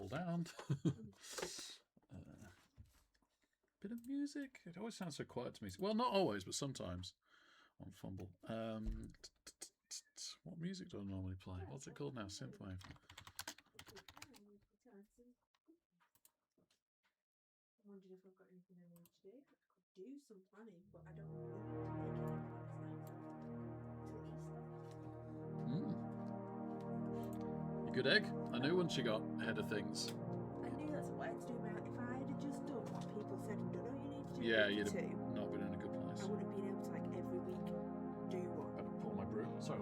fall down. Bit of music. It always sounds so quiet to me. Well, not always, but sometimes on Fumble. What music do I normally play? What's it called now? Synthwave. I wondered if I've got anything I need to do. I could do some planning, but I don't want to make any plans now. You good, Egg? I knew once you got ahead of things. I knew that's what I had to do. If I had just done what people said and done, you need to do. Yeah, you'd have not been in a good place. I wouldn't have been able to like every week do one. I pull my broom. Sorry.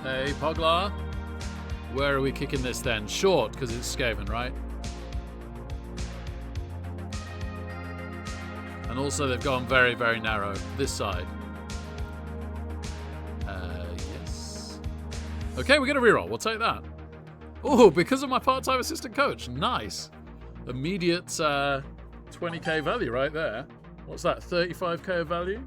Hey, Poglar. Where are we kicking this then? Short, because it's Skaven, right? And also they've gone very, very narrow. This side. Yes. Okay, we're going to reroll. We'll take that. Oh, because of my part-time assistant coach. Nice. Immediate 20k value right there. What's that? 35k of value?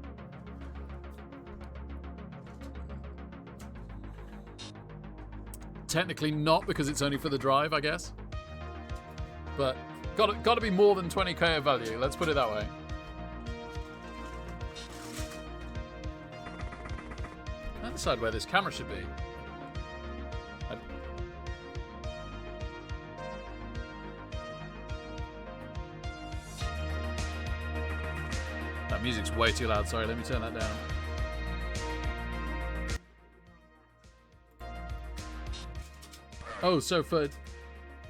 Technically not, because it's only for the drive, I guess. But got to be more than 20k of value. Let's put it that way. I can't decide where this camera should be. That music's way too loud. Sorry, let me turn that down. Oh, so for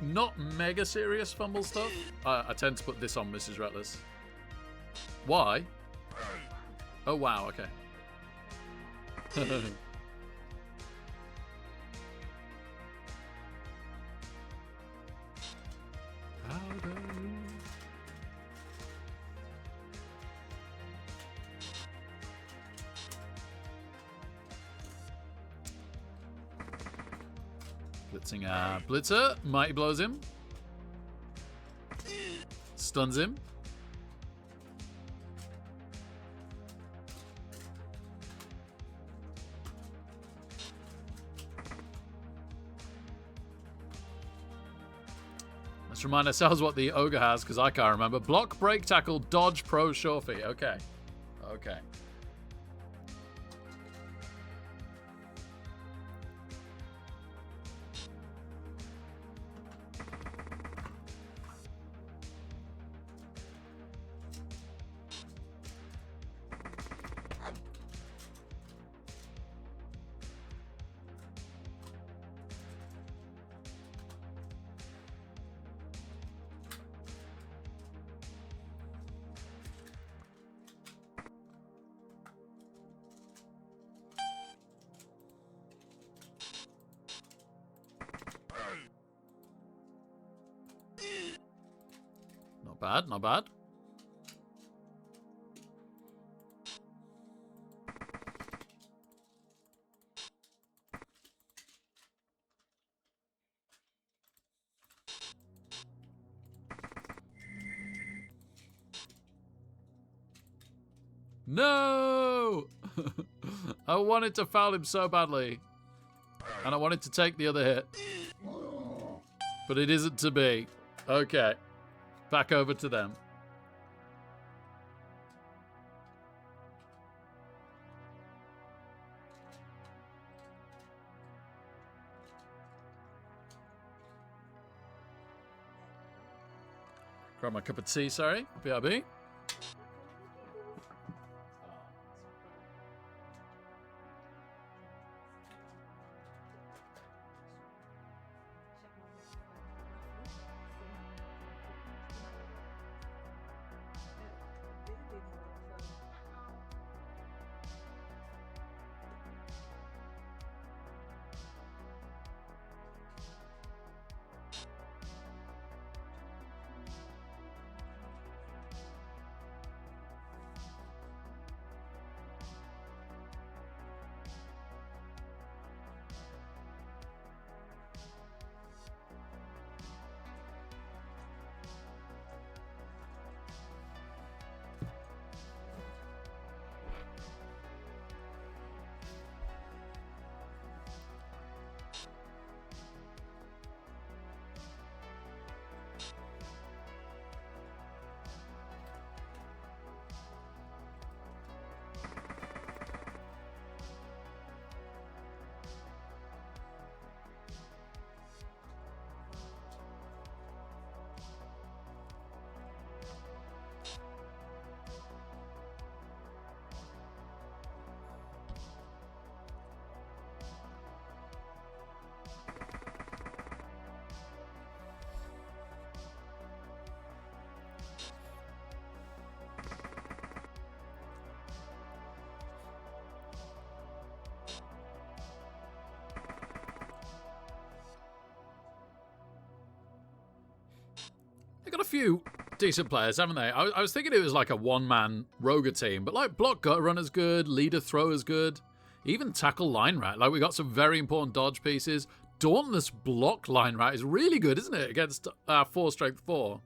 not mega serious Fumble stuff, I tend to put this on Mrs. Reckless. Why? Oh, wow, okay. Blitzing Blitzer. Mighty blows him. Stuns him. Let's remind ourselves what the Ogre has, because I can't remember. Block, break, tackle, dodge, pro, surefy. Okay. Okay. Not bad, not bad. No! I wanted to foul him so badly. And I wanted to take the other hit. But it isn't to be. Okay. Back over to them. Grab my cup of tea, sorry. BRB. They got a few decent players, haven't they? I was thinking it was like a one-man Roger team, but like block gut runner's good, leader thrower's good, even tackle line rat. Like we got some very important dodge pieces. Dauntless block line rat is really good, isn't it? Against 4 strength 4.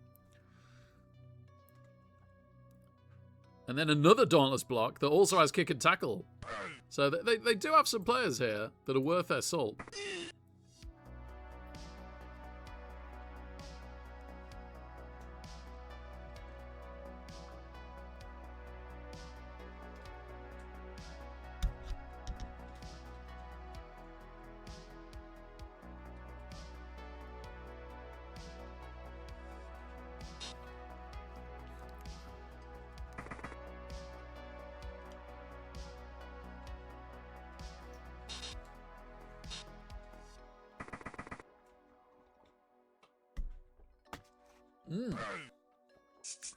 And then another Dauntless block that also has kick and tackle. So they do have some players here that are worth their salt.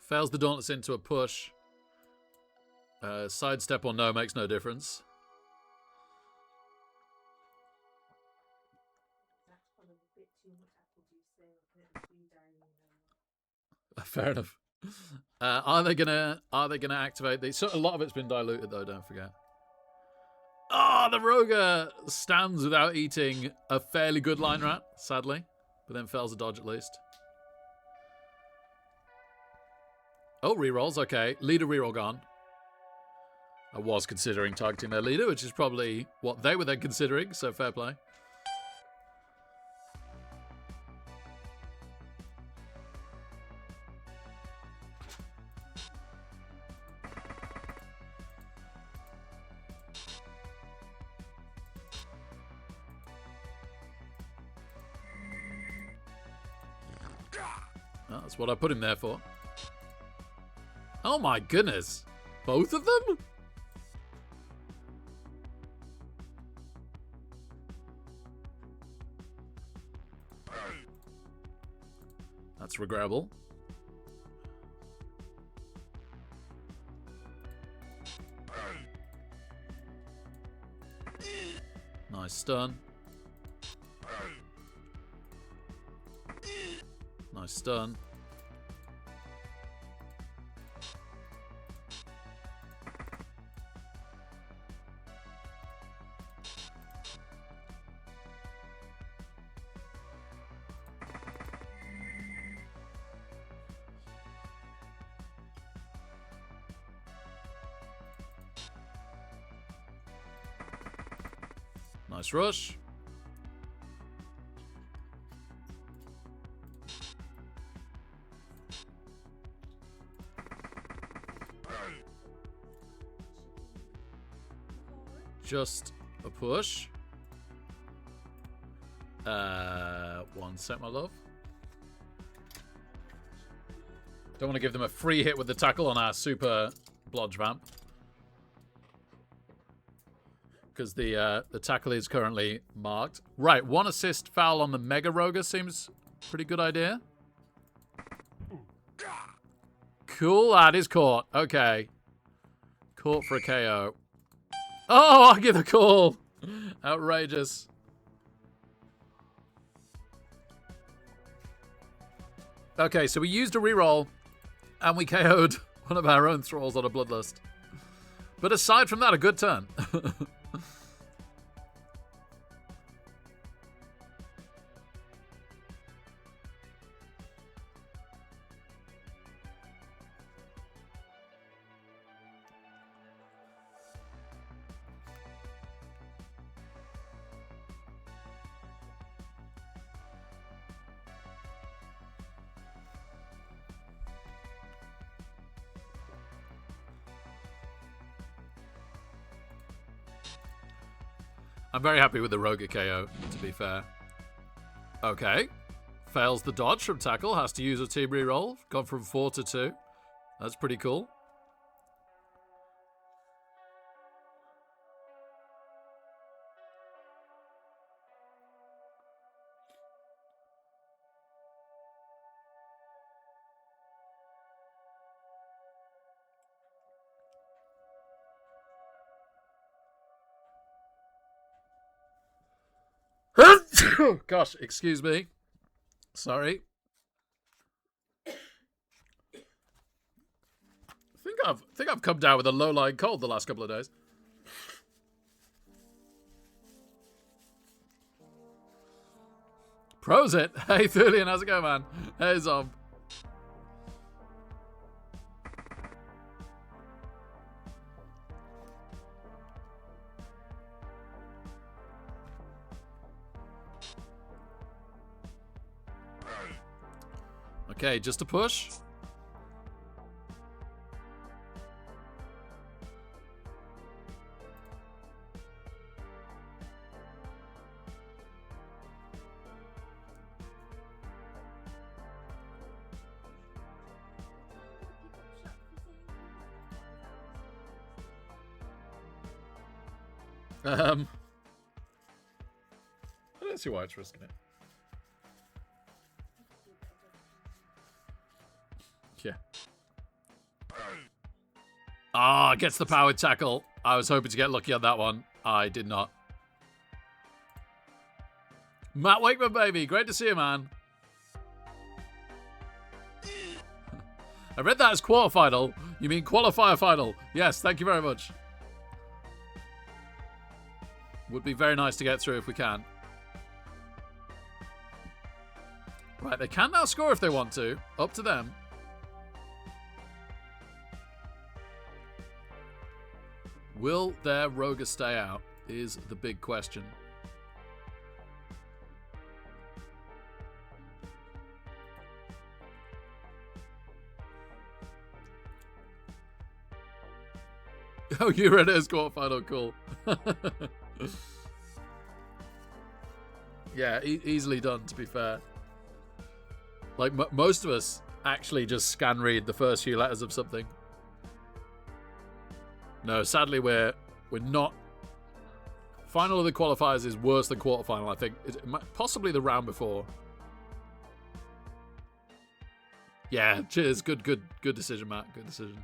Fails the Dauntless into a push. Sidestep or no makes no difference. Fair enough. Are they gonna activate these? So a lot of it's been diluted though, don't forget. Oh, the Roger stands without eating a fairly good line rat, sadly. But then fails a dodge at least. Oh, rerolls, okay. Leader reroll gone. I was considering targeting their leader, which is probably what they were then considering, so fair play. Oh, that's what I put him there for. Oh my goodness. Both of them? That's regrettable. Nice stun. Nice stun. Nice rush. Just a push. 1 sec, my love. Don't want to give them a free hit with the tackle on our super blodge vamp. Because the tackle is currently marked. Right, 1 assist foul on the Mega Roger seems pretty good idea. Cool, that is caught. Okay. Caught for a KO. Oh, I'll give the call. Outrageous. Okay, so we used a reroll, and we KO'd one of our own thralls on a Bloodlust. But aside from that, a good turn. I'm very happy with the Roger KO, to be fair. Okay. Fails the dodge from tackle. Has to use a team reroll. Gone from 4 to 2. That's pretty cool. Gosh, excuse me. Sorry. I think I've come down with a low-lying cold the last couple of days. Prosit. Hey, Thulian, how's it going, man? Hey, Zom. Okay, just a push. I don't see why it's risking it. Yeah. Ah, gets the powered tackle. I was hoping to get lucky on that one. I did not. Matt Wakeman, baby. Great to see you, man. I read that as quarterfinal. You mean qualifier final? Yes, thank you very much. Would be very nice to get through if we can. Right, they can now score if they want to. Up to them. Will their Roger stay out is the big question. Oh, you read it as quarterfinal, cool. Yeah, easily done, to be fair. Like, most of us actually just scan read the first few letters of something. No, sadly, we're not. Final of the qualifiers is worse than quarterfinal, I think. Possibly the round before. Yeah, cheers. Good decision, Matt. Good decision.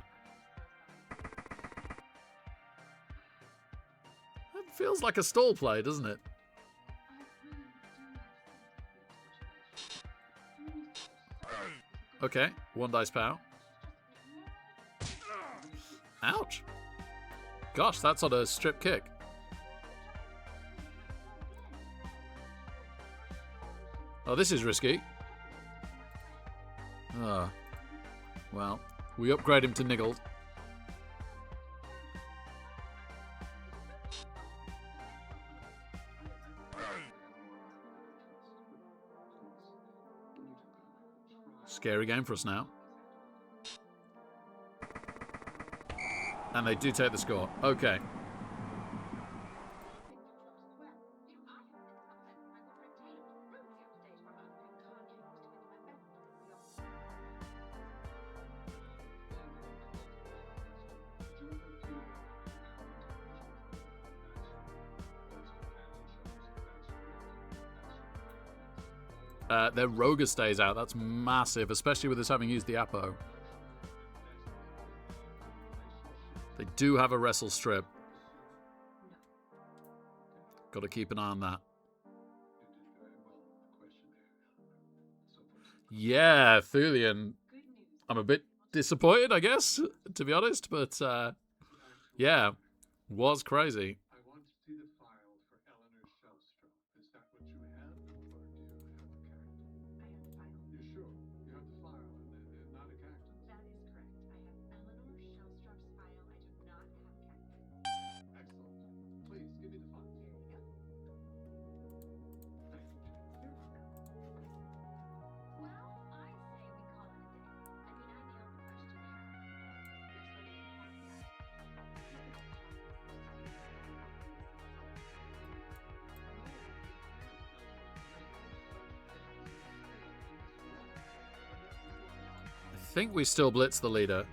It feels like a stall play, doesn't it? Okay, 1 dice power. Ouch. Gosh, that's on a strip kick. Oh, this is risky. Oh. Well, we upgrade him to niggled. Scary game for us now. And they do take the score. Okay. Their Roger stays out. That's massive, especially with us having used the Apo. They do have a wrestle strip. Got to keep an eye on that. Yeah, Thulian. I'm a bit disappointed, I guess, to be honest, but yeah, was crazy. I want to see the file for Eleanor Shellstrom. Is that what you have, or do you have the character? I have the file. You're sure? You have the file and not a cactus? That is correct. I have Eleanor Shellstrom's file. I do not have cactus. Excellent. Please, give me the file. Here you go. Thank you, Jane. You're welcome. Well, I say we call it a day. I mean, I nailed the questionnaire. There's so many parts yet. I think we still blitz the leader.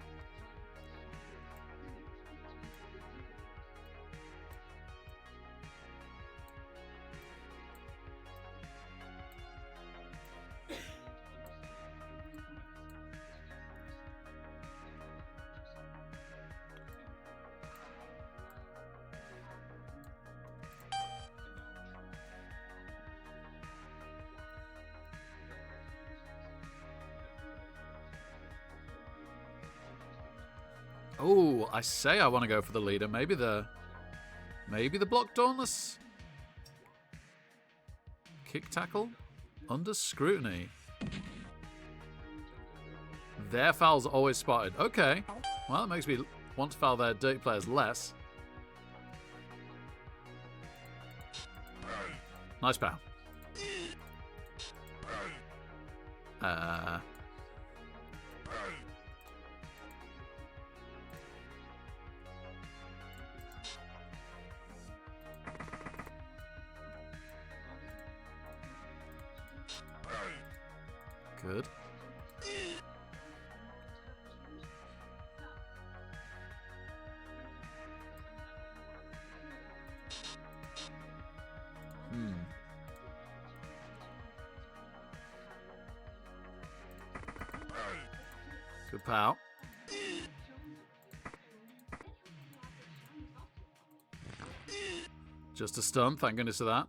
Oh, I say I want to go for the leader. Maybe the block dauntless. Kick tackle under scrutiny. Their fouls are always spotted. Okay. Well, that makes me want to foul their dirty players less. Nice pow. Good. Good pal. Just a stun, thank goodness for that.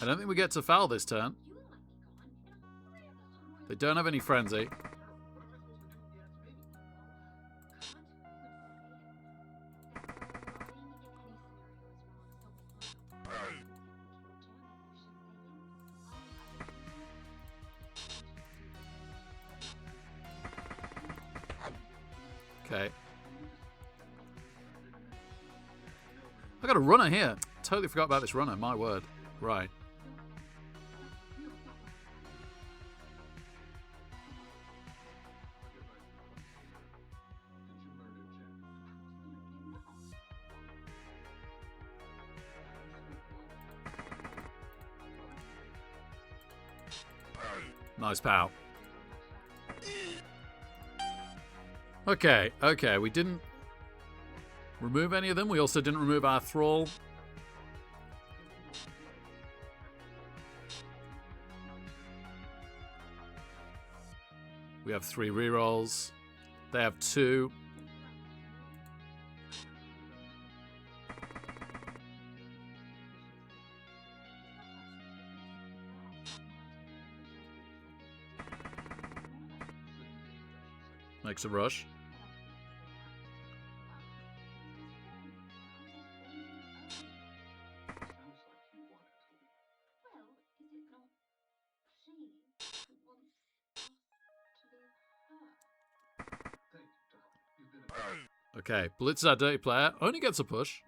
I don't think we get to foul this turn. They don't have any frenzy. Okay. I got a runner here. Totally forgot about this runner, my word. Right. Nice pow. Okay, okay, we didn't remove any of them. We also didn't remove our thrall. We have 3 rerolls. They have 2. Makes a rush. Okay, Blitz is our dirty player. Only gets a push.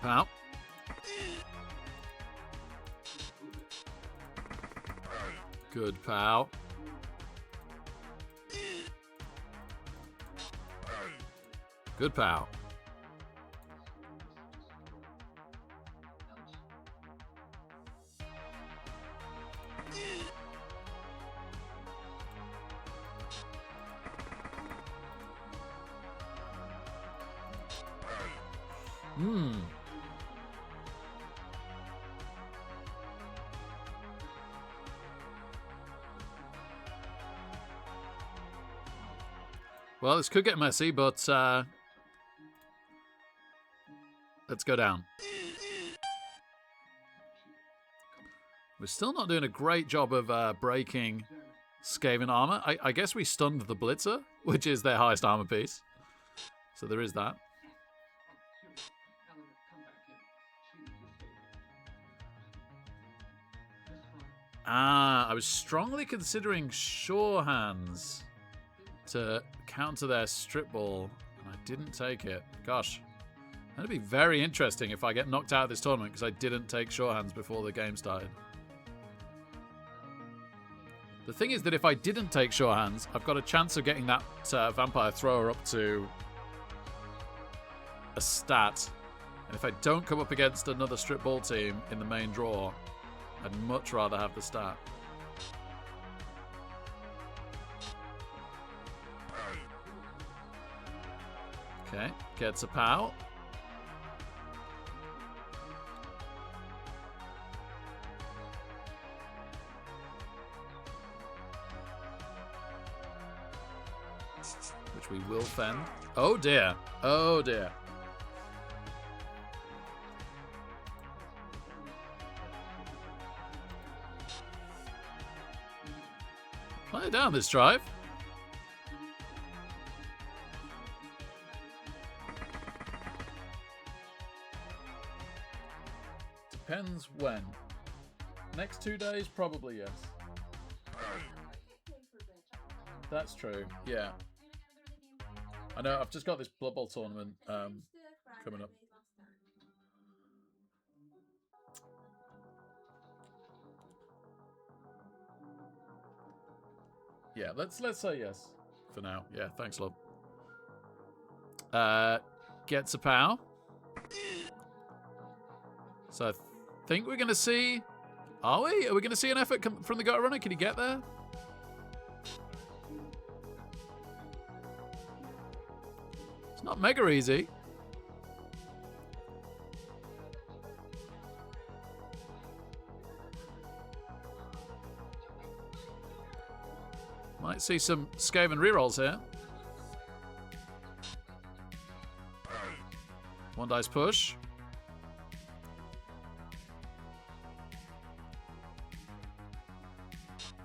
Good pal. Good pal. Good pal. Well, this could get messy, but let's go down. We're still not doing a great job of breaking Skaven armor. I guess we stunned the Blitzer, which is their highest armor piece. So there is that. I was strongly considering Sure Hands to counter their strip ball, and I didn't take it. Gosh, that'd be very interesting if I get knocked out of this tournament because I didn't take Sure Hands before the game started. The thing is that if I didn't take Sure Hands, I've got a chance of getting that Vampire Thrower up to a stat. And if I don't come up against another strip ball team in the main draw, I'd much rather have the stat. Okay, gets a POW. Which we will fend. Oh dear. Oh dear. Play down this drive. Depends when. Next 2 days, probably yes. That's true, yeah. I know, I've just got this Blood Bowl tournament coming up. Yeah, let's say yes for now. Yeah, thanks, love. Gets a POW. So I think we're going to see... Are we? Are we going to see an effort from the gutter runner? Can he get there? It's not mega easy. Might see some Skaven rerolls here. One dice push.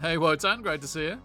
Hey, Wotan, great to see you.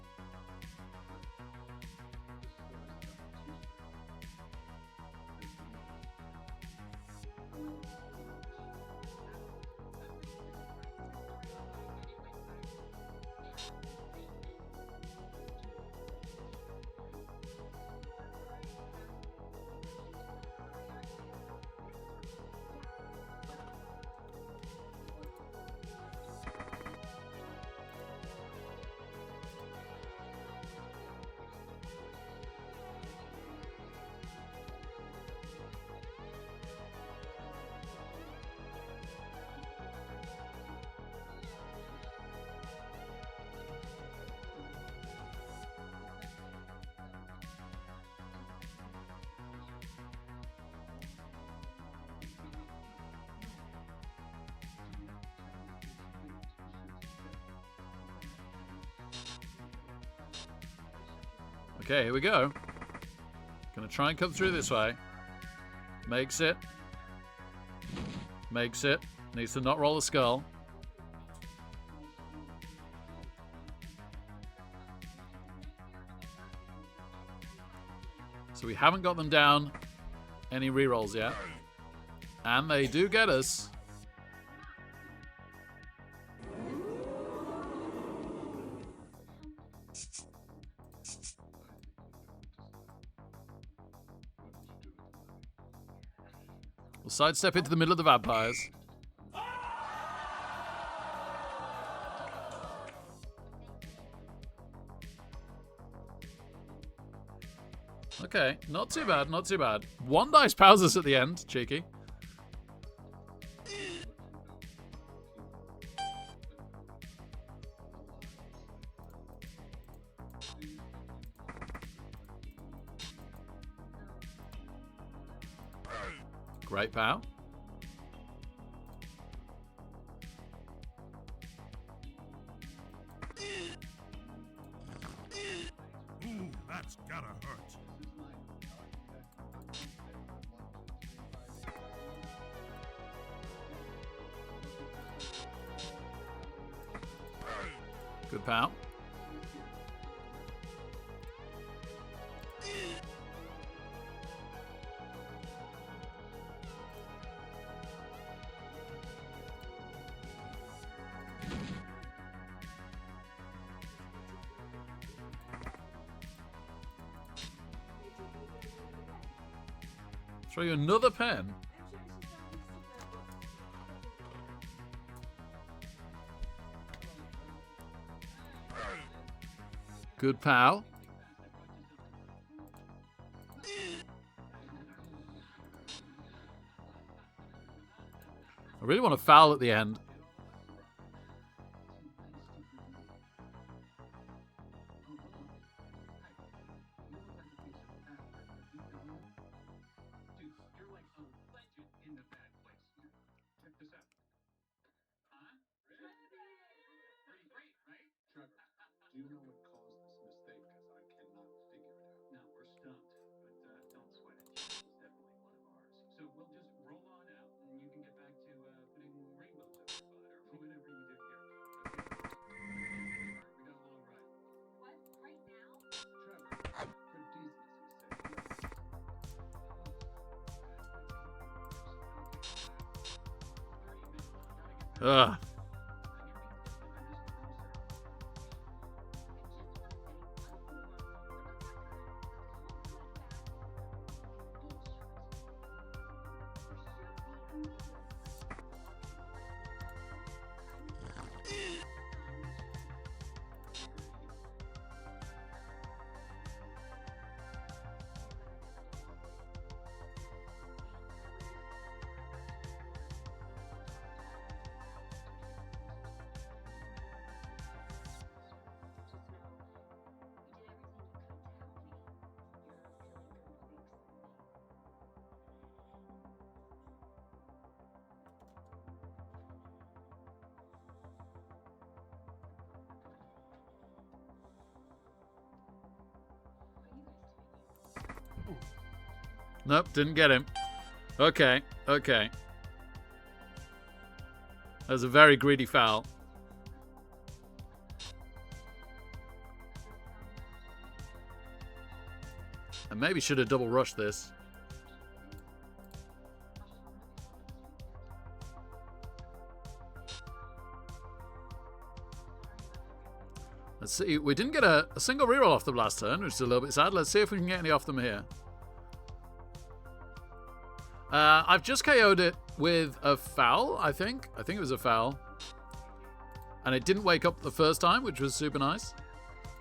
Okay, here we go. Gonna try and come through this way. Makes it. Makes it. Needs to not roll the skull. So we haven't got them down any rerolls yet. And they do get us. We'll sidestep into the middle of the vampires. Okay, not too bad, not too bad. One dice pauses at the end, cheeky. Great pal. Ooh, that's gotta hurt. Good pal. Throw you another pen. Good pal. I really want to foul at the end. Do you know what caused this mistake? Because I cannot figure it out. No, we're stumped, but don't sweat it. It's definitely one of ours. So we'll just roll on out, and you can get back to putting rainbows up your butt, or whatever you do here. We got a long ride. What? Right now? Trevor, for decency's sake. Ugh. Nope, didn't get him. Okay, okay. That was a very greedy foul. I maybe should have double rushed this. Let's see. We didn't get a single reroll off them last turn, which is a little bit sad. Let's see if we can get any off them here. I've just KO'd it with a foul, I think. I think it was a foul. And it didn't wake up the first time, which was super nice.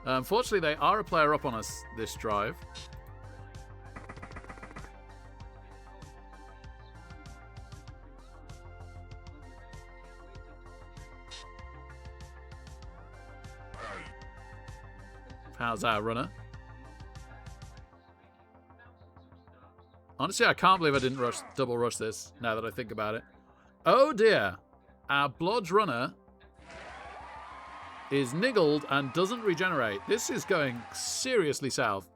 Unfortunately, they are a player up on us this drive. How's our runner? Honestly, I can't believe I didn't double rush this, now that I think about it. Oh dear. Our Blodge runner is niggled and doesn't regenerate. This is going seriously south.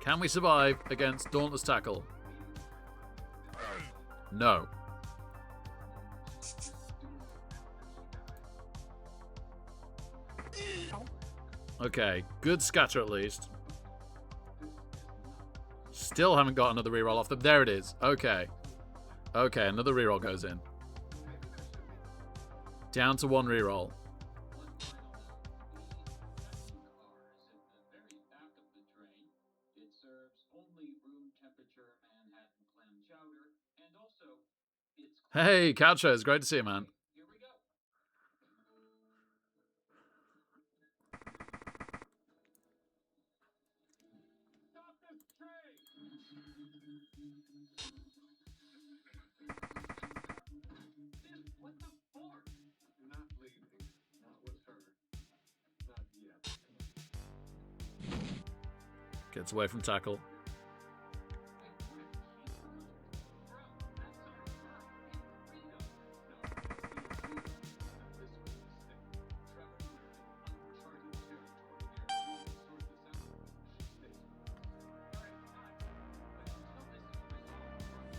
Can we survive against Dauntless Tackle? No. Okay, good scatter at least. Still haven't got another reroll off them. There it is. Okay. Okay, another reroll goes in. Down to 1 reroll. It serves only room temperature Manhattan clam chowder, and also it's Hey, Coucho, it's great to see you, man. here we go. Stop this train! Sid, what the fork? Not leaving. Not with her. Not yet. Gets away from tackle. Wait, what? Bro, that's our work and freedom. No, this was a mistake. Travel we're in uncharted territory here. We'll sort this out. She stays with us. All right, fine. But until this is resolved,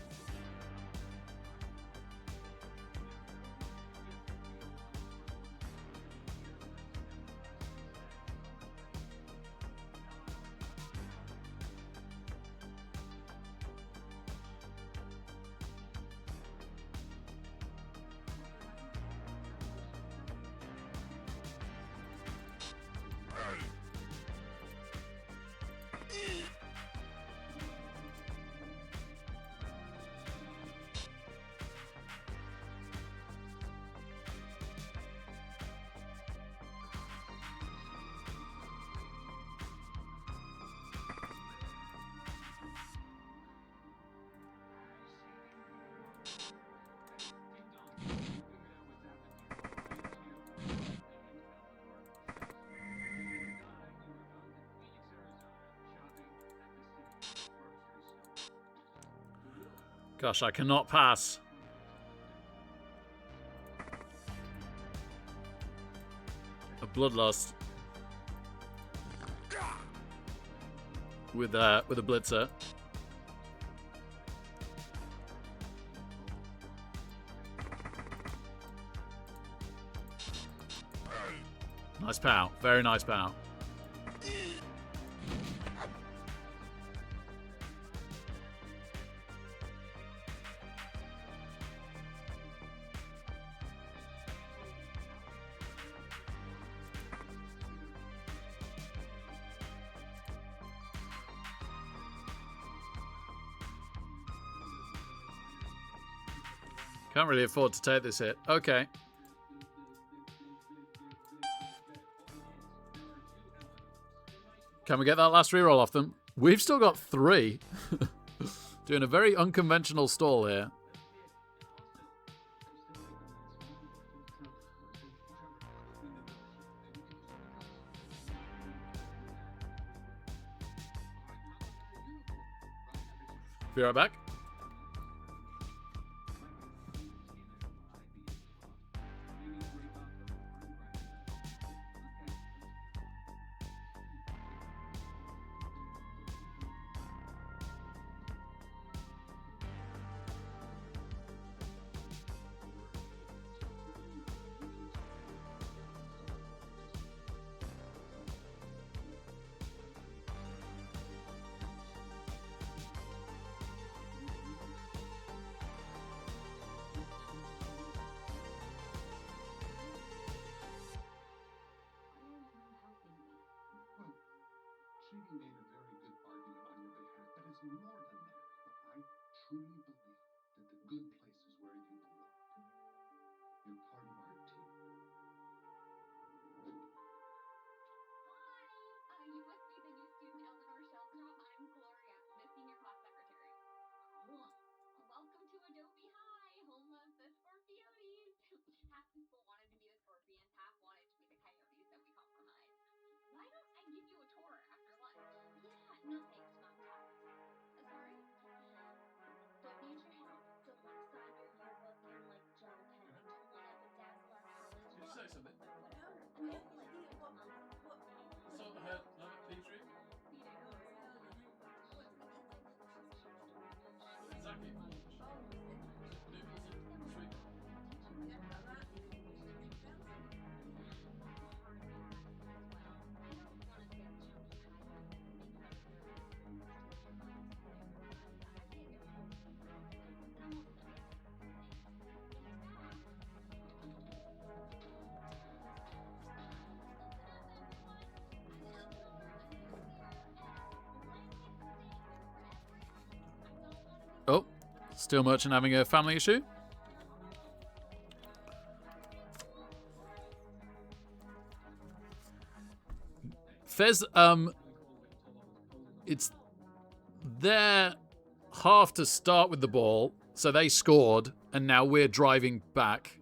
Gosh, I cannot pass. A bloodlust. With a blitzer. Nice pow. Very nice pow. Can't really afford to take this hit. Okay. Can we get that last reroll off them? We've still got 3. Doing a very unconventional stall here. Be right back. She made a very good argument on your behalf, but it's more than that. I truly believe that the good place is where you belong. You're part of our team. Hi, you must be the new student Eleanor Shellstrop. I'm Gloria, the senior class secretary. Cool. Welcome to Adobe High, home of the Scorpiotes. Half the school wanted to be the Scorpions, half wanted to be the Coyotes, so we compromised. Why don't I give you a tour after lunch? Yeah, no thanks, mom tax. Sorry? Don't need your help. Don't want to sign your yearbook and like gel pen. Don't want to bedazzle our college. Did you say something? Whatever. No, we didn't hear what. I saw the head. No, Petrie. Zaki. Noodles and sweet. Yeah, like that. Anything else? Steel Merchant having a family issue? Fez, it's their half to start with the ball, so they scored, and now we're driving back.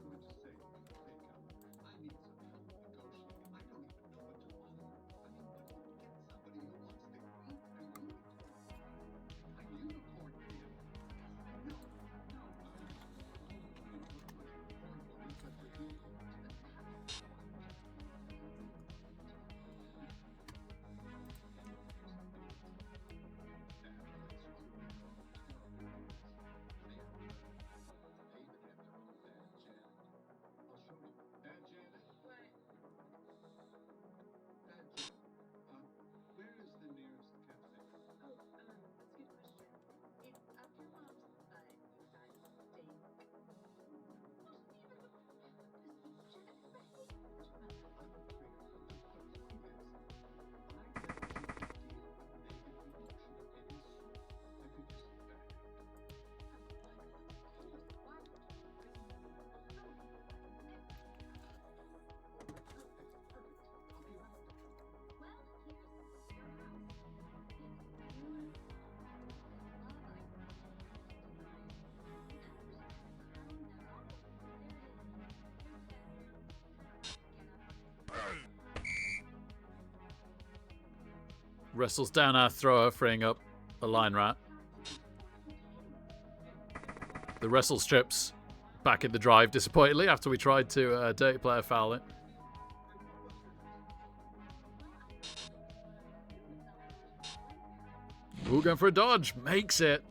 Wrestles down our thrower, freeing up a line rat. The wrestle strips back in the drive disappointingly after we tried to dirty player foul it. Ooh, going for a dodge. Makes it.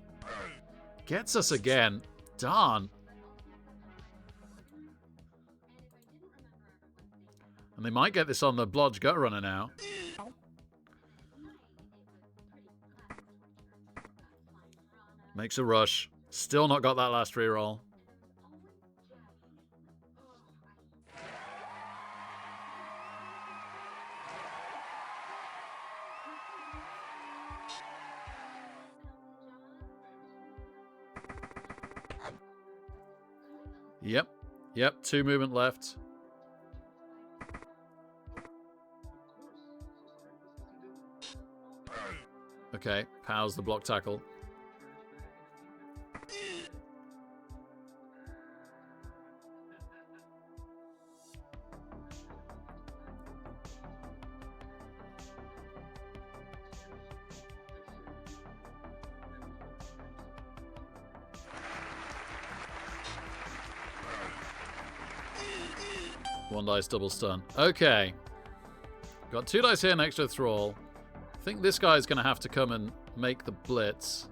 Gets us again. Darn. And they might get this on the Blodge Gut Runner now. Makes a rush. Still not got that last reroll. Yep. Yep. 2 movement left. Okay. Powers the block tackle. One dice double stun. Okay. Got 2 dice here next to a thrall. I think this guy's going to have to come and make the blitz.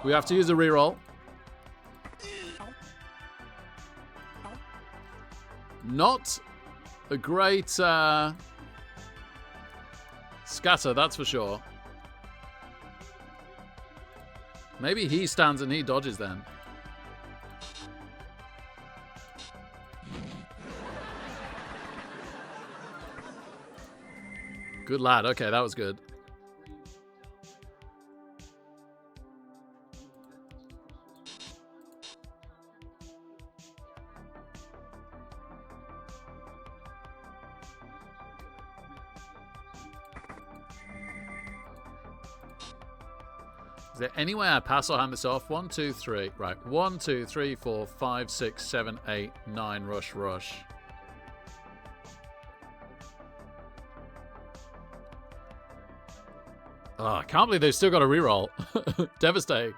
We have to use a reroll. Not a great scatter, that's for sure. Maybe he stands and he dodges then. Good lad. Okay, that was good. Is there any way I pass or hand this off? 1, 2, 3. Right. 1, 2, 3, 4, 5, 6, 7, 8, 9. Rush, rush. Oh, I can't believe they've still got a reroll. Devastating.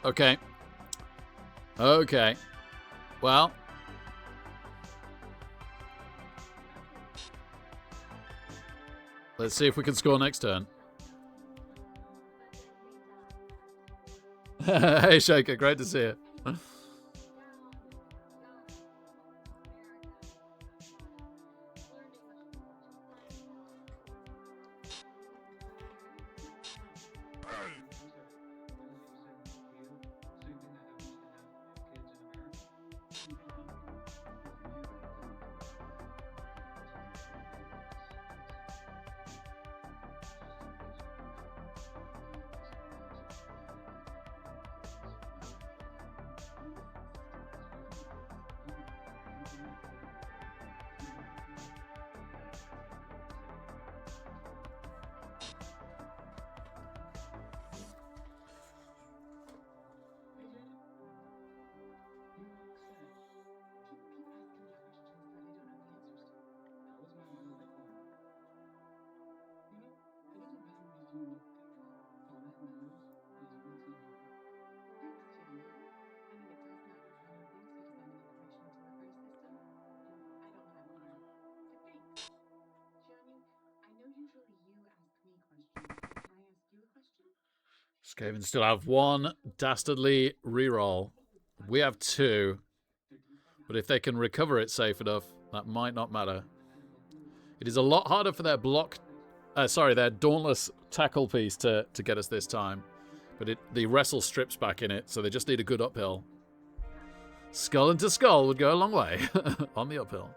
Okay. Okay. Well. Let's see if we can score next turn. Hey, Shaker. Great to see you. Skaven still have one dastardly reroll. We have two. But if they can recover it safe enough, that might not matter. It is a lot harder for their their Dauntless tackle piece to get us this time. But the wrestle strips back in it, so they just need a good uphill. Skull into skull would go a long way on the uphill.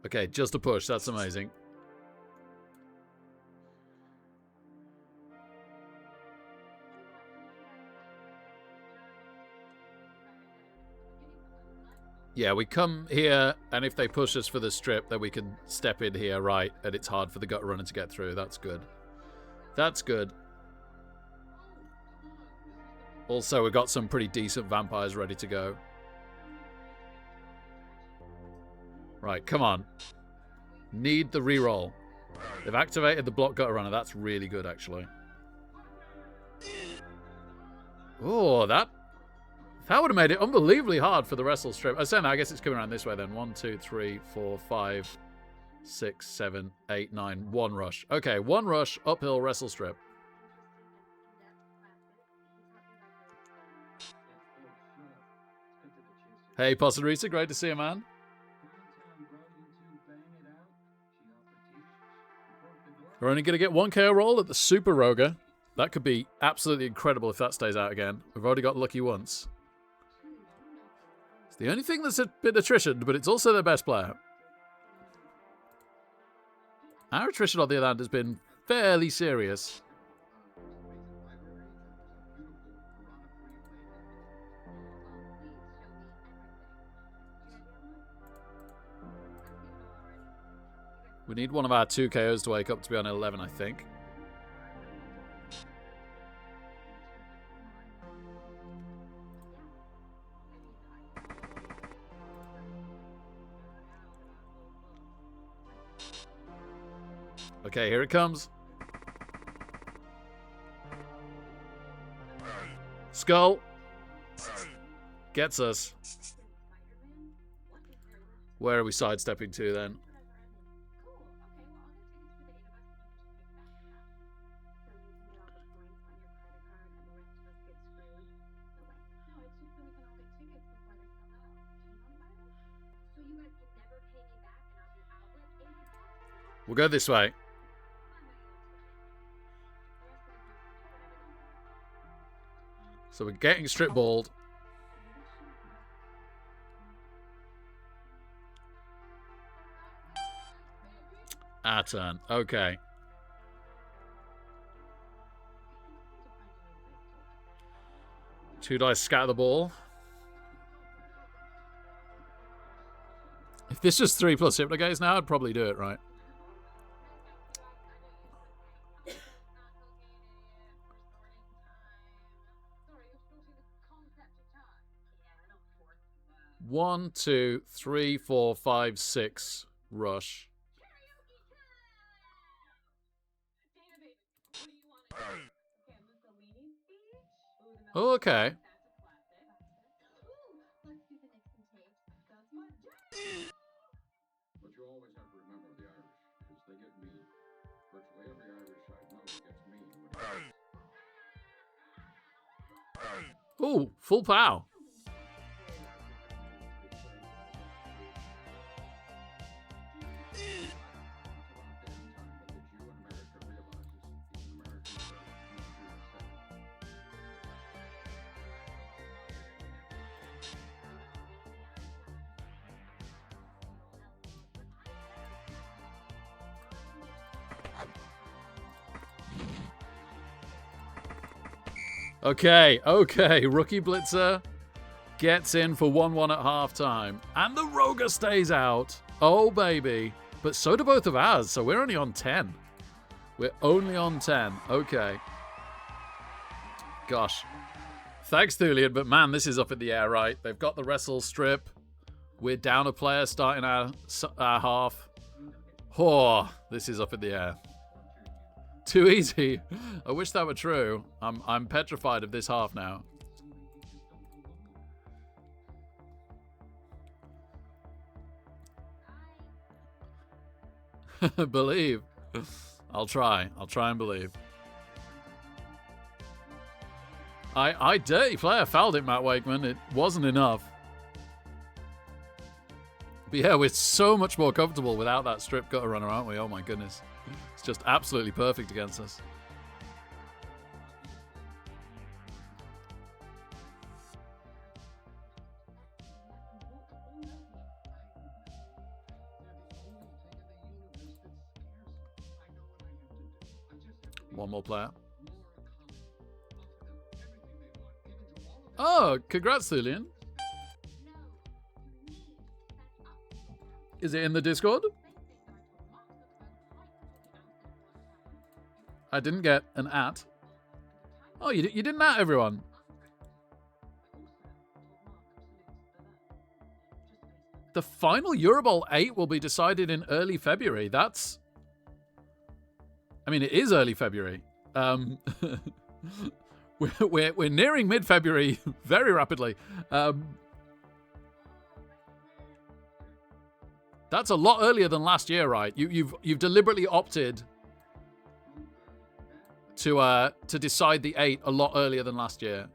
Okay, just a push. That's amazing. Yeah, we come here, and if they push us for the strip, then we can step in here, right? And it's hard for the gut runner to get through. That's good. That's good. Also, we've got some pretty decent vampires ready to go. Right, come on. Need the reroll. They've activated the block gutter runner. That's really good, actually. Oh, that would have made it unbelievably hard for the wrestle strip. I guess it's coming around this way then. 1, 2, 3, 4, 5, 6, 7, 8, 9. One rush. Okay, one rush, uphill wrestle strip. Hey, Possadrisa, great to see you, man. We're only going to get one KO roll at the Super Roger. That could be absolutely incredible if that stays out again. We've already got lucky once. It's the only thing that's a bit attrition, but it's also their best player. Our attrition, on the other hand, has been fairly serious. We need one of our 2 KOs to wake up to be on 11, I think. Okay, here it comes. Skull. Gets us. Where are we sidestepping to then? We'll go this way. So we're getting strip balled. Our turn. Okay. Two dice scatter the ball. If this was 3 plus Hypnogaze now, I'd probably do it, right? One, 2, 3, 4, 5, 6. Rush. Mussolini speech. Oh, okay. That's a classic. Ooh, let's do the Nixon tape. That's my jam. But you always have to remember the Irish, because they get mean. Virtually every Irish I know gets mean when it Oh, full pow. Okay, okay. Rookie Blitzer gets in for 1-1 at halftime. And the Roger stays out. Oh, baby. But so do both of ours, so we're only on 10. We're only on 10. Okay. Gosh. Thanks, Thulian, but man, this is up in the air, right? They've got the wrestle strip. We're down a player starting our half. Oh, this is up in the air. Too easy. I wish that were true. I'm petrified of this half now. Believe. I'll try and believe. I dirty player fouled it, Matt Wakeman. It wasn't enough. But yeah, we're so much more comfortable without that strip gutter runner, aren't we? Oh my goodness. It's just absolutely perfect against us. One more player. Oh, congrats, Thulian. Is it in the Discord? I didn't get an at. Oh, you didn't at everyone. The final Eurobowl 8 will be decided in early February. That's... I mean, it is early February. We're nearing mid-February very rapidly. That's a lot earlier than last year, right? You've deliberately opted to decide the 8 a lot earlier than last year.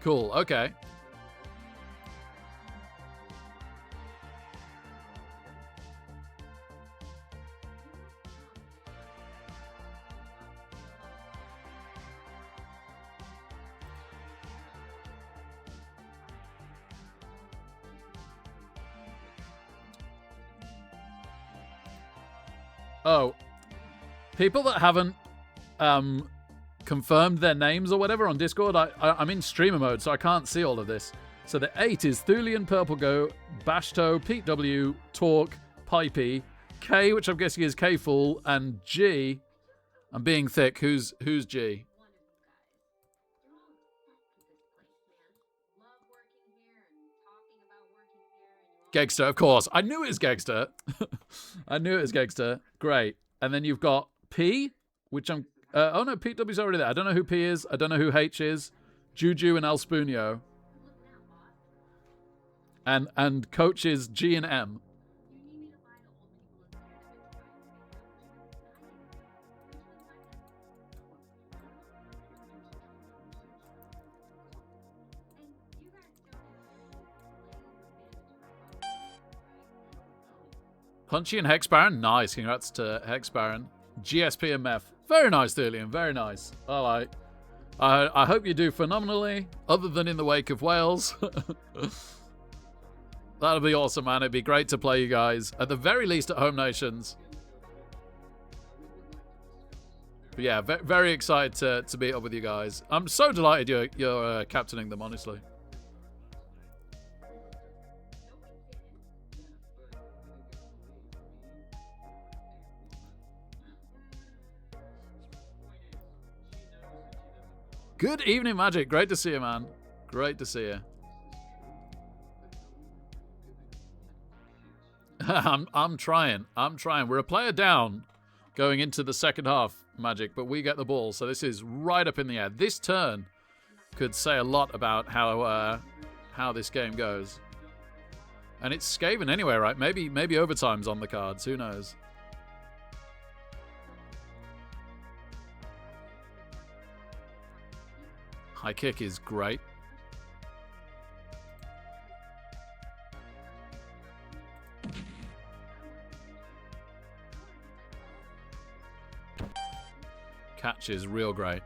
Cool. Okay. Oh, people that haven't confirmed their names or whatever on Discord, I'm in streamer mode, so I can't see all of this. So the 8 is Thulian, Purple Go, Bashto, Pete W, Talk, Pipey, K, which I'm guessing is K Fool, and G. I'm being thick. Who's G? Gegster, of course. I knew it was Gegster. I knew it was Gegster. Great. And then you've got P, which I'm... oh, no, Pete W's already there. I don't know who P is. I don't know who H is. Juju and El Spunio. And coach is G and M. Punchy and Hex Baron. Nice. Congrats to Hex Baron. GSP and Meth. Very nice, Thulian. Very nice. All right. I hope you do phenomenally, other than in the wake of Wales. That'll be awesome, man. It'd be great to play you guys. At the very least at Home Nations. But yeah, very excited to meet up with you guys. I'm so delighted you're captaining them, honestly. Good evening, Magic. Great to see you, man. Great to see you. I'm trying. We're a player down going into the second half. magic, but we get the ball. So this is right up in the air. This turn could say a lot about how this game goes. And it's Skaven anyway, right? Maybe overtime's on the cards. Who knows? High kick is great. Catch is real great.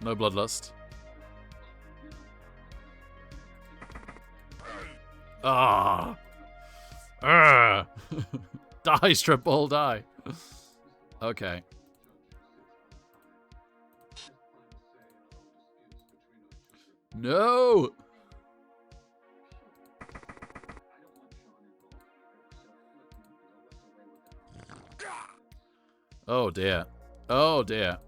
No bloodlust. Ah. Die, strip ball, die. Okay. No. Oh dear. Oh dear.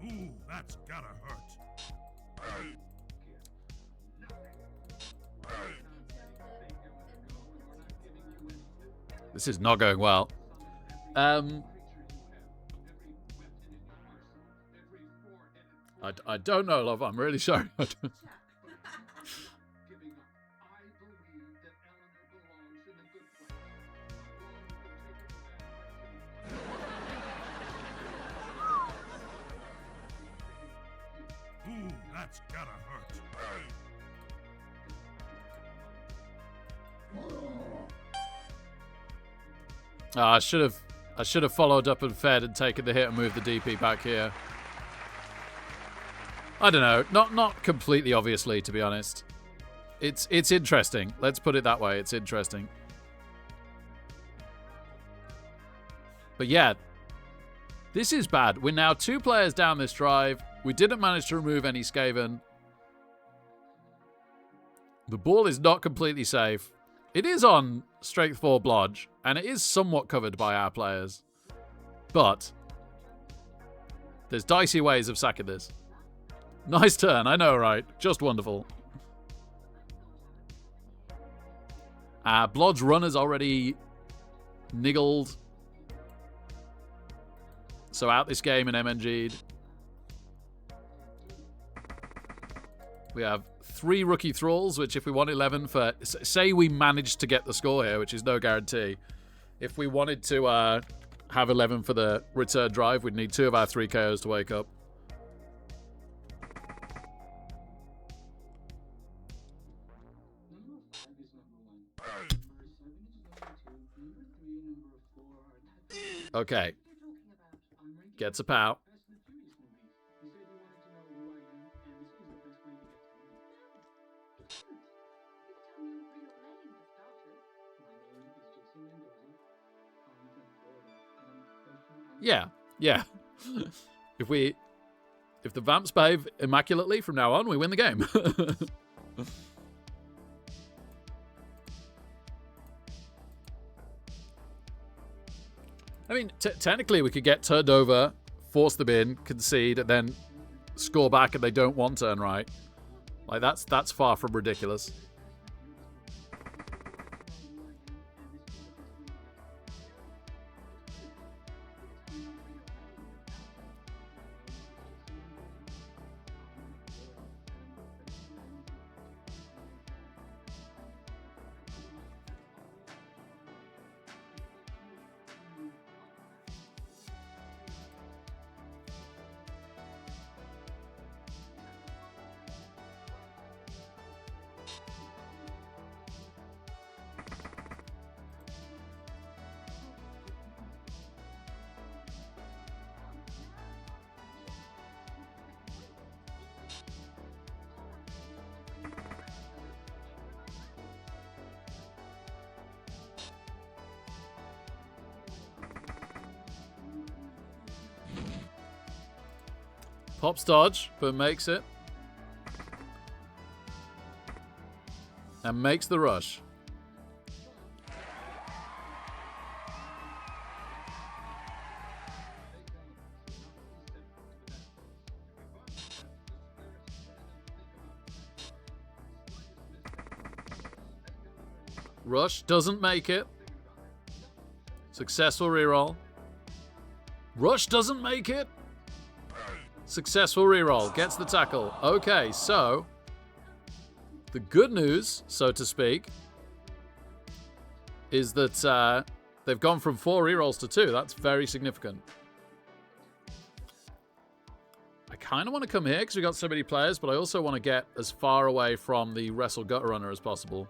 Ooh, that's gotta hurt. This is not going well. I don't know, love. I'm really sorry. Giving up. I believe that Eleanor belongs in a good place. Ooh, that's gotta hurt. I should have followed up and fed and taken the hit and moved the DP back here. I don't know. Not completely obviously, to be honest. It's interesting. Let's put it that way. It's interesting. But yeah, this is bad. We're now 2 players down this drive. We didn't manage to remove any Skaven. The ball is not completely safe. It is on Strength 4 Blodge, and it is somewhat covered by our players. But there's dicey ways of sacking this. Nice turn, I know, right? Just wonderful. Blodge runner's already niggled. So out this game in MNG'd. We have 3 rookie thralls, which if we want 11 for... Say we managed to get the score here, which is no guarantee. If we wanted to have 11 for the return drive, we'd need 2 of our 3 KOs to wake up. Okay. Gets a pow. Yeah. If the Vamps behave immaculately from now on, we win the game. I mean, technically we could get turned over, force them in, concede, and then score back and they don't want turn right. Like, that's far from ridiculous. Pops dodge, but makes it. And makes the rush. Rush doesn't make it. Successful reroll. Rush doesn't make it. Successful reroll. Gets the tackle. Okay, so the good news, so to speak, is that they've gone from 4 rerolls to 2. That's very significant. I kind of want to come here because we've got so many players, but I also want to get as far away from the Wrestle Gutter Runner as possible.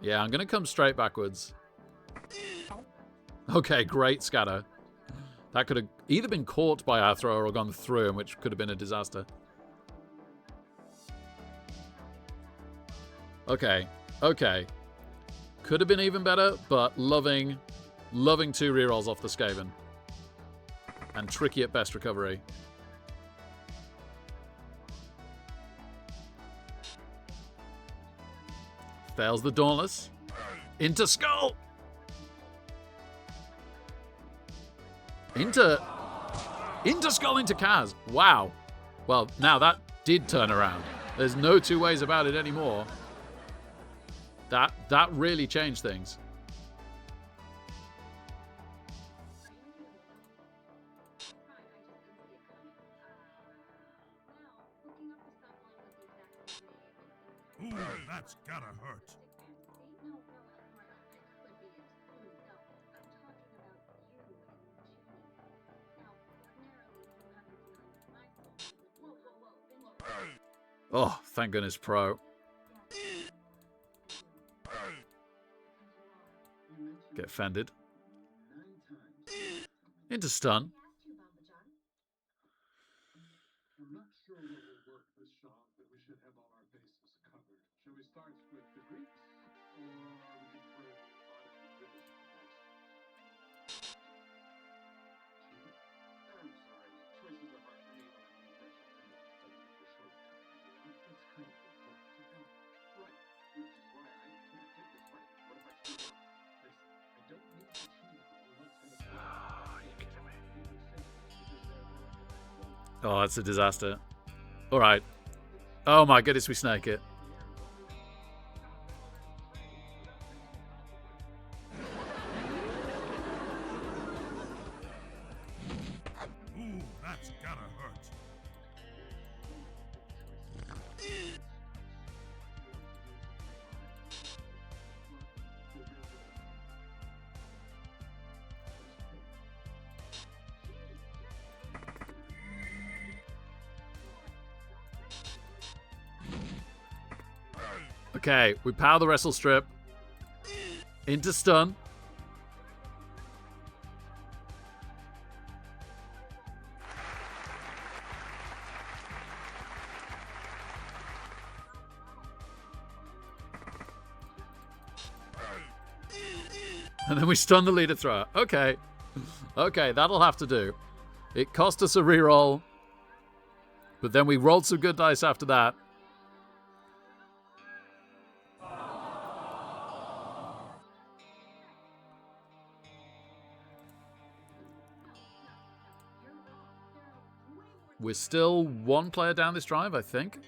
Yeah, I'm going to come straight backwards. Okay, great scatter. That could have either been caught by our thrower or gone through him, which could have been a disaster. Okay, okay. Could have been even better, but loving 2 rerolls off the Skaven. And tricky at best recovery. Fails the Dauntless. Into Skull! Into Skull into Kaz. Wow. Well, now that did turn around. There's no 2 ways about it anymore. That really changed things. Ooh, that's gotta hurt. Oh, thank goodness, Pro. Get offended. Into stun. I'm not sure what will work this shot, but we should have all our bases covered. Shall we start with the Greeks, or would you prefer honest British first? I'm sorry, choices are hard for me when I'm under pressure. It's kind of difficult to know. Right, which is why I can't take this fight. What if I screw up? I don't need to cheat. What's gonna happen? Are you kidding me? Oh, that's a disaster. All right. Oh my goodness, we snake it. Ooh, that's gotta hurt. Okay, we power the wrestle strip. Into stun. And then we stun the leader thrower. Okay. Okay, that'll have to do. It cost us a reroll. But then we rolled some good dice after that. We're still 1 player down this drive, I think.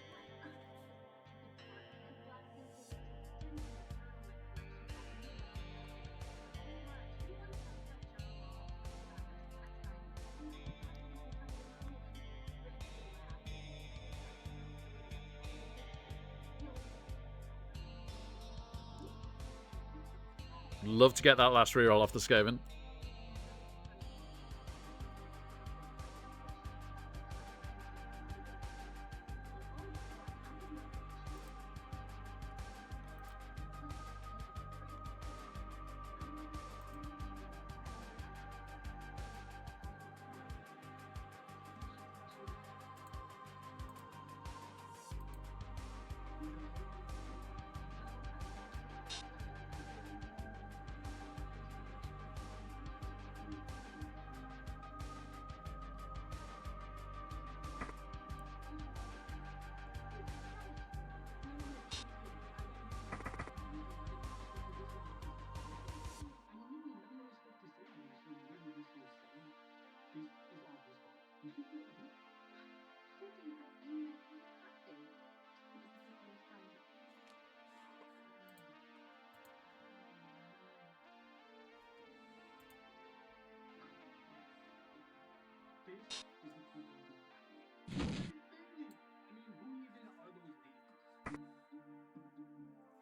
Love to get that last reroll off the Skaven. Exactly. I mean, who even are those babies?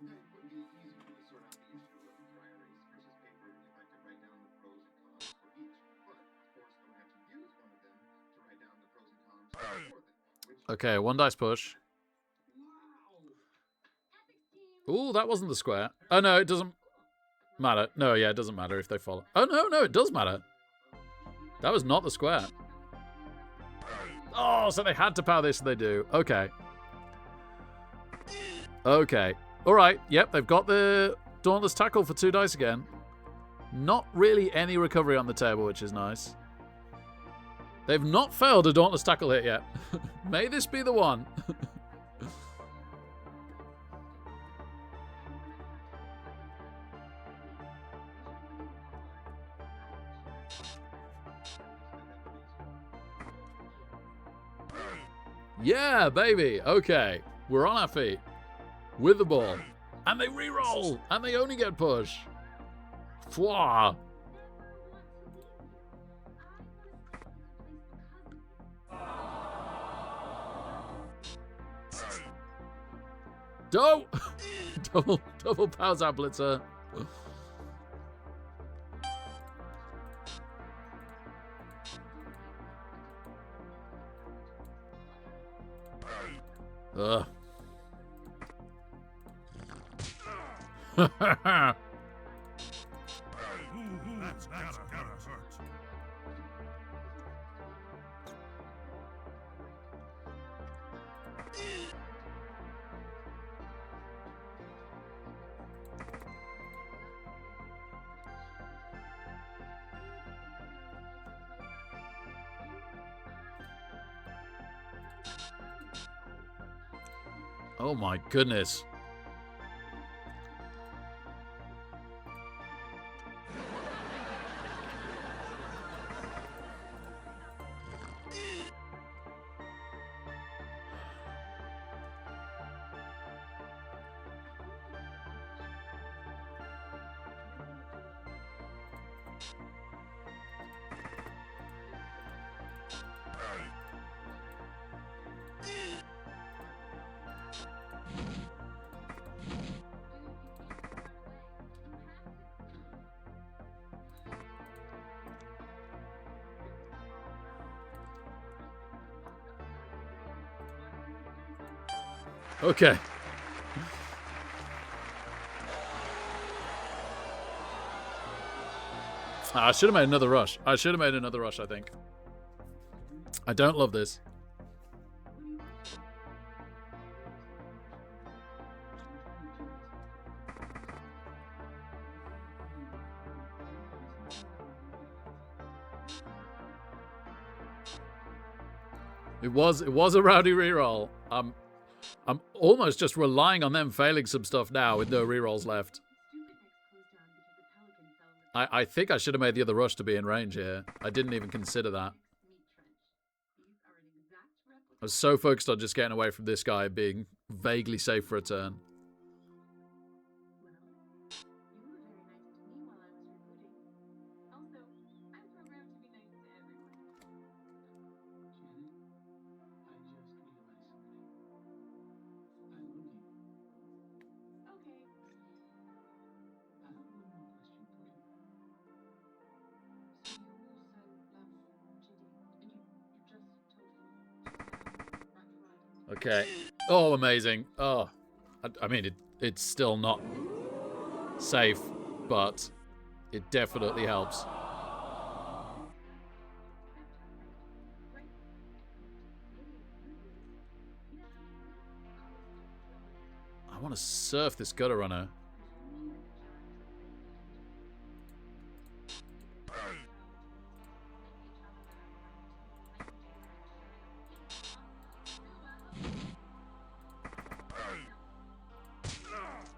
Yeah, it would be easy to sort out the issue of dry erase versus paper if I could write down the pros and cons for each. But, of course, I would have to use one of them to write down the pros and cons for them, which... Okay, one dice push. Wow. Ethics team. Ooh, that wasn't the square. Oh, no, it doesn't matter. No, yeah, it doesn't matter if they follow. Oh, no, it does matter. That was not the square. Oh, so they had to power this, so they do. Okay. Okay. All right. Yep, they've got the Dauntless Tackle for 2 dice again. Not really any recovery on the table, which is nice. They've not failed a Dauntless Tackle hit yet. May this be the one. Yeah, baby. Okay. We're on our feet. With the ball. And they re-roll. And they only get push. Fwah. Don't. double powers out blitzer. Ugh. Ooh, that's gotta hurt. Oh my goodness. Okay. I should have made another rush. I think. I don't love this. It was a rowdy reroll. I'm almost just relying on them failing some stuff now with no rerolls left. I think I should have made the other rush to be in range here. I didn't even consider that. I was so focused on just getting away from this guy being vaguely safe for a turn. Okay. Oh, amazing. Oh, I mean, it's still not safe, but it definitely helps. I want to surf this gutter runner.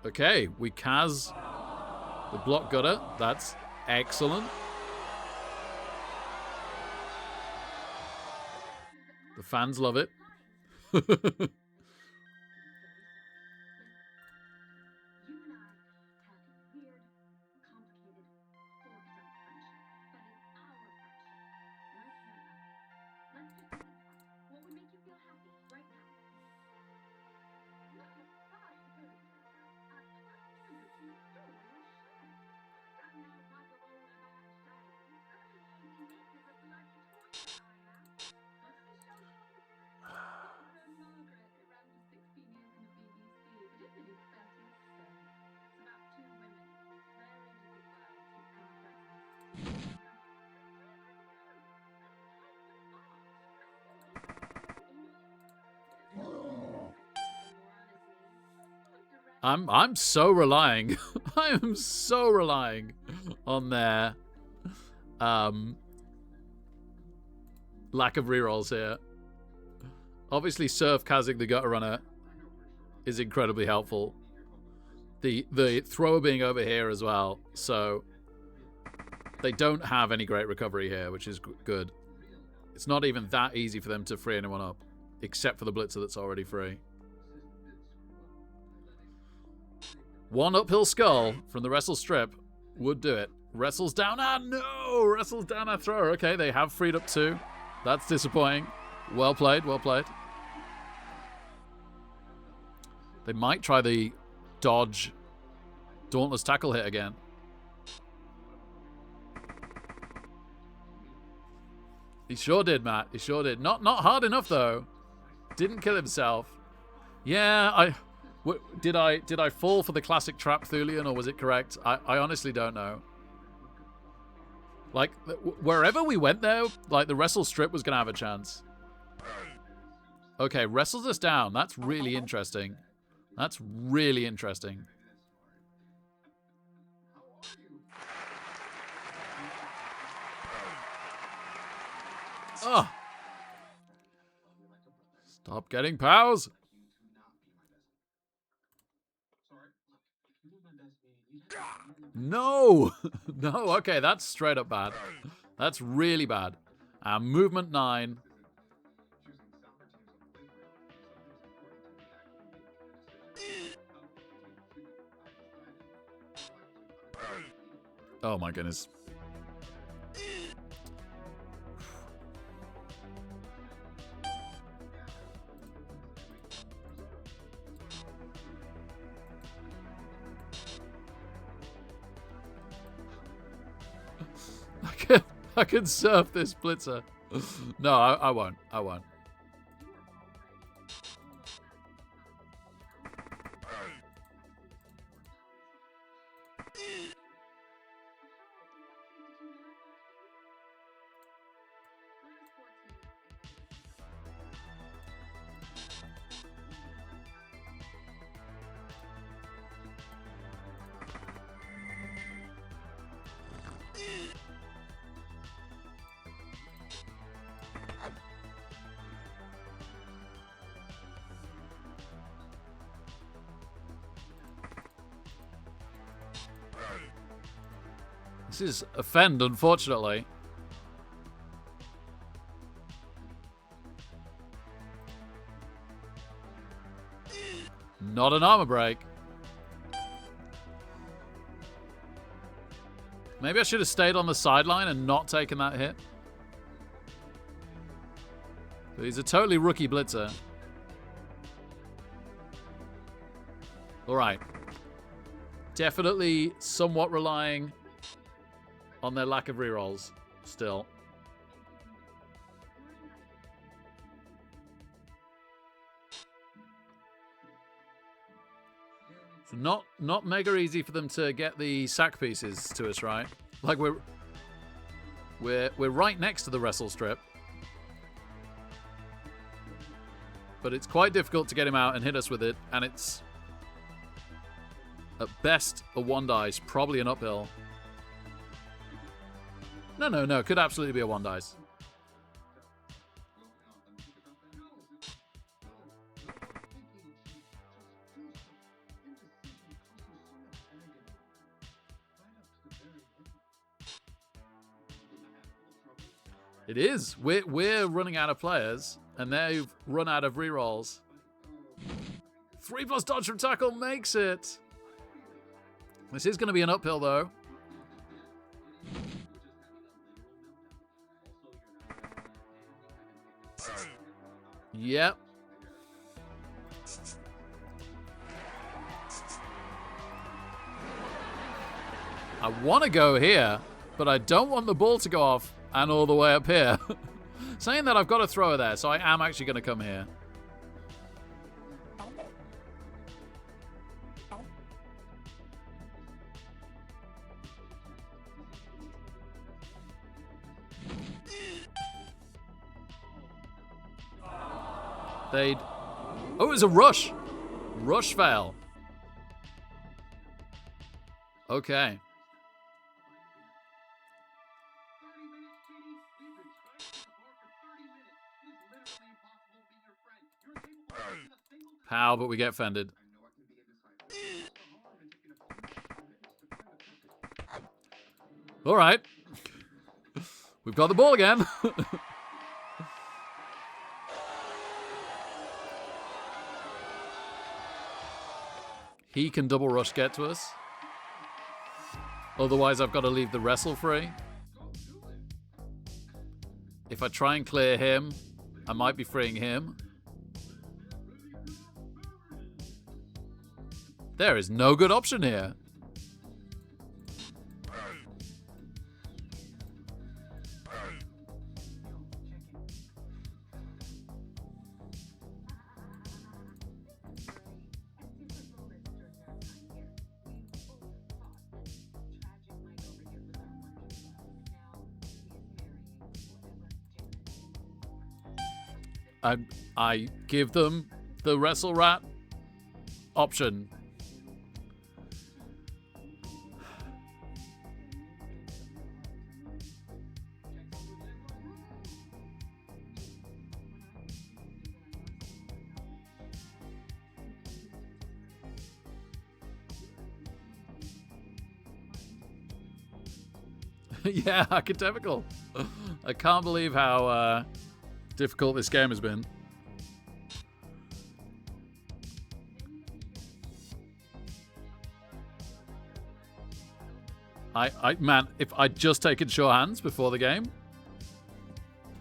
Okay, we Kaz the block gutter. That's excellent. The fans love it. I'm so relying. I am so relying on their lack of rerolls here. Obviously, Surf casting the Gutter Runner is incredibly helpful. The thrower being over here as well, so they don't have any great recovery here, which is good. It's not even that easy for them to free anyone up, except for the blitzer that's already free. One uphill skull from the wrestle strip would do it. Wrestles down. Ah, no! Wrestles down our thrower. Okay, they have freed up 2. That's disappointing. Well played, well played. They might try the dodge dauntless tackle hit again. He sure did, Matt. He sure did. Not hard enough, though. Didn't kill himself. Yeah, did I fall for the classic trap Thulian, or was it correct? I honestly don't know. Like, wherever we went there, like, the wrestle strip was going to have a chance. Okay, wrestles us down. That's really interesting. That's really interesting. Oh. Stop getting pals. No. No, okay, that's straight up bad. That's really bad. Movement 9. Oh my goodness. I can surf this blitzer. No, I won't. I won't. This is a fend, unfortunately. Not an armor break. Maybe I should have stayed on the sideline and not taken that hit. But he's a totally rookie blitzer. Alright. Definitely somewhat relying on their lack of rerolls still. So not mega easy for them to get the sack pieces to us, right? Like we're right next to the wrestle strip. But it's quite difficult to get him out and hit us with it, and it's at best a 1 dice, probably an uphill. No. Could absolutely be a 1 dice. It is. We're running out of players, and they've run out of rerolls. 3+ dodge from tackle makes it. This is going to be an uphill, though. Yep. I want to go here, but I don't want the ball to go off and all the way up here. Saying that, I've got a thrower there, so I am actually going to come here. Oh, it was a rush. Rush fail. Okay. 30 minutes, Katie. We've been trying to get the bar for 30 minutes. It is literally impossible to be your friend. You're capable of making a single How, but we get fended. I know I can be indecisive. What's the harm in taking a few minutes to find the perfect? All right. We've got the ball again. He can double rush get to us. Otherwise, I've got to leave the wrestle free. If I try and clear him, I might be freeing him. There is no good option here. I give them the wrestle rat option. Yeah, academical. I can't believe how difficult this game has been. Man, if I'd just taken sure hands before the game,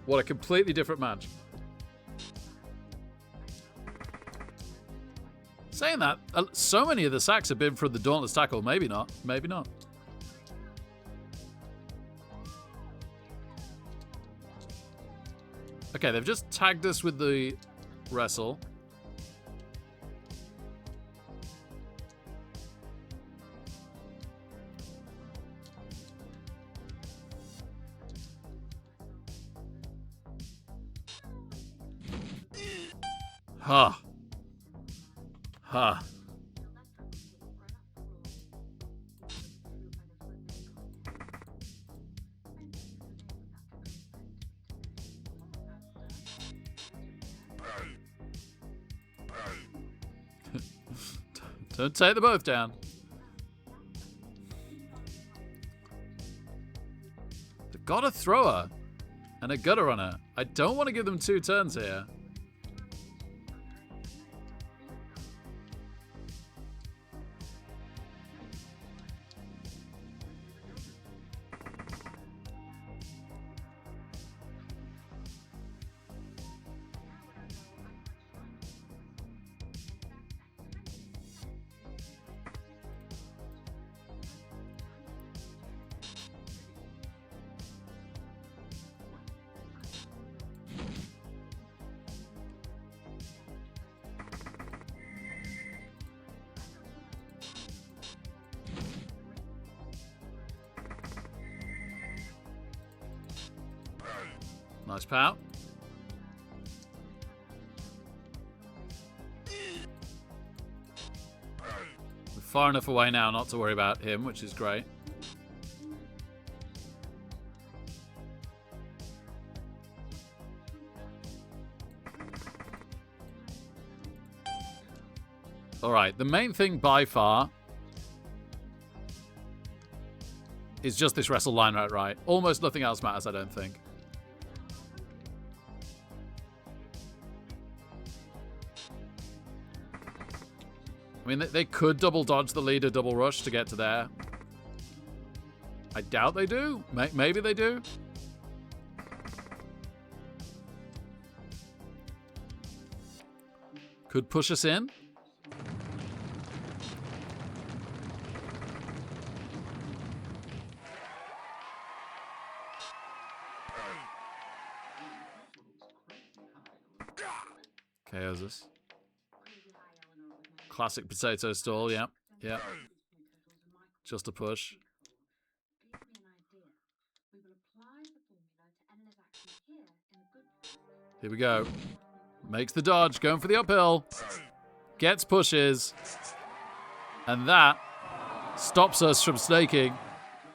what a completely different match. Saying that, so many of the sacks have been from the Dauntless Tackle. Maybe not. Maybe not. Okay, they've just tagged us with the wrestle. Huh. Huh. Don't take them both down. They've got a thrower and a gutter runner. I don't want to give them 2 turns here. Nice pout. We're far enough away now not to worry about him, which is great. All right, the main thing by far is just this wrestle line right. Almost nothing else matters, I don't think. I mean, they could double dodge the leader, double rush to get to there. I doubt they do. Maybe they do. Could push us in. KOs us. Classic potato stall, yeah. Yeah. Just a push. Here we go. Makes the dodge, going for the uphill. Gets pushes. And that stops us from snaking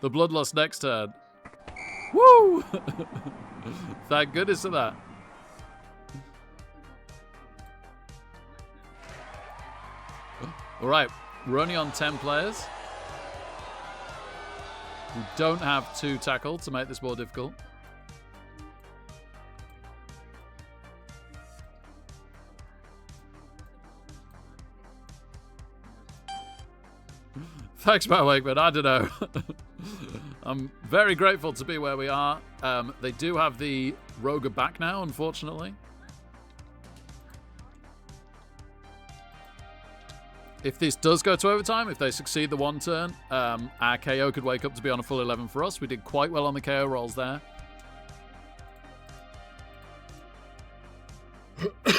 the Bloodlust next turn. Woo! Thank goodness for that. All right, we're only on 10 players. We don't have 2 tackle to make this more difficult. Thanks, Matt Wakeman. I don't know. I'm very grateful to be where we are. They do have the Roger back now, unfortunately. If this does go to overtime, if they succeed the 1 turn, our KO could wake up to be on a full 11 for us. We did quite well on the KO rolls there.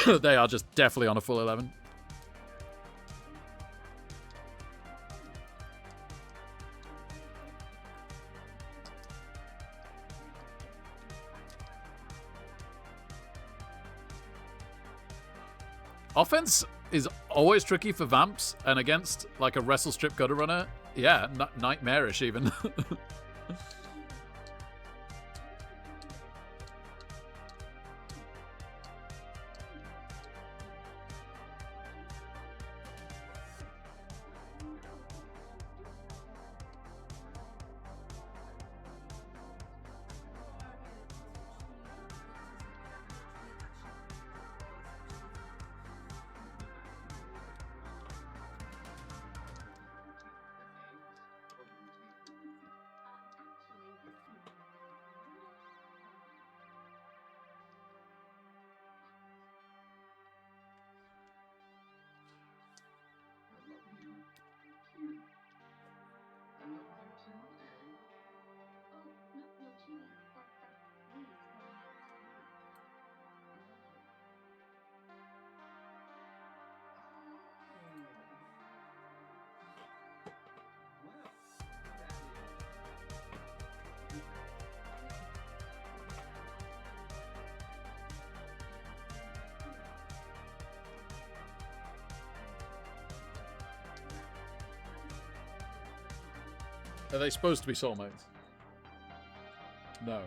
They are just definitely on a full 11. Offense is always tricky for Vamps, and against like a Wrestle Strip Gutter Runner, yeah, nightmarish even. Are they supposed to be soulmates? No.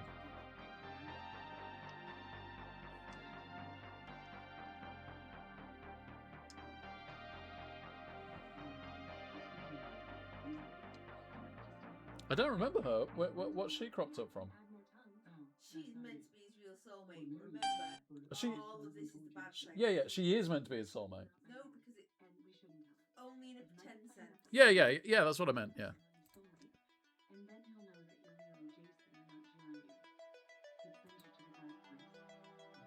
I don't remember her. What's she cropped up from? She's meant to be his real soulmate, but remember, She, all of this is the bad thing. yeah, she is meant to be his soulmate. No, because it only in a pretend sense. Yeah, that's what I meant, yeah.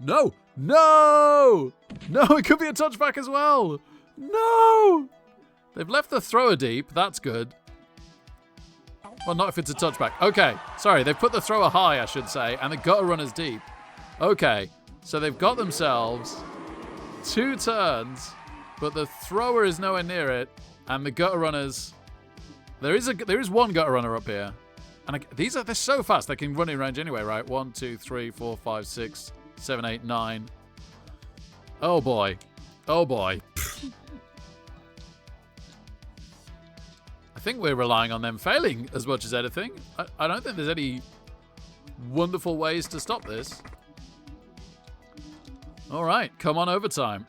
No! No! No, it could be a touchback as well! No! They've left the thrower deep. That's good. Well, not if it's a touchback. Okay, sorry. They've put the thrower high, I should say, and the gutter runner's deep. Okay, so they've got themselves 2 turns, but the thrower is nowhere near it, and the gutter runners... There is one gutter runner up here. And they're so fast, they can run in range anyway, right? 1, 2, 3, 4, 5, 6, 7, 8, 9. Oh, boy. Oh, boy. I think we're relying on them failing as much as anything. I don't think there's any wonderful ways to stop this. All right, come on overtime.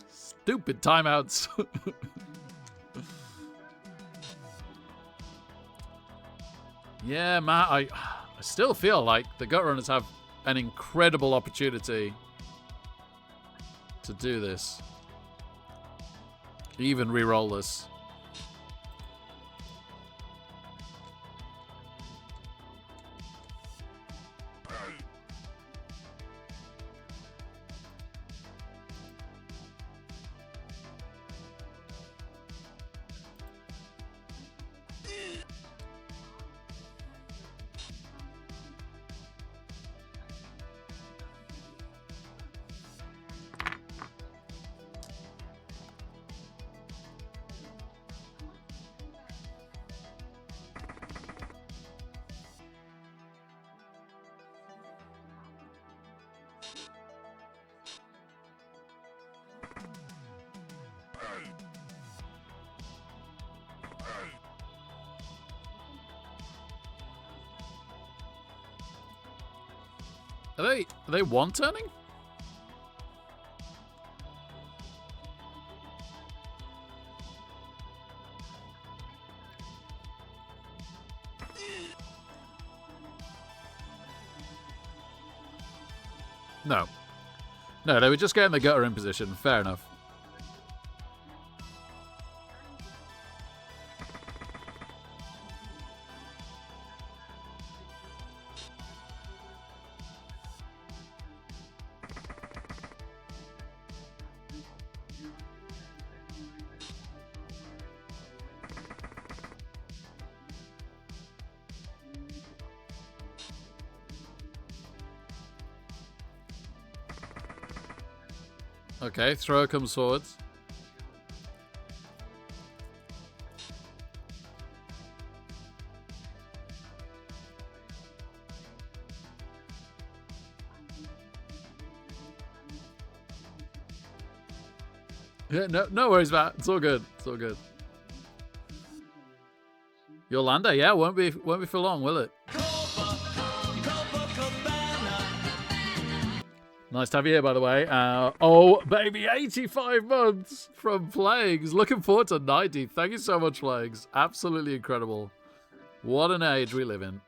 Stupid timeouts. Yeah, Matt, I still feel like the Gut Runners have an incredible opportunity to do this. Even re-roll this. Are they one turning? No. No, they were just getting the gutter in position. Fair enough. Okay, thrower comes forwards. Yeah, no worries, Matt. It's all good. It's all good. Yolanda, yeah, won't be for long, will it? Nice to have you here, by the way. Oh, baby, 85 months from Plagues. Looking forward to 90. Thank you so much, Plagues. Absolutely incredible. What an age we live in.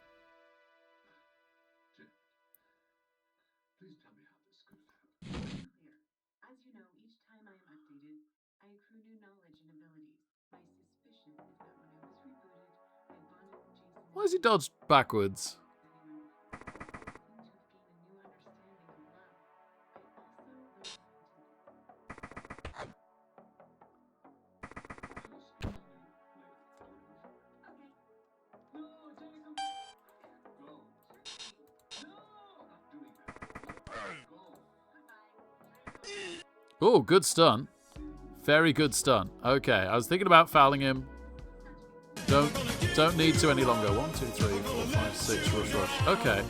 Please tell me how this could have happened. Clear. As you know, each time I am updated, I accrue new knowledge and abilities. My suspicion is that when I was rebooted, I bonded with Jason. Why is he dodged backwards? Oh, good stun. Very good stun. Okay, I was thinking about fouling him. Don't need to any longer. 1, 2, 3, 4, 5, 6. Rush. Okay.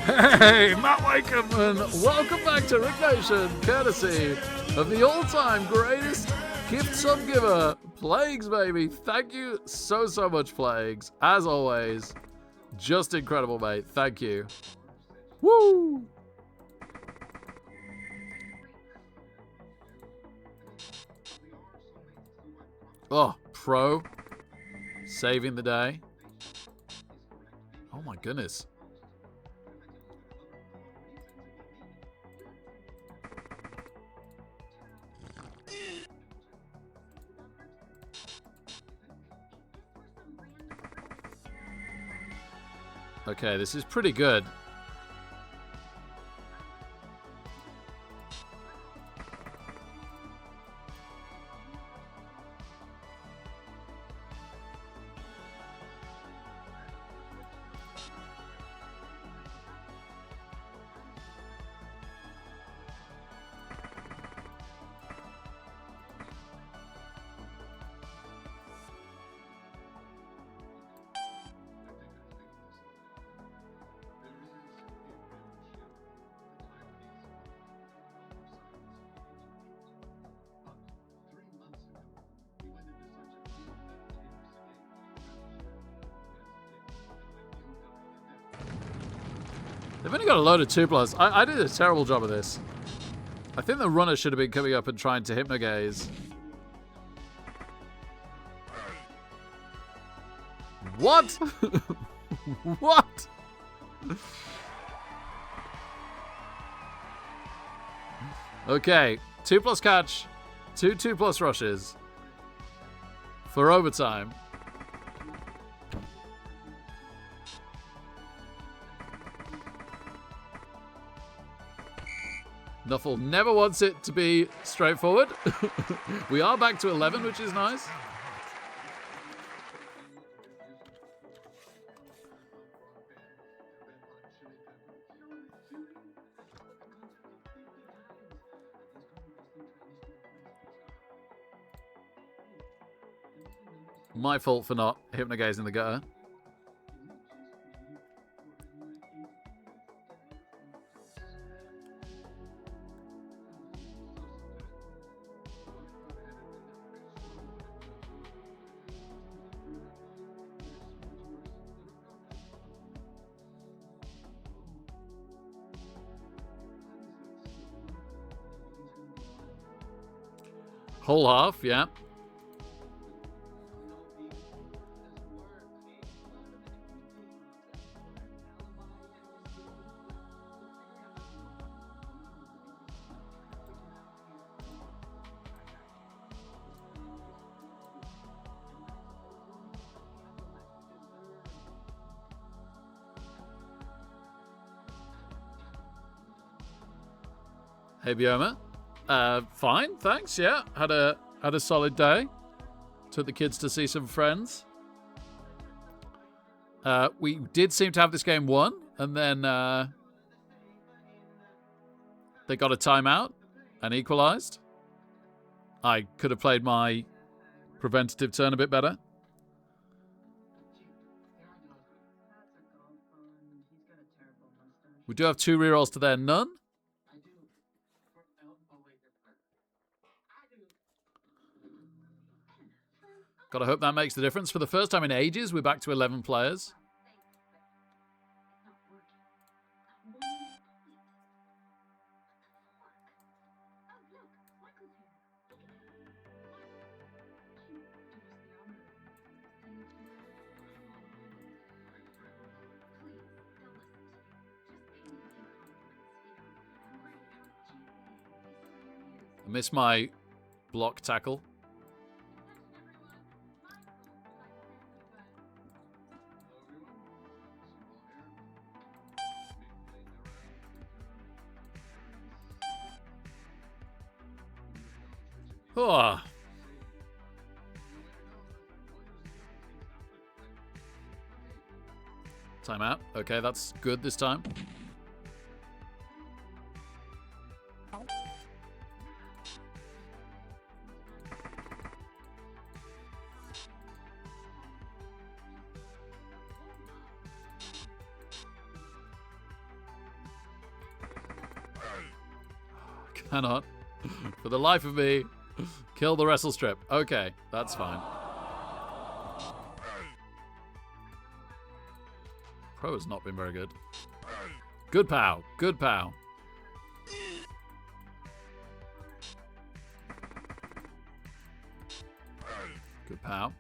Hey, Matt Wakeman, welcome back to Rick Nation, courtesy of the all-time greatest gift sub giver, Plagues, baby. Thank you so much, Plagues. As always, just incredible, mate. Thank you. Woo! Oh, pro. Saving the day. Oh my goodness. Okay, this is pretty good. They've only got a load of 2+. I did a terrible job of this. I think the runner should have been coming up and trying to hypnogaze. What? What? Okay, 2+ catch, 2+ rushes for overtime. Nuffle never wants it to be straightforward. We are back to 11, which is nice. My fault for not hypnogazing the gutter. Whole half, yeah. Hey, Bioma. Fine, thanks. Yeah, had a solid day. Took the kids to see some friends. We did seem to have this game won, and then they got a timeout and equalized. I could have played my preventative turn a bit better. We do have 2 rerolls to their none. Gotta hope that makes the difference. For the first time in ages, we're back to 11 players. I missed my block tackle. Oh. Timeout. Okay, that's good this time. Cannot, for the life of me, kill the wrestle strip. Okay, that's fine. Pro has not been very good. Good pow. Good pow. Good pow.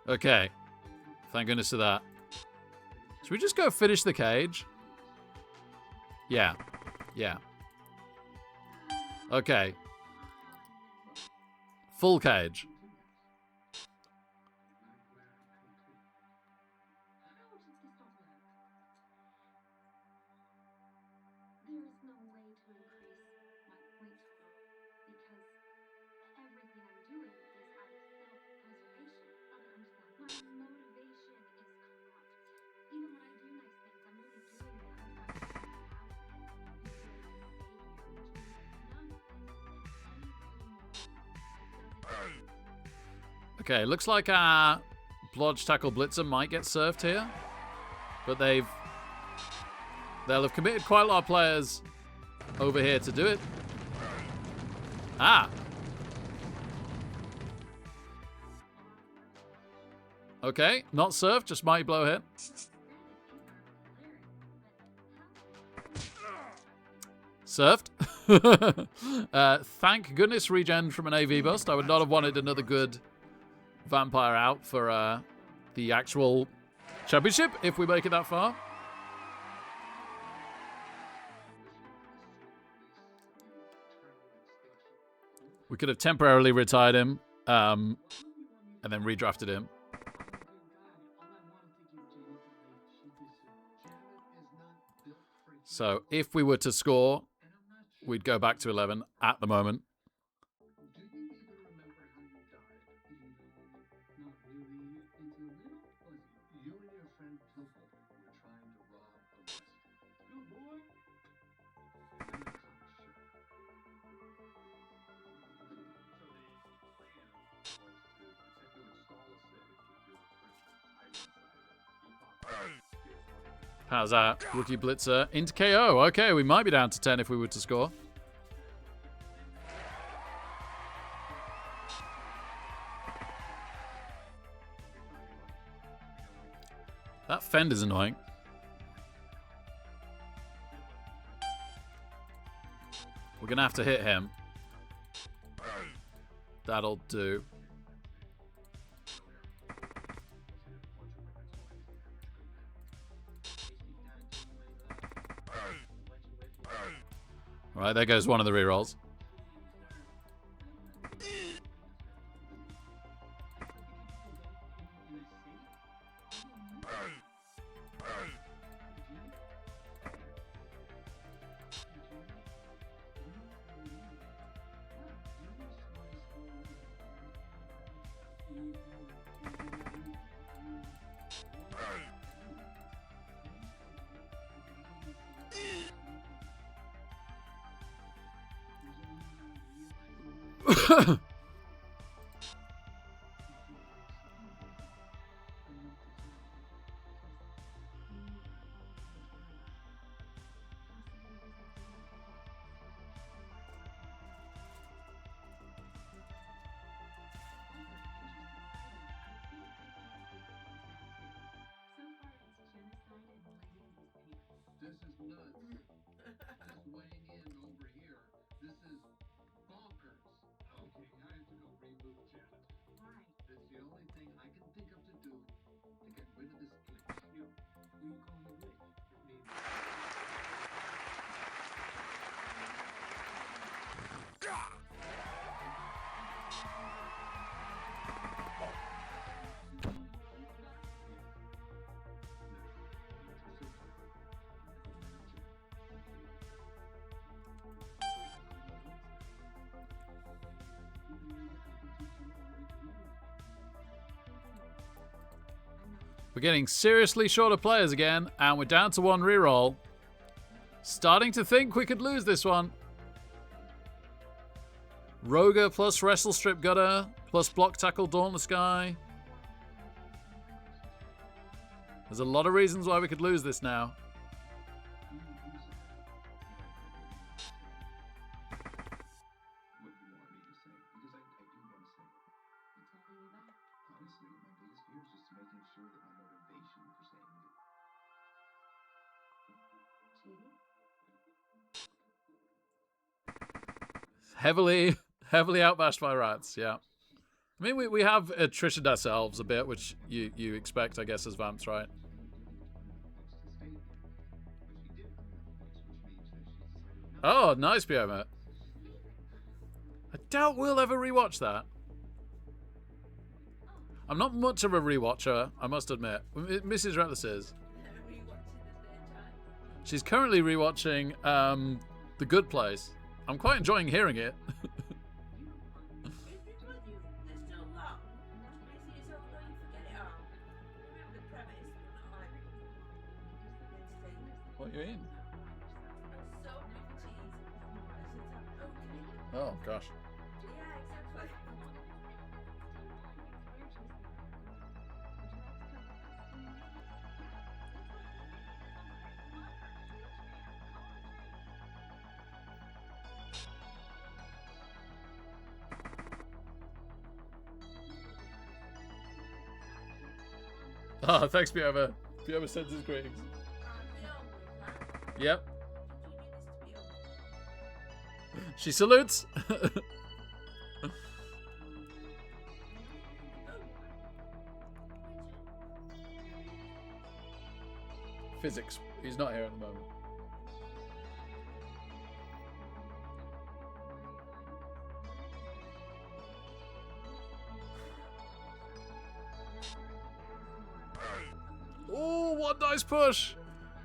Okay. Thank goodness for that. Should we just go finish the cage? Yeah. Yeah. Okay. Full cage. Okay, looks like our Blodge Tackle Blitzer might get surfed here. But they'll have committed quite a lot of players over here to do it. Ah! Okay, not surfed, just mighty blow hit. Surfed. Thank goodness regen from an AV bust. I would not have wanted another good vampire out for the actual championship if we make it that far. We could have temporarily retired him and then redrafted him. So if we were to score, we'd go back to 11 at the moment. Do you even remember how you died? Not really. It's a little fuzzy. You and your friend Tilful were trying to rob a restaurant. Good boy. How's that? Rookie blitzer into KO. Okay, we might be down to 10 if we were to score. That fender's annoying. We're going to have to hit him. That'll do. All right, there goes one of the rerolls. This is nuts. Just weighing in over here. This is bonkers. Okay, I have to go reboot Janet. Why? It's the only thing I can think of to do to get rid of this glitch. You know, will you call me glitch? It means We're getting seriously short of players again, and we're down to one reroll. Starting to think we could lose this one. Roger plus Wrestle Strip Gutter plus Block Tackle Dauntless Guy. There's a lot of reasons why we could lose this now. What you want me to say? Because I do want to say. What's holding you back? Honestly, my biggest fear is just making sure that my motivation for saying it. Cheating? Heavily outbashed by rats, yeah. I mean, we have attritioned ourselves a bit, which you expect, I guess, as vamps, right? Oh, nice, Bioma. I doubt we'll ever rewatch that. I'm not much of a rewatcher, I must admit. Mrs. Rattlers is. She's currently rewatching The Good Place. I'm quite enjoying hearing it. What you mean? Oh gosh. Oh, thanks, Bioma. Bioma sends his greetings. Yep. She salutes. Physics. He's not here at the moment. Oh, one nice push.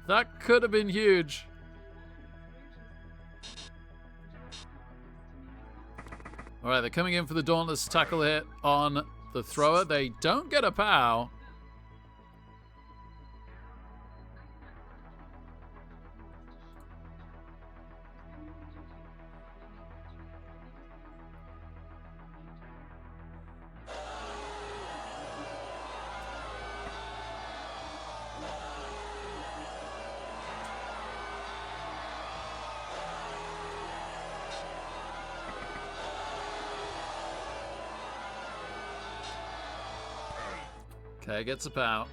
That could have been huge. All right, they're coming in for the Dauntless tackle hit on the thrower. They don't get a POW. Okay, gets a pow.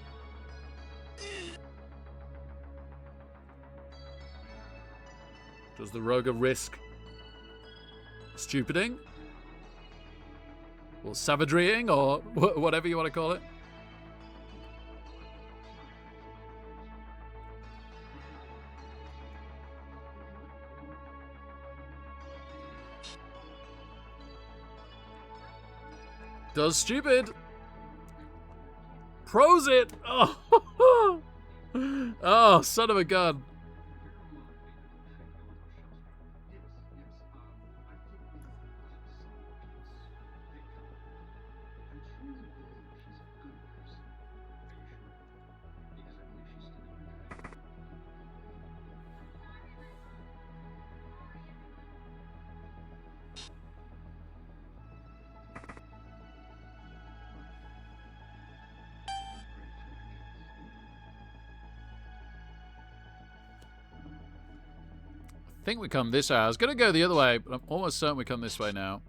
Does the Roger risk stupiding? Or savagerying, or whatever you want to call it? Does stupid. Pros it. Oh, oh, son of a gun. I think we come this way. I was going to go the other way, but I'm almost certain we come this way now.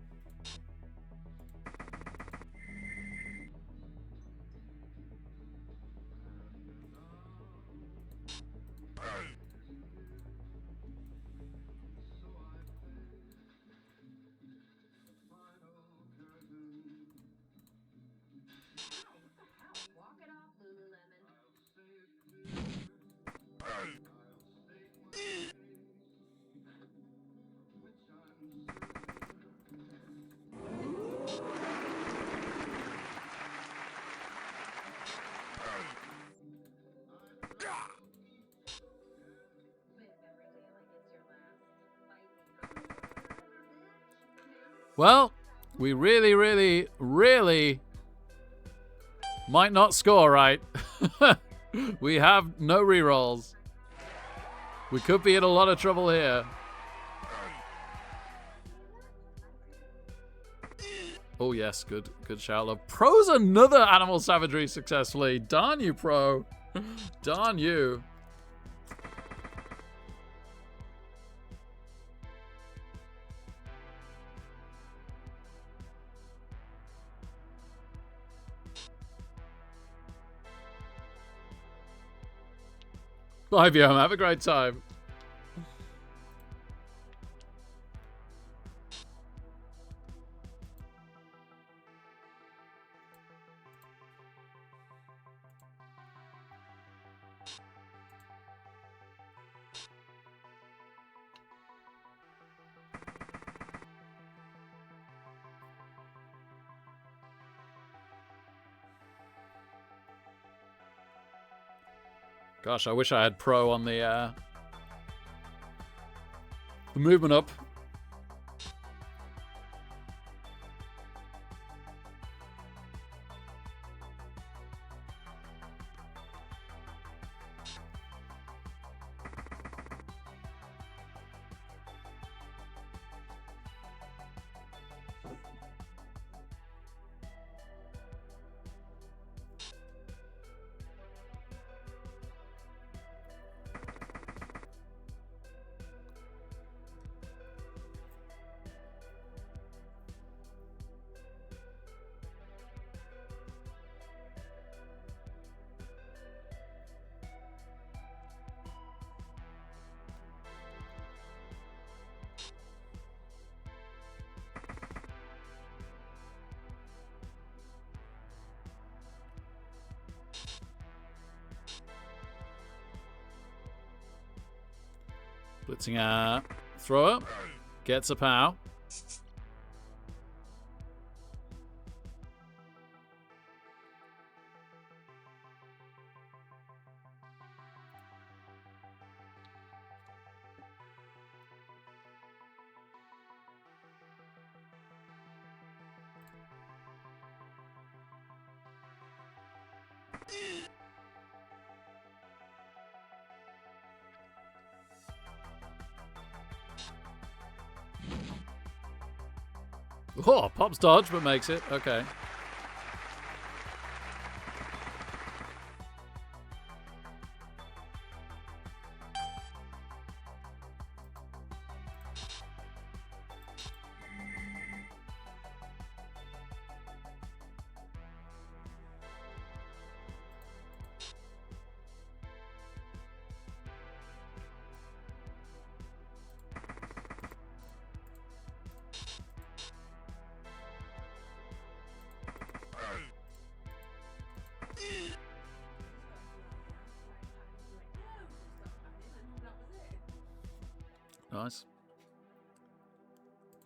Walk it off, Lululemon. Well, we really, really, really might not score, right? We have no rerolls. We could be in a lot of trouble here. Oh, yes, good shout, love. Pro's another animal savagery successfully. Darn you, Pro. Darn you. Bye, Viom. Have a great time. Gosh, I wish I had Pro on the movement up. Blitzing a thrower. Gets a pow. Oh, pops dodge, but makes it. Okay. Nice.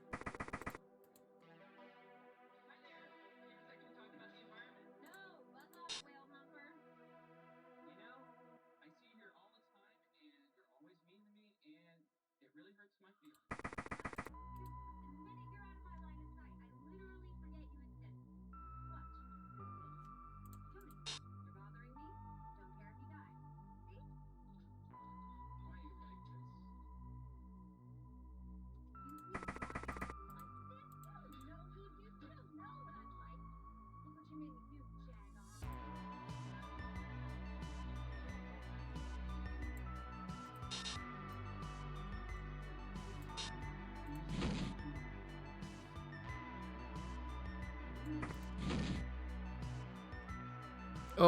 Hi there. You expect to talk about the environment? No, buzz off, whale humper. You know, I see you here all the time, and you're always mean to me, and it really hurts my feelings. The minute you're out of my line of sight, I literally forget you exist. Watch. Tony, you're bothering me. Don't care if you die. See? Why are you like this? You think why I'm like this? You don't know who you don't know what I'm like. Look what you made me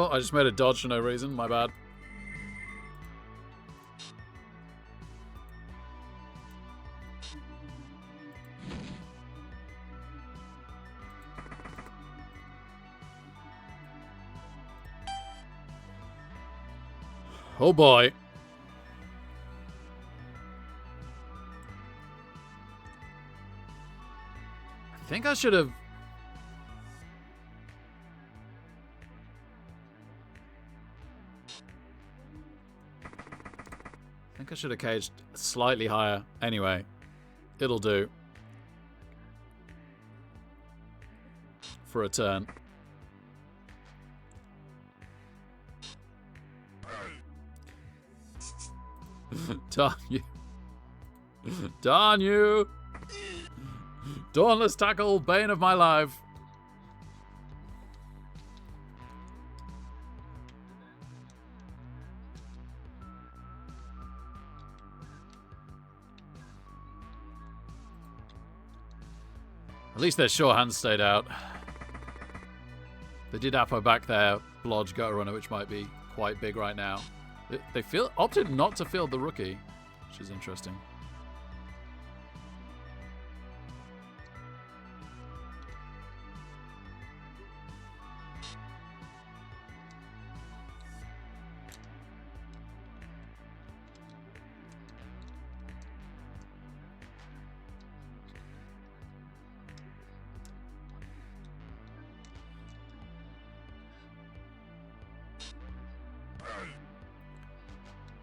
do, jag on. Oh, I just made a dodge for no reason. My bad. Oh boy. I think I should have... I think I should have caged slightly higher. Anyway, it'll do. For a turn. Darn you. Darn you. Dauntless tackle, bane of my life. At least their sure hands stayed out. They did Apo back their Blodge Gutter Runner, which might be quite big right now. They opted not to field the rookie, which is interesting.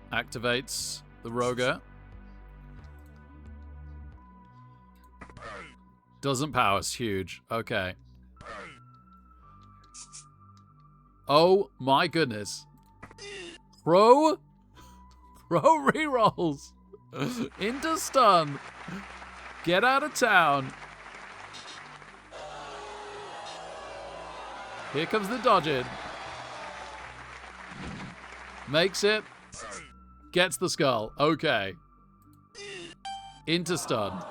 Activates the Roger. Doesn't power. It's huge. Okay. Oh my goodness. Crow rerolls. Into stun. Get out of town. Here comes the dodging. Makes it. Gets the skull. Okay. Into stun.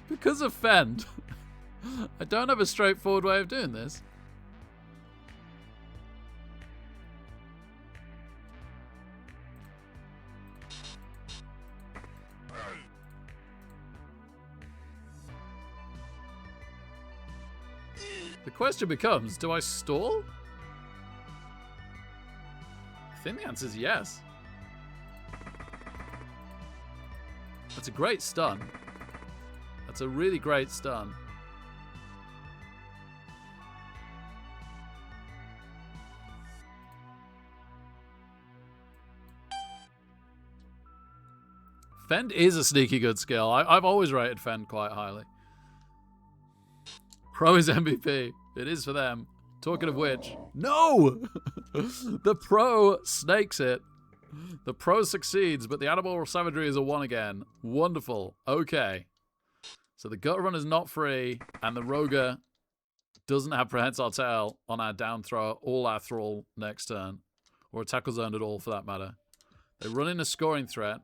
Because of Fend, I don't have a straightforward way of doing this. The question becomes, do I stall? I think the answer is yes. That's a great stun. That's a really great stun. Fend is a sneaky good skill. I've always rated Fend quite highly. Pro is MVP. It is for them. Talking of which, no! The Pro snakes it. The Pro succeeds, but the Animal Savagery is a 1 again. Wonderful. Okay. So the Gutter Runner's not free, and the Roger doesn't have Prehensile Tail on our down thrower, all our thrall next turn. Or a tackle zone at all, for that matter. They run in a scoring threat.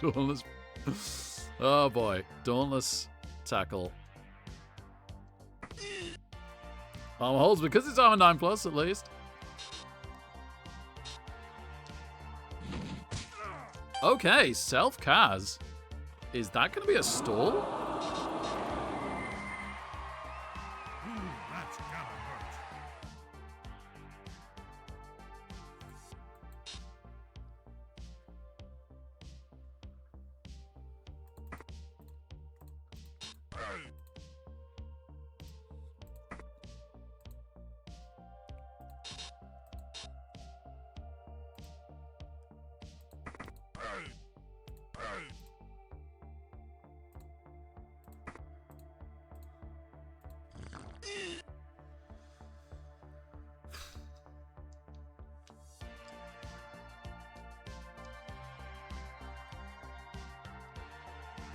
Dauntless. Oh boy. Dauntless tackle. Armor holds because it's armor 9 plus at least. Okay, self-Kaz. Is that going to be a stall? Ooh, that's gotta hurt.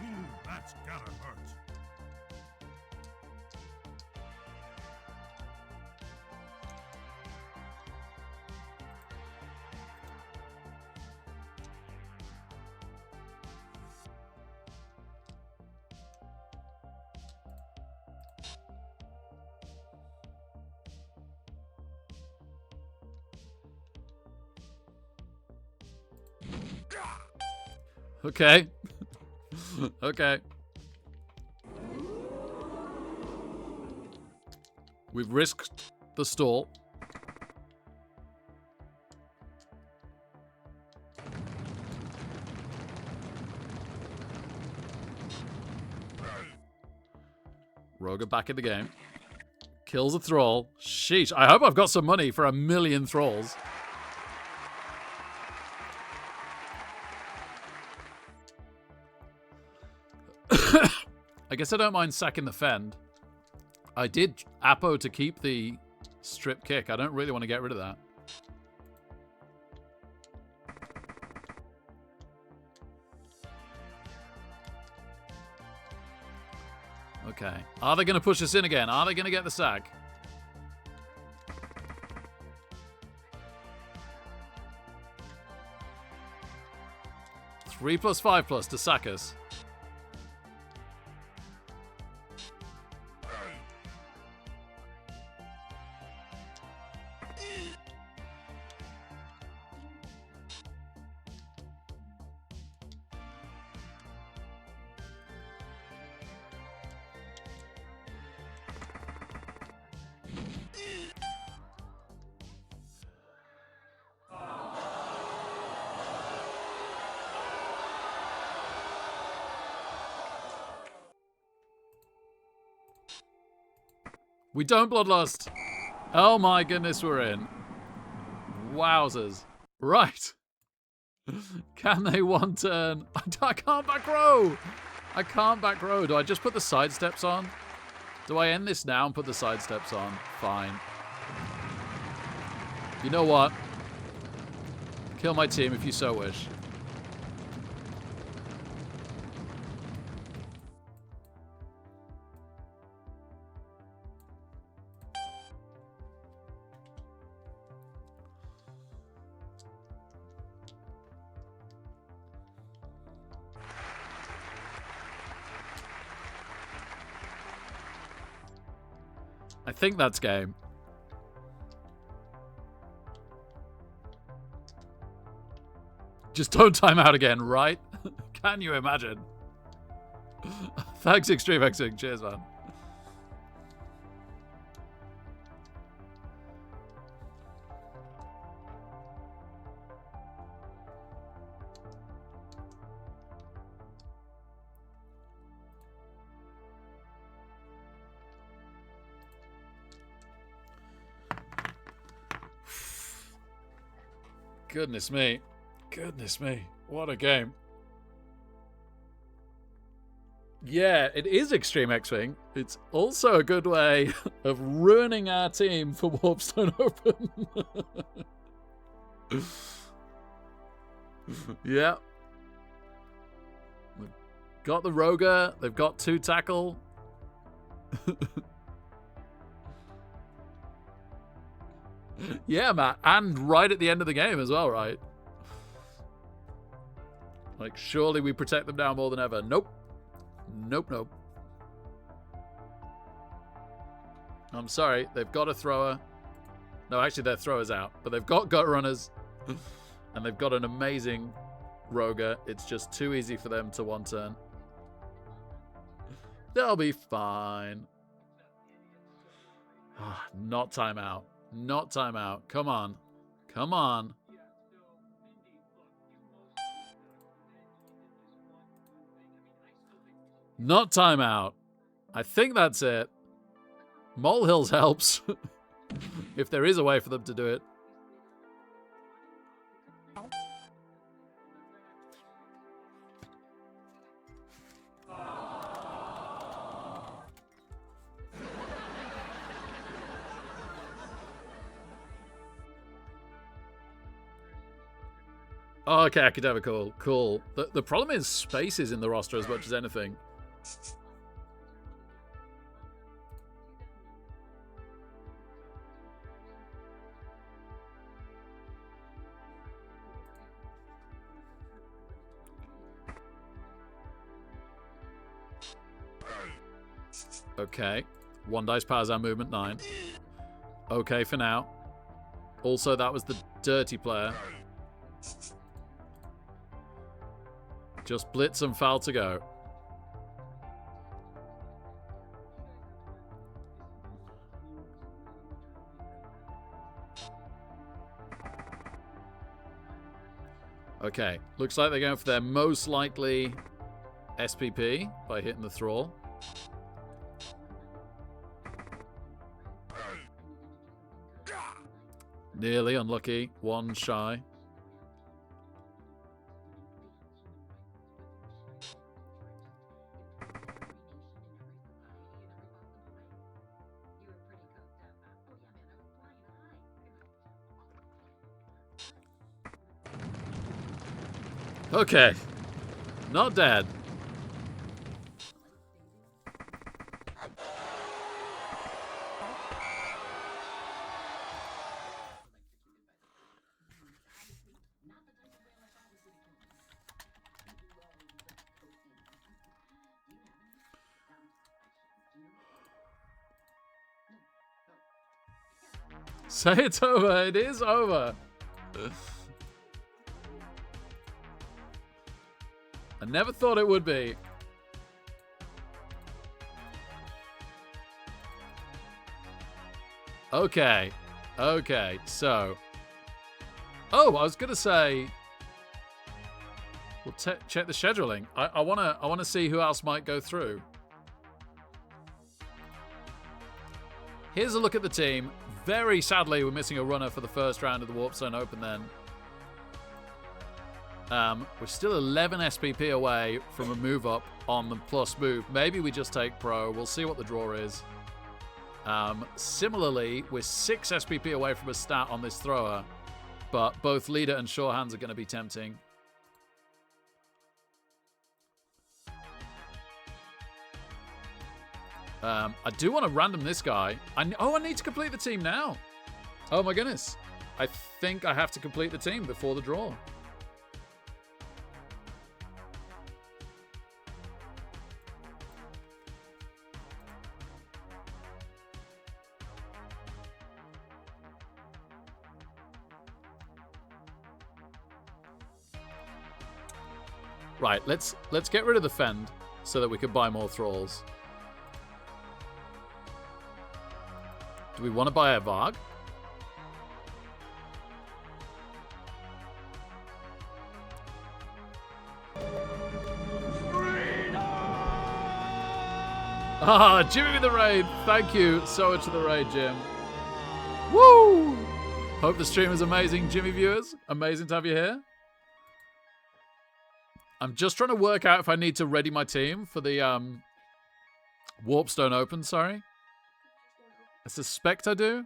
Ooh, that's gotta hurt. Okay. Okay. We've risked the stall. Roga back in the game. Kills a thrall. Sheesh. I hope I've got some money for 1,000,000 thralls. I guess I don't mind sacking the fend. I did Apo to keep the strip kick. I don't really want to get rid of that. Okay. Are they going to push us in again? Are they going to get the sack? Three plus 5 plus to sack us. We don't bloodlust. Oh my goodness, we're in. Wowzers. Right. Can they one turn? I can't back row. I can't back row. Do I just put the side steps on? Do I end this now and put the side steps on? Fine. You know what? Kill my team if you so wish. I think that's game. Just don't time out again, right? Can you imagine? Thanks, Extreme Xing. Cheers, man. Goodness me. Goodness me. What a game. Yeah, it is Extreme X-Wing. It's also a good way of ruining our team for Warpstone Open. Yeah. They've got the Roga. They've got 2 tackle. Yeah, Matt. And right at the end of the game as well, right? Like, surely we protect them now more than ever. Nope. Nope, nope. I'm sorry. They've got a thrower. No, actually, their thrower's out. But they've got gut runners. And they've got an amazing Roger. It's just too easy for them to one turn. They'll be fine. Not timeout. Not timeout. Come on. Come on. Not timeout. I think that's it. Molehills helps. If there is a way for them to do it. Oh, okay, academical. Cool. The problem is spaces in the roster as much as anything. Okay. One dice powers our movement 9. Okay for now. Also, that was the dirty player. Just blitz and foul to go. Okay, looks like they're going for their most likely SPP by hitting the thrall. Nearly unlucky, one shy. Okay. Not dead. Say it's over. It is over. I never thought it would be. Okay. Okay, so. Oh, I was going to say. We'll check the scheduling. I wanna see who else might go through. Here's a look at the team. Very sadly, we're missing a runner for the first round of the Warpstone Open then. We're still 11 SPP away from a move up on the plus move. Maybe we just take pro. We'll see what the draw is. Similarly, we're 6 SPP away from a stat on this thrower, but both leader and sure hands are going to be tempting. I do want to random this guy. I need to complete the team now. Oh my goodness. I think I have to complete the team before the draw. Right, let's get rid of the Fend so that we can buy more thralls. Do we want to buy a Varg? Ah, Jimmy with the raid. Thank you so much for the raid, Jim. Woo! Hope the stream is amazing, Jimmy viewers. Amazing to have you here. I'm just trying to work out if I need to ready my team for the Warpstone Open, sorry. I suspect I do.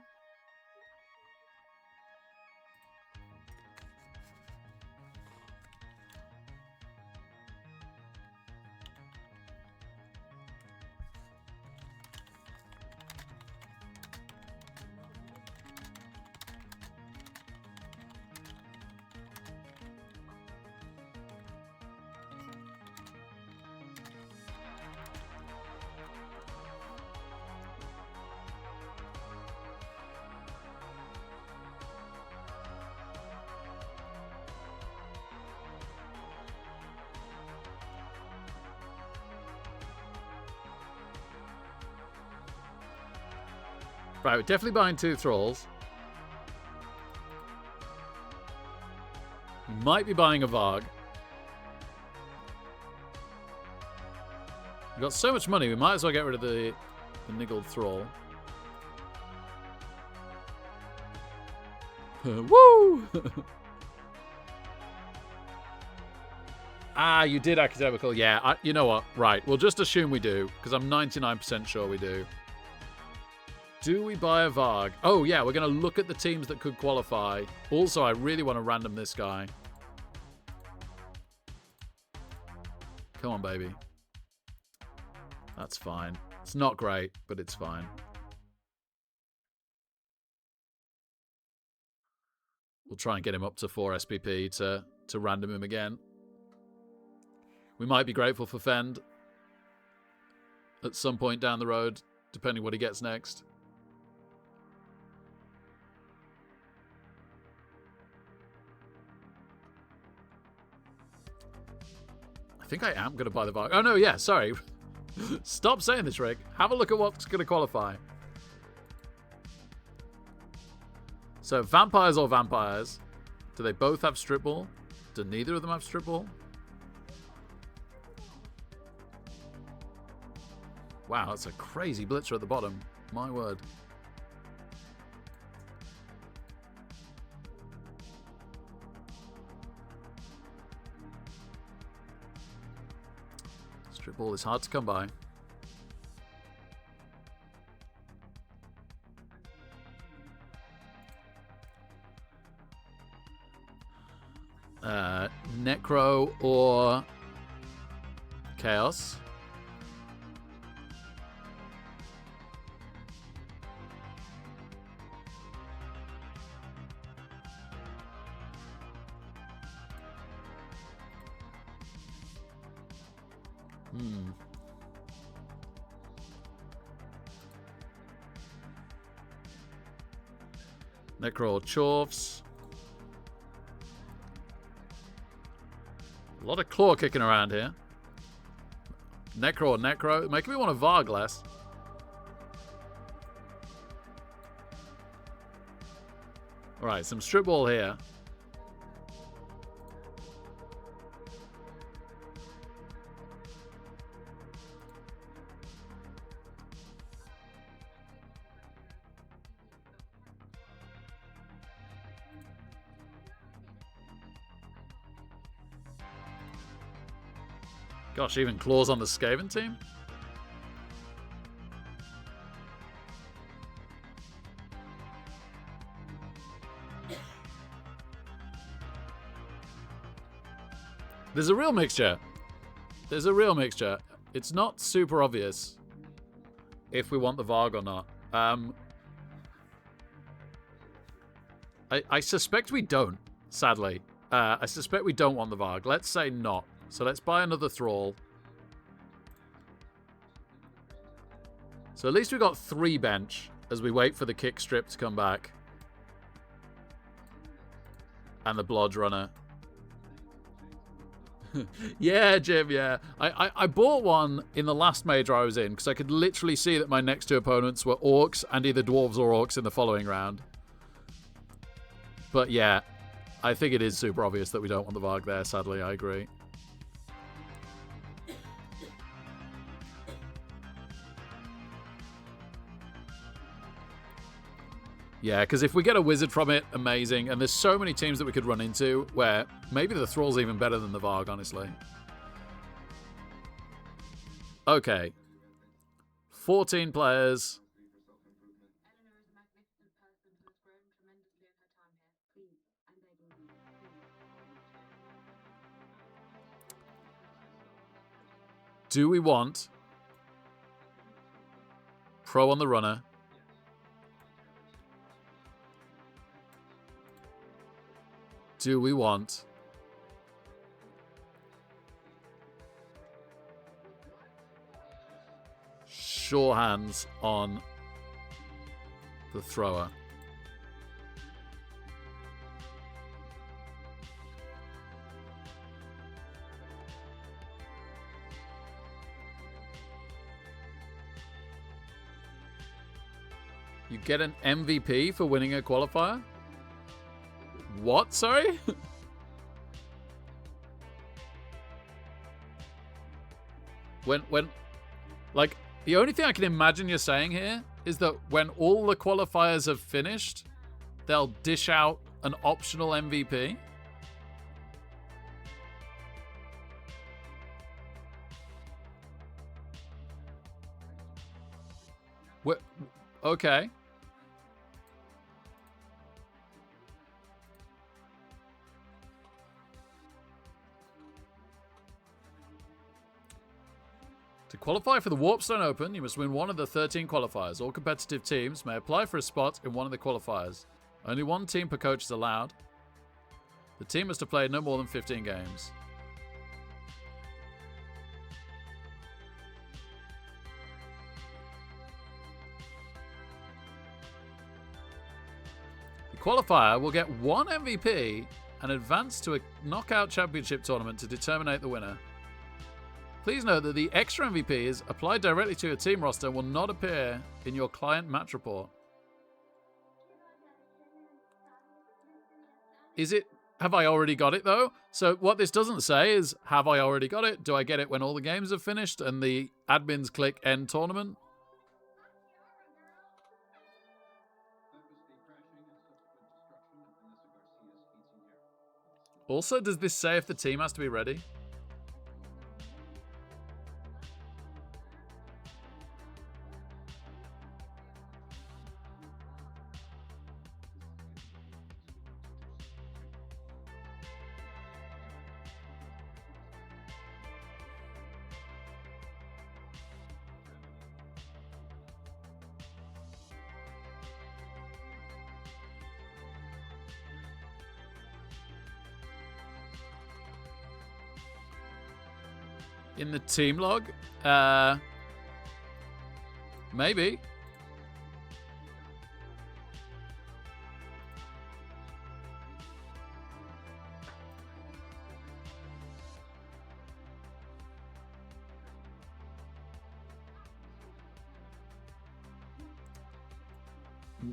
Right, we're definitely buying 2 thralls. Might be buying a Varg. We've got so much money, we might as well get rid of the niggled thrall. Woo! Ah, you did academical. Yeah, you know what? Right, we'll just assume we do, because I'm 99% sure we do. Do we buy a Varg? Oh, yeah, we're going to look at the teams that could qualify. Also, I really want to random this guy. Come on, baby. That's fine. It's not great, but it's fine. We'll try and get him up to 4 SPP to random him again. We might be grateful for Fend at some point down the road, depending what he gets next. I think I am going to buy the Varg. Oh, no, yeah, sorry. Stop saying this, Rick. Have a look at what's going to qualify. So, vampires or vampires? Do they both have strip ball? Do neither of them have strip ball? Wow, that's a crazy blitzer at the bottom. My word. Strip ball is hard to come by. Necro or Chaos? Necro or Chorfs? A lot of claw kicking around here. Necro or Necro? Making me want a Varg less. Alright, some strip ball here. Gosh, even claws on the Skaven team? There's a real mixture. There's a real mixture. It's not super obvious if we want the Varg or not. I suspect we don't, sadly. I suspect we don't want the Varg. Let's say not. So let's buy another Thrall. So at least we've got 3 bench as we wait for the kick strip to come back. And the Blodge Runner. Yeah, Jim, yeah. I bought one in the last major I was in because I could literally see that my next 2 opponents were Orcs and either Dwarves or Orcs in the following round. But yeah, I think it is super obvious that we don't want the Varg there, sadly, I agree. Yeah, because if we get a wizard from it, amazing. And there's so many teams that we could run into where maybe the Thrall's even better than the Varg, honestly. Okay. 14 players. Eleanor is a magnificent person who has grown tremendously in her time here. Please, I'm begging you. Please. Do we want Pro on the runner? Do we want sure hands on the thrower? You get an MVP for winning a qualifier? What? Sorry? when like the only thing I can imagine you're saying here is that when all the qualifiers have finished, they'll dish out an optional MVP. Okay. To qualify for the Warpstone Open, you must win one of the 13 qualifiers. All competitive teams may apply for a spot in one of the qualifiers. Only one team per coach is allowed. The team must have played no more than 15 games. The qualifier will get one MVP and advance to a knockout championship tournament to determine the winner. Please note that the extra MVP is applied directly to your team roster and will not appear in your client match report. Is it... Have I already got it, though? So what this doesn't say is, have I already got it? Do I get it when all the games have finished and the admins click end tournament? Also, does this say if the team has to be ready? In the team log? Maybe.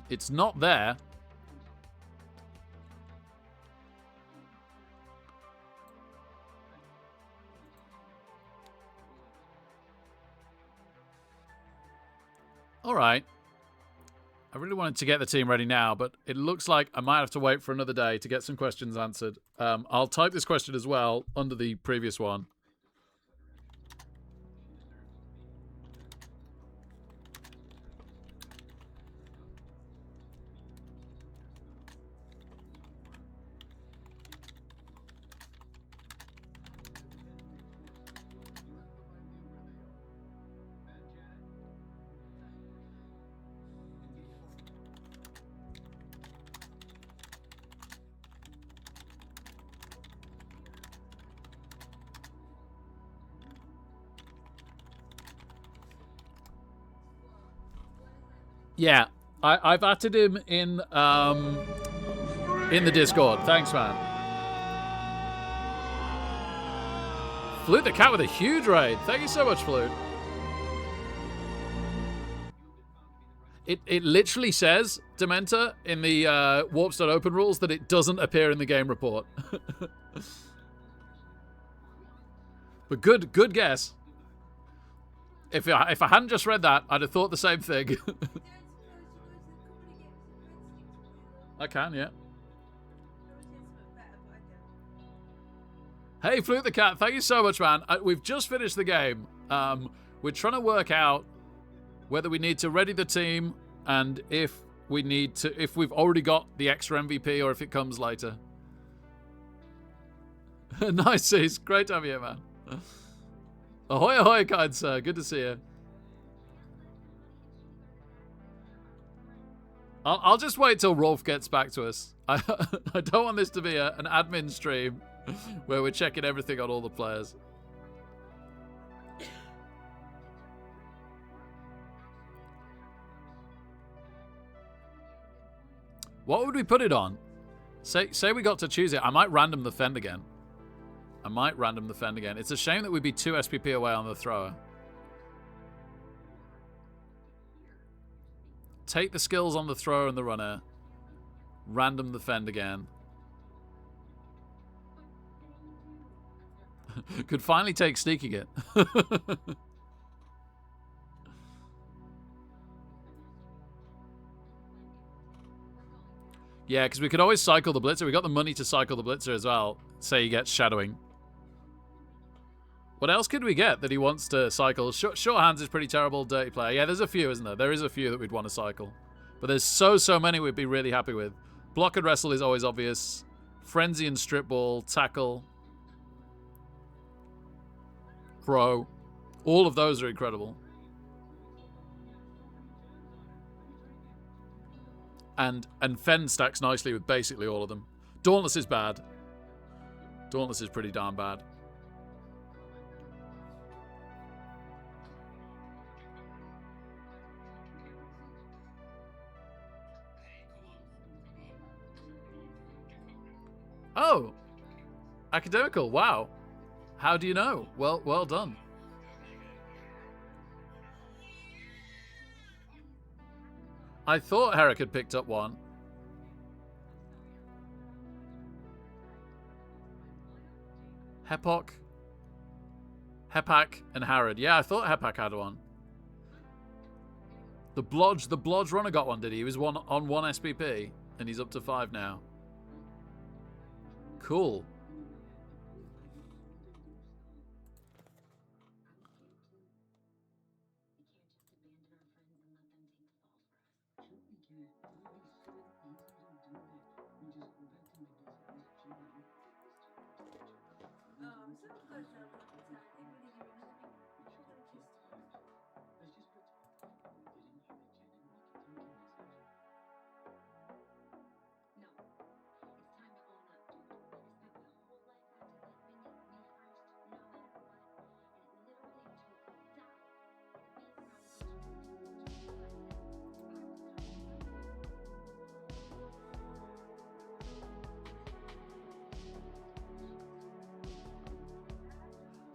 It's not there. All right. I really wanted to get the team ready now, but it looks like I might have to wait for another day to get some questions answered. I'll type this question as well under the previous one. Yeah, I've added him in the Discord. Thanks, man. Flute the Cat with a huge raid. Thank you so much, Flute. It literally says, Dementa, in the Warpstone Open rules that it doesn't appear in the game report. But good guess. If I hadn't just read that, I'd have thought the same thing. I can, yeah. Hey, Flute the Cat, thank you so much, man. We've just finished the game. We're trying to work out whether we need to ready the team and if we've already got the extra MVP or if it comes later. Nice, Cease. Great to have you here, man. Ahoy, ahoy, kind sir. Good to see you. I'll just wait till Rolf gets back to us. I don't want this to be an admin stream where we're checking everything on all the players. What would we put it on? Say we got to choose it. I might random the fend again. It's a shame that we'd be 2 SPP away on the thrower. Take the skills on the thrower and the runner. Random the fend again. Could finally take sneaking it. Yeah, because we could always cycle the blitzer. We got the money to cycle the blitzer as well. Say he gets shadowing. What else could we get that he wants to cycle? Short hands is pretty terrible. Dirty player. Yeah, there's a few, isn't there? There is a few that we'd want to cycle. But there's so many we'd be really happy with. Block and wrestle is always obvious. Frenzy and strip ball. Tackle. Pro. All of those are incredible. And Fend stacks nicely with basically all of them. Dauntless is bad. Dauntless is pretty darn bad. Oh! Academical, wow. How do you know? Well done. I thought Herrick had picked up one. Hepok, and Harrod. Yeah, I thought Hepak had one. The Blodge runner got one, did he? He was on 1 SPP, and he's up to 5 now. Cool.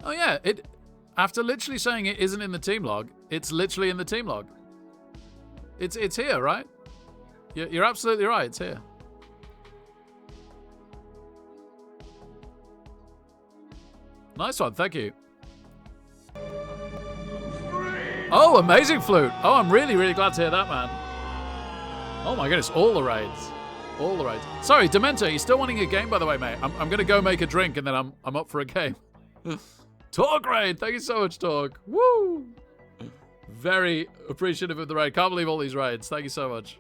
Oh yeah, after literally saying it isn't in the team log, it's literally in the team log. It's here, right? You're absolutely right, it's here. Nice one, thank you. Oh, amazing flute. Oh, I'm really glad to hear that, man. Oh my goodness, all the raids. All the raids. Sorry, Demento, you still wanting a game, by the way, mate? I'm gonna go make a drink and then I'm up for a game. Talk raid, thank you so much, Talk. Woo! Very appreciative of the raid. Can't believe all these raids. Thank you so much.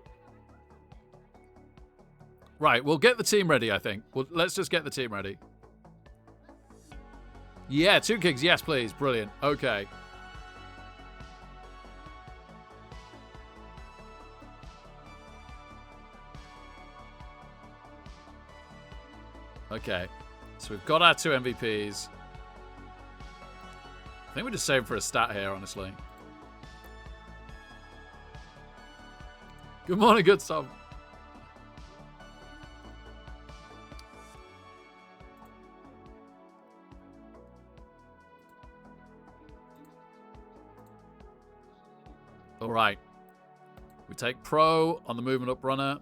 Right, we'll get the team ready, I think. Let's just get the team ready. Yeah, 2 kings. Yes, please. Brilliant. Okay. Okay. So we've got our 2 MVPs. I think we're just saving for a stat here, honestly. Good morning, good stuff. All right. We take pro on the movement up runner.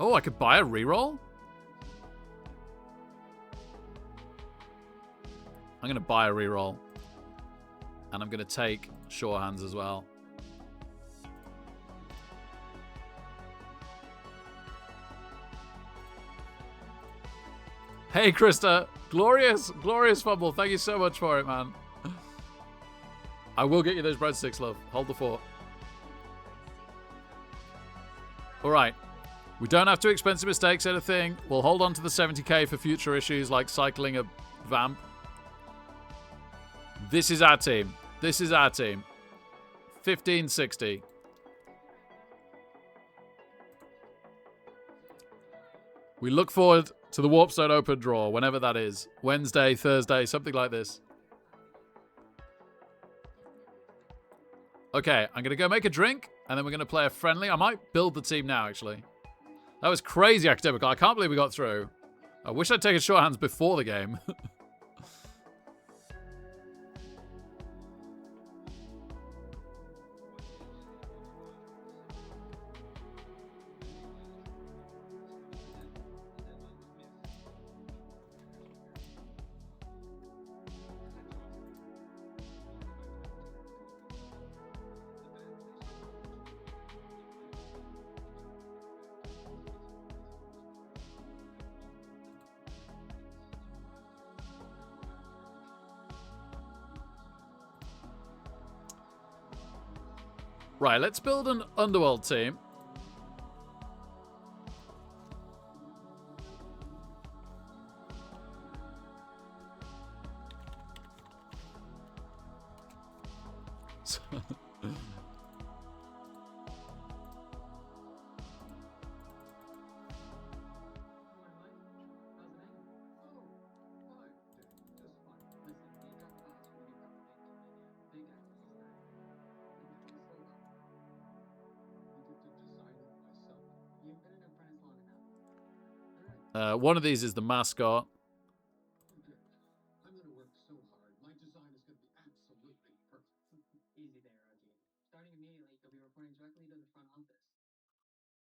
Oh, I could buy a reroll? I'm going to buy a reroll. And I'm going to take sure hands as well. Hey, Krista. Glorious fumble. Thank you so much for it, man. I will get you those breadsticks, love. Hold the fort. All right. We don't have too expensive mistakes, anything. We'll hold on to the 70k for future issues like cycling a vamp. This is our team. This is our team. 1560. We look forward to the Warpstone Open draw, whenever that is. Wednesday, Thursday, something like this. Okay, I'm going to go make a drink, and then we're going to play a friendly. I might build the team now, actually. That was crazy academical. I can't believe we got through. I wish I'd taken shorthands before the game. Right, let's build an underworld team. One of these is the mascot. Okay. I'm gonna work so hard. My design is gonna be absolutely perfect. Easy there, Archie. Starting immediately, you'll be reporting directly to the front office.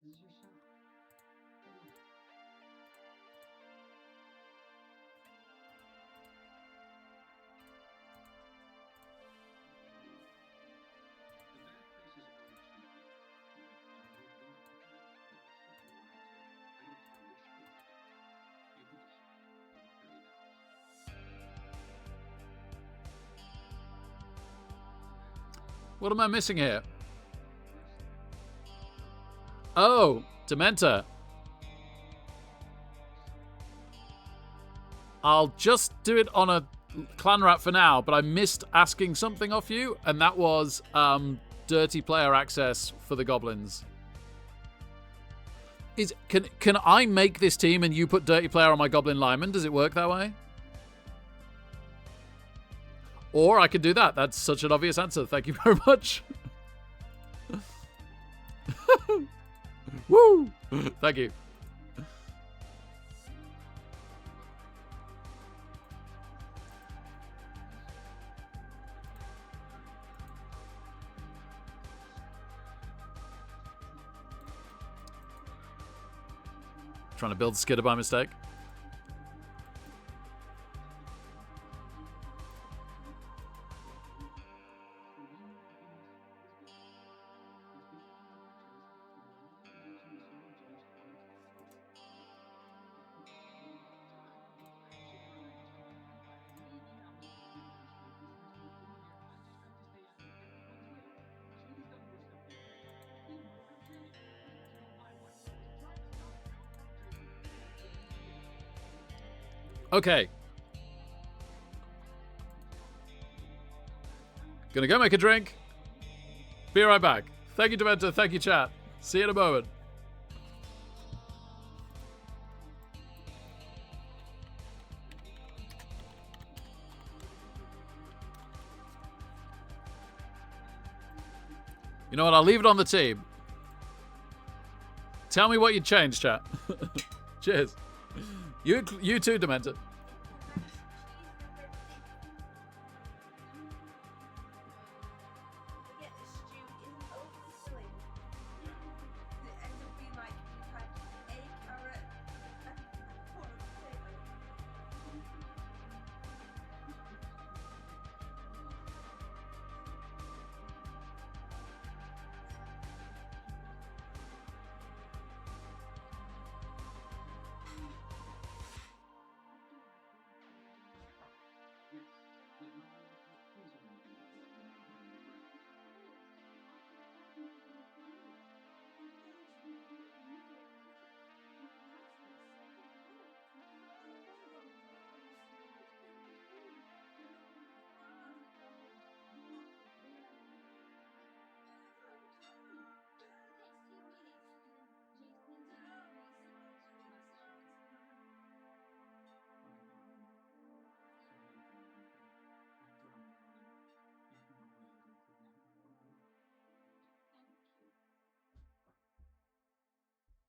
This is your shot. Good luck. The bad places are only cheap. What am I missing here? Oh, Dementor. I'll just do it on a clan wrap for now, but I missed asking something off you, and that was dirty player access for the goblins. Can I make this team and you put dirty player on my goblin lineman? Does it work that way? Or I could do that. That's such an obvious answer. Thank you very much. Woo! Thank you. Trying to build Skidder by mistake. Okay. Gonna go make a drink. Be right back. Thank you, Dementor. Thank you, chat. See you in a moment. You know what? I'll leave it on the team. Tell me what you'd change, chat. Cheers. You too, Dementor. Forget the stew isn't overly filling. It ends up being like you've had a carrot, a pot of potato.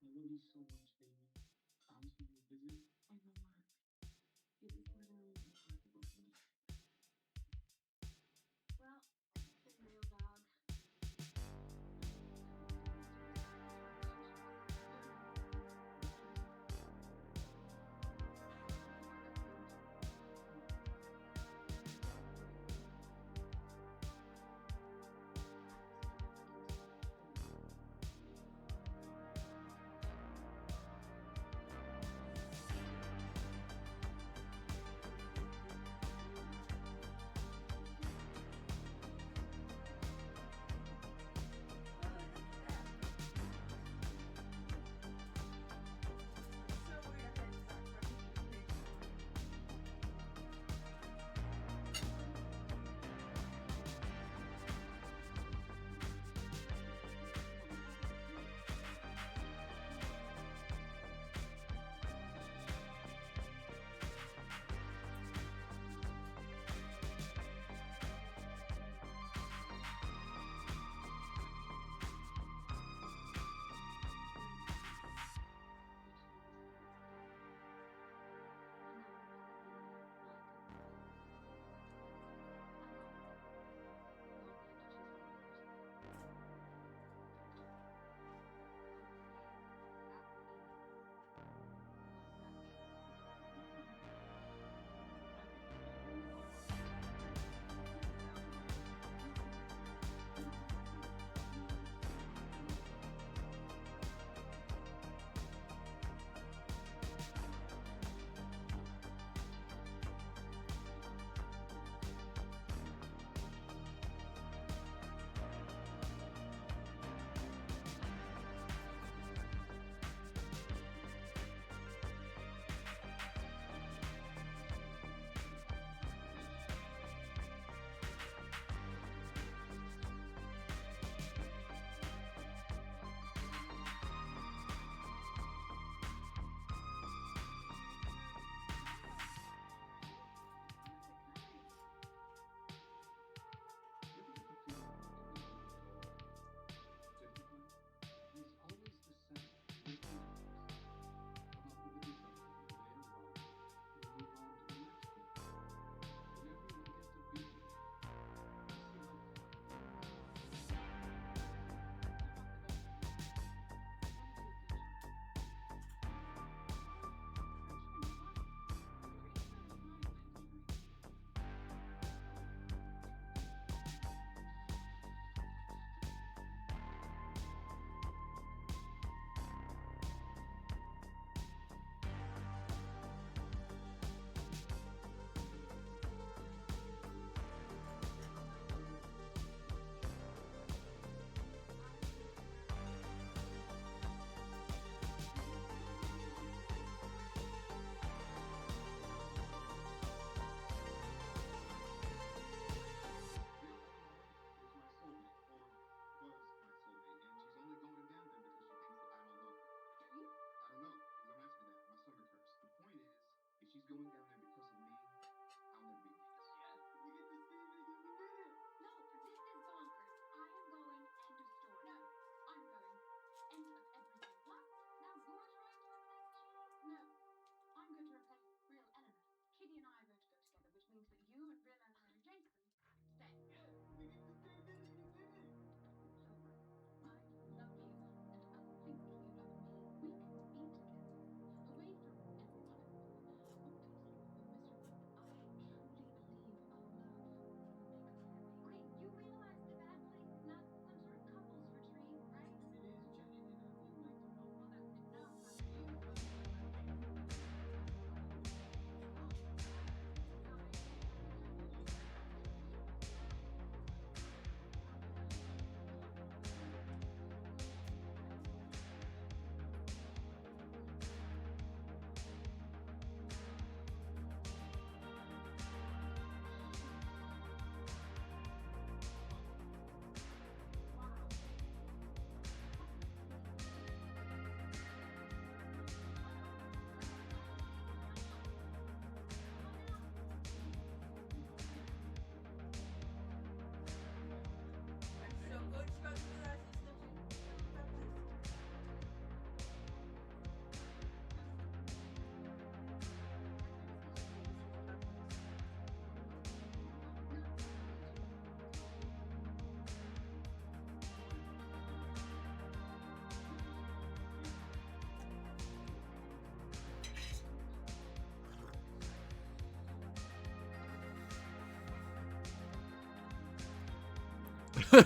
I love you so much, baby. Promise me you'll visit. I will not. It is literally impossible for me. Well, real dog.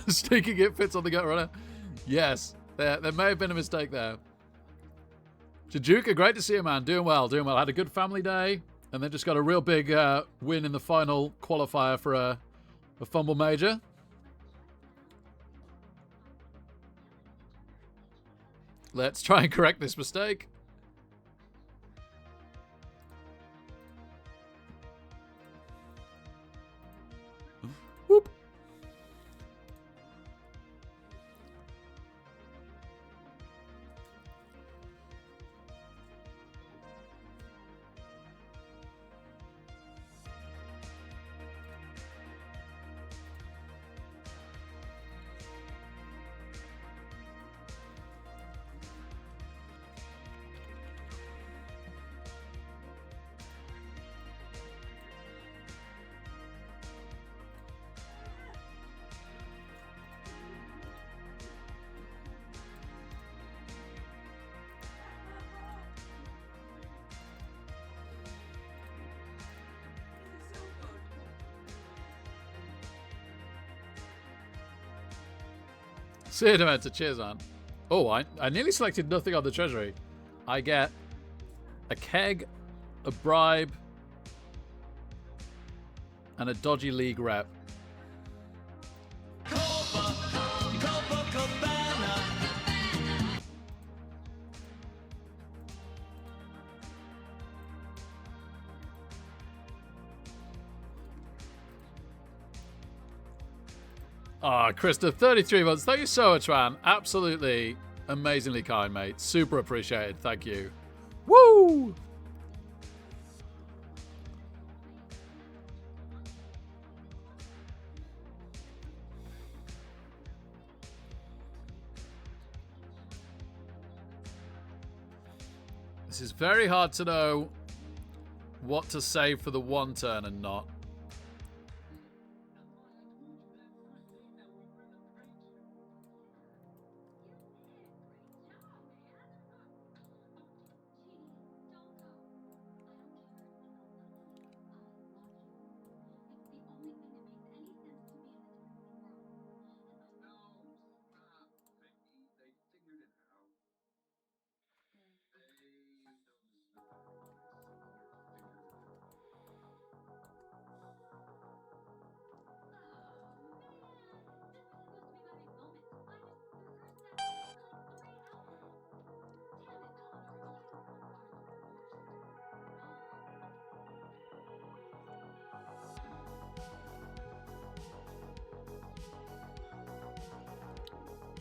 Sneaking it fits on the gut runner. Yes, there may have been a mistake there. Jajuka, great to see you, man. Doing well, doing well. Had a good family day, and then just got a real big win in the final qualifier for a Fumble Major. Let's try and correct this mistake. Whoop. This is so good. See you, Dementor. Cheers, man. Oh, I nearly selected nothing on the treasury. I get a keg, a bribe, and a dodgy league rep. Ah, Krista, 33 months. Thank you so much, man. Absolutely amazingly kind, mate. Super appreciated. Thank you. Woo! This is very hard to know what to save for the one turn and not.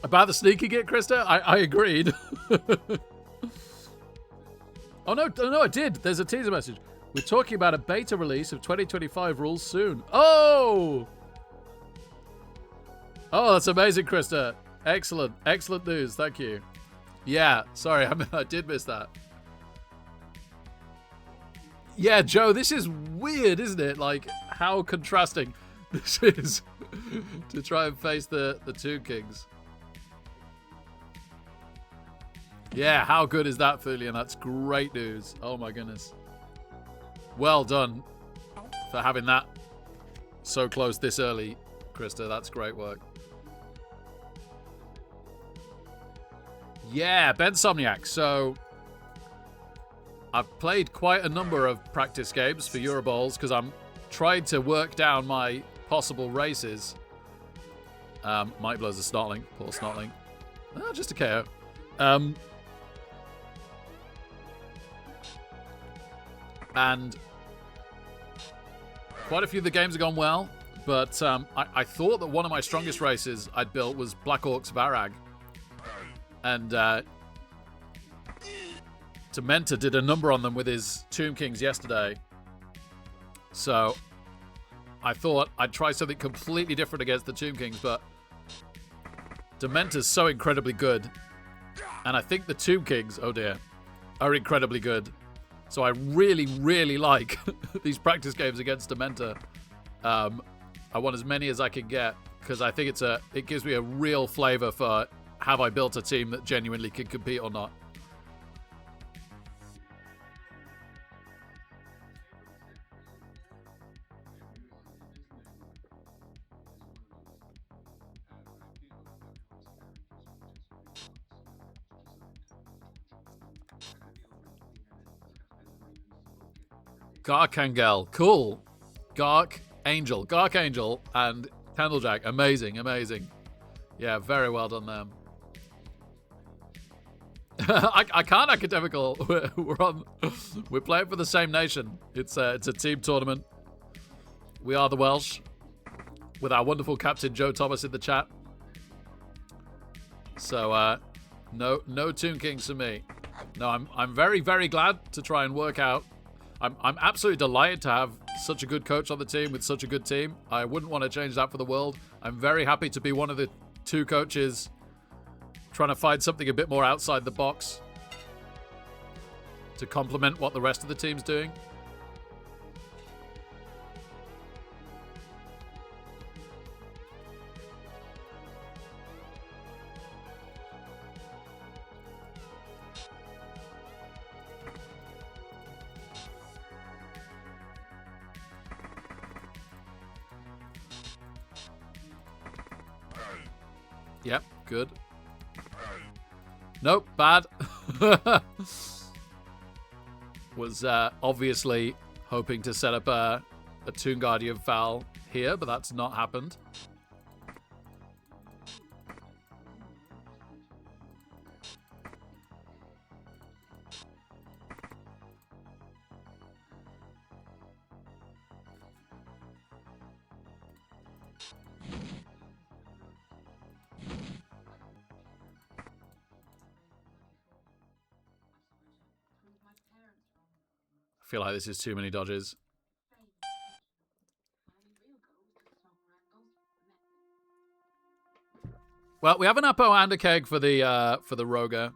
About the sneaky git, Krista? I agreed. Oh, no, I did. There's a teaser message. We're talking about a beta release of 2025 rules soon. Oh! Oh, that's amazing, Krista. Excellent. Excellent news. Thank you. Yeah, sorry. I did miss that. Yeah, Joe, this is weird, isn't it? Like, how contrasting this is to try and face the two kings. Yeah, how good is that, Thulian? That's great news. Oh my goodness. Well done for having that so close this early, Krista. That's great work. Yeah, Ben Somniac. So I've played quite a number of practice games for Eurobowls because I'm trying to work down my possible races. Mike blows a Snotling. Poor Snotling. Oh, just a KO. And quite a few of the games have gone well, but I thought that one of my strongest races I'd built was Black Orcs Varag. And Dementa did a number on them with his Tomb Kings yesterday. So I thought I'd try something completely different against the Tomb Kings, but Dementa's so incredibly good. And I think the Tomb Kings, oh dear, are incredibly good. So I really, really like these practice games against Dementa. I want as many as I can get because I think it gives me a real flavor for have I built a team that genuinely can compete or not. Garkangel. Cool. Garkangel and Candlejack. Amazing, amazing. Yeah, very well done them. I can't academical. We're playing for the same nation. It's a team tournament. We are the Welsh, with our wonderful captain Joe Thomas in the chat. So no Toon Kings for me. No, I'm very, very glad to try and work out. I'm absolutely delighted to have such a good coach on the team with such a good team. I wouldn't want to change that for the world. I'm very happy to be one of the 2 coaches trying to find something a bit more outside the box to complement what the rest of the team's doing. Yep, good. Nope, bad. Was obviously hoping to set up a Toon Guardian foul here, but that's not happened. I feel like this is too many dodges. Well, we have an Apo and a Keg for the Roger.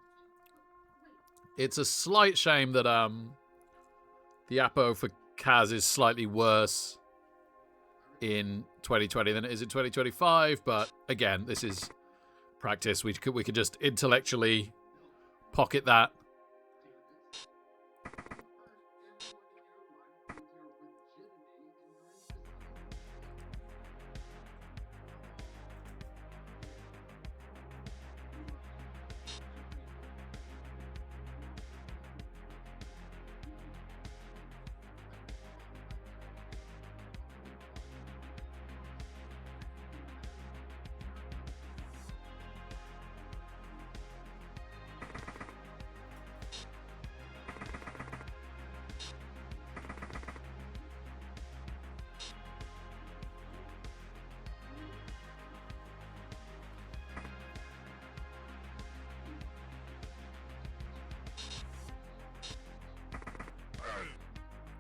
It's a slight shame that the Apo for Kaz is slightly worse in 2020 than it is in 2025. But again, this is practice. We could just intellectually pocket that.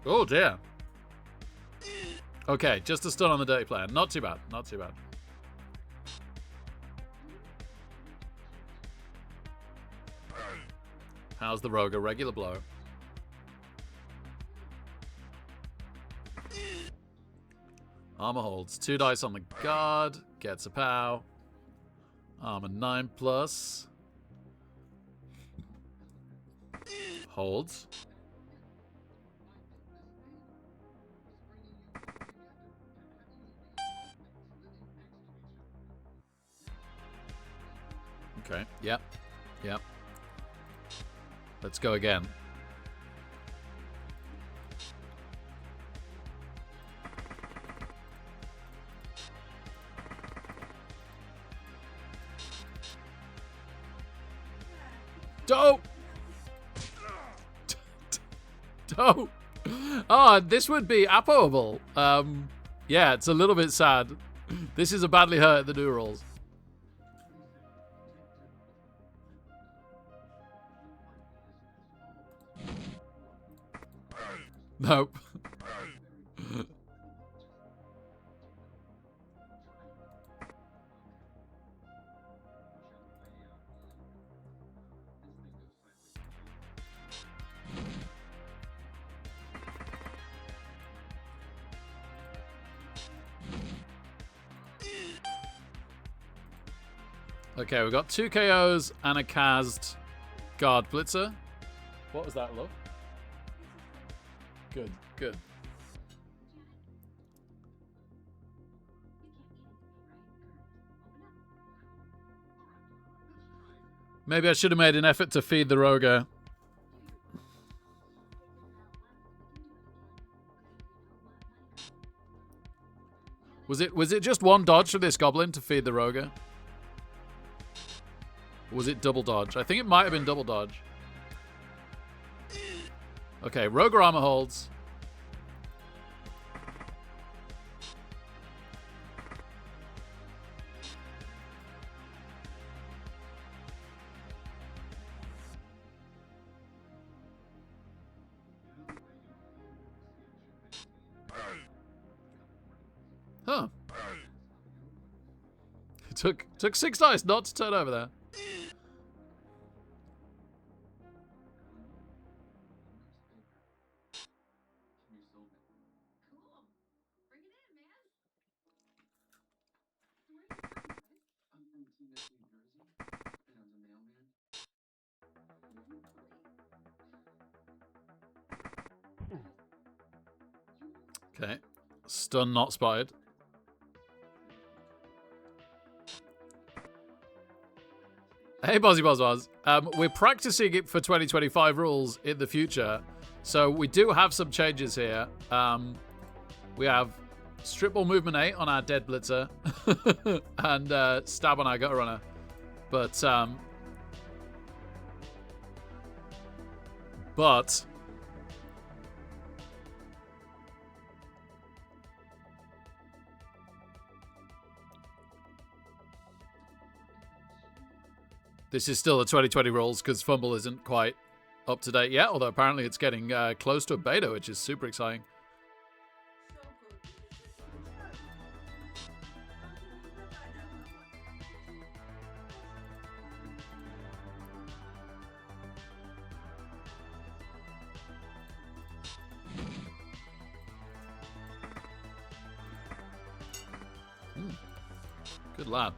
Oh dear. Okay, just a stun on the dirty player. Not too bad. Not too bad. How's the Rogue? A regular blow. Armor holds. 2 dice on the guard. Gets a POW. Armor 9+. Holds. Okay, yep. Yep. Let's go again. Dope! Dope! Oh, this would be Apoable. Yeah, it's a little bit sad. This is a badly hurt at the new rolls. Nope. Okay, we've got 2 KOs and a Kaz'd guard blitzer. What was that, love? Good, good. Maybe I should have made an effort to feed the Roger. Was it just one dodge for this goblin to feed the Roger? Or was it double dodge? I think it might have been double dodge. Okay, Roger armor holds. Huh. It took 6 dice not to turn over there. Cool. Bring it in, man. So where are you from, guys? I'm from Teaneck, New Jersey, and I'm the mailman. Okay. Stun not spotted. Hey, Bozzy Bozz. We're practicing it for 2025 rules in the future. So we do have some changes here. We have strip ball movement 8 on our dead blitzer and stab on our gutter runner. But this is still the 2020 rules because Fumble isn't quite up to date yet, although apparently it's getting close to a beta, which is super exciting. So good. How can you do that now? Good lad.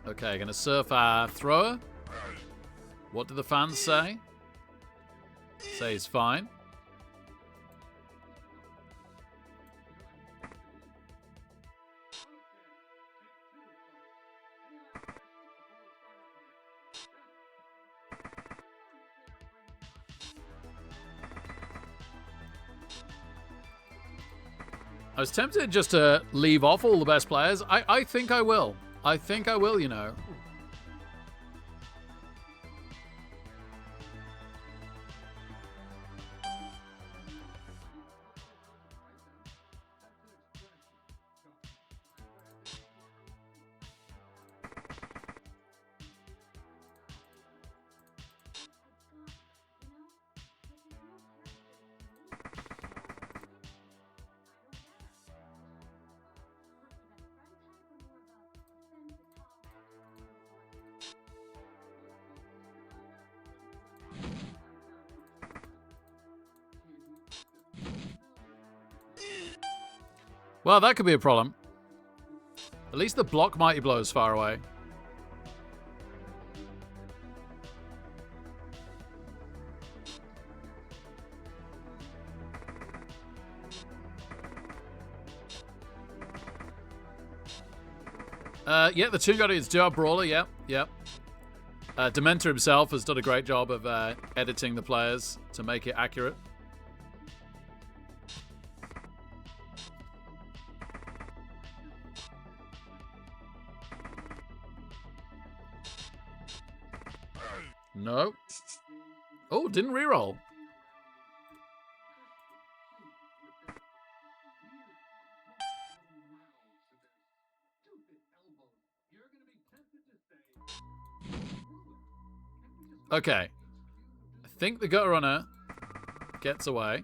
Okay, gonna surf our thrower. What do the fans say? Say he's fine. I was tempted just to leave off all the best players. I think I will. I think I will, you know. Well, that could be a problem. At least the block Mighty Blow is far away. Yeah, the Tomb Guardians do have Brawler, yep. Dementor himself has done a great job of editing the players to make it accurate. No. Oh, didn't reroll. Okay. I think the Gutter Runner gets away.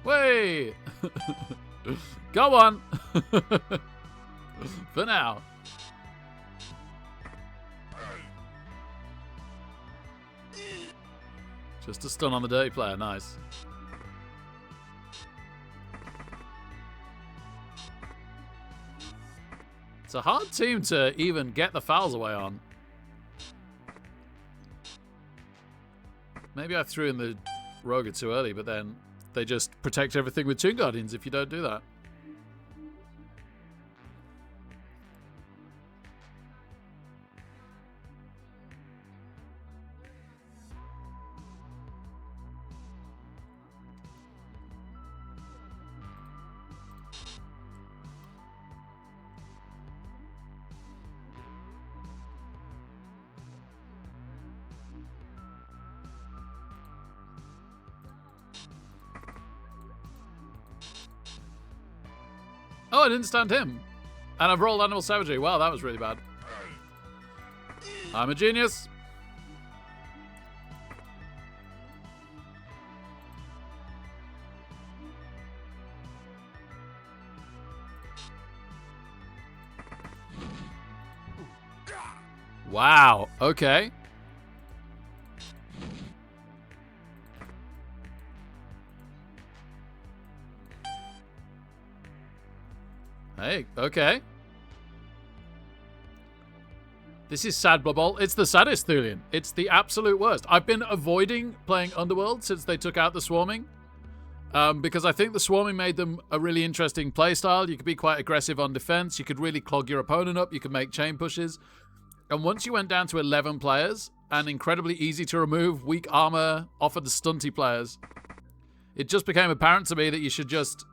Way! Go on! For now. Just a stun on the dirty player. Nice. It's a hard team to even get the fouls away on. Maybe I threw in the Roger too early, but then they just protect everything with Tomb Guardians if you don't do that. Oh, I didn't stand him. And I've rolled Animal Savagery. Wow, that was really bad. I'm a genius. Wow, okay. Hey, okay. This is sad, Blood Bowl. It's the saddest, Thulian. It's the absolute worst. I've been avoiding playing Underworld since they took out the swarming. Because I think the swarming made them a really interesting playstyle. You could be quite aggressive on defense. You could really clog your opponent up. You could make chain pushes. And once you went down to 11 players and incredibly easy to remove, weak armor, offered the stunty players, it just became apparent to me that you should just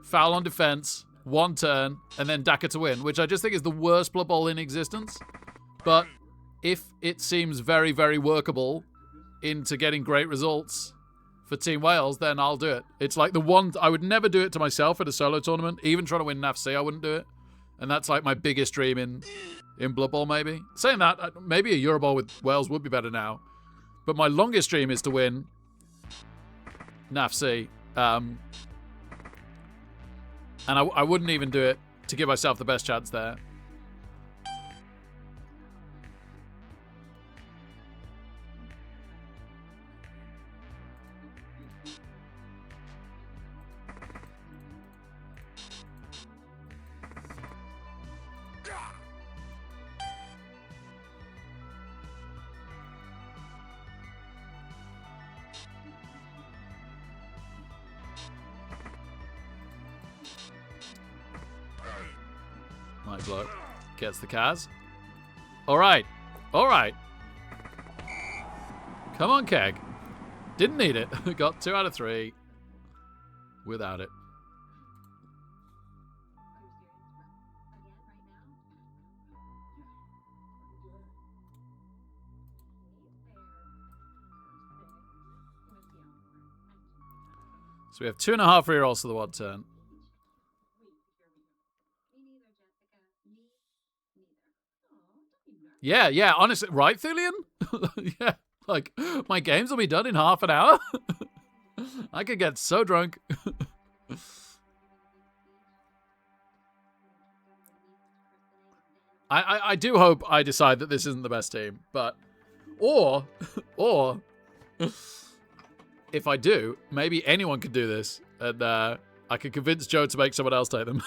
foul on defense, one turn, and then Daka to win, which I just think is the worst Blood Bowl in existence. But if it seems very, very workable into getting great results for Team Wales, then I'll do it. It's like the one... I would never do it to myself at a solo tournament. Even trying to win NAFC, I wouldn't do it. And that's like my biggest dream in Blood Bowl, maybe. Saying that, maybe a Eurobowl with Wales would be better now. But my longest dream is to win NAFC. And I wouldn't even do it to give myself the best chance there. Nice bloke. Gets the Kaz. Alright. Alright. Come on, Keg. Didn't need it. Got 2 out of 3 without it. So we have 2.5 rerolls to the 1 turn. Yeah, honestly, right, Thulian? Yeah, like, my games will be done in half an hour. I could get so drunk. I do hope I decide that this isn't the best team, but... Or, if I do, maybe anyone could do this, and I could convince Joe to make someone else take them.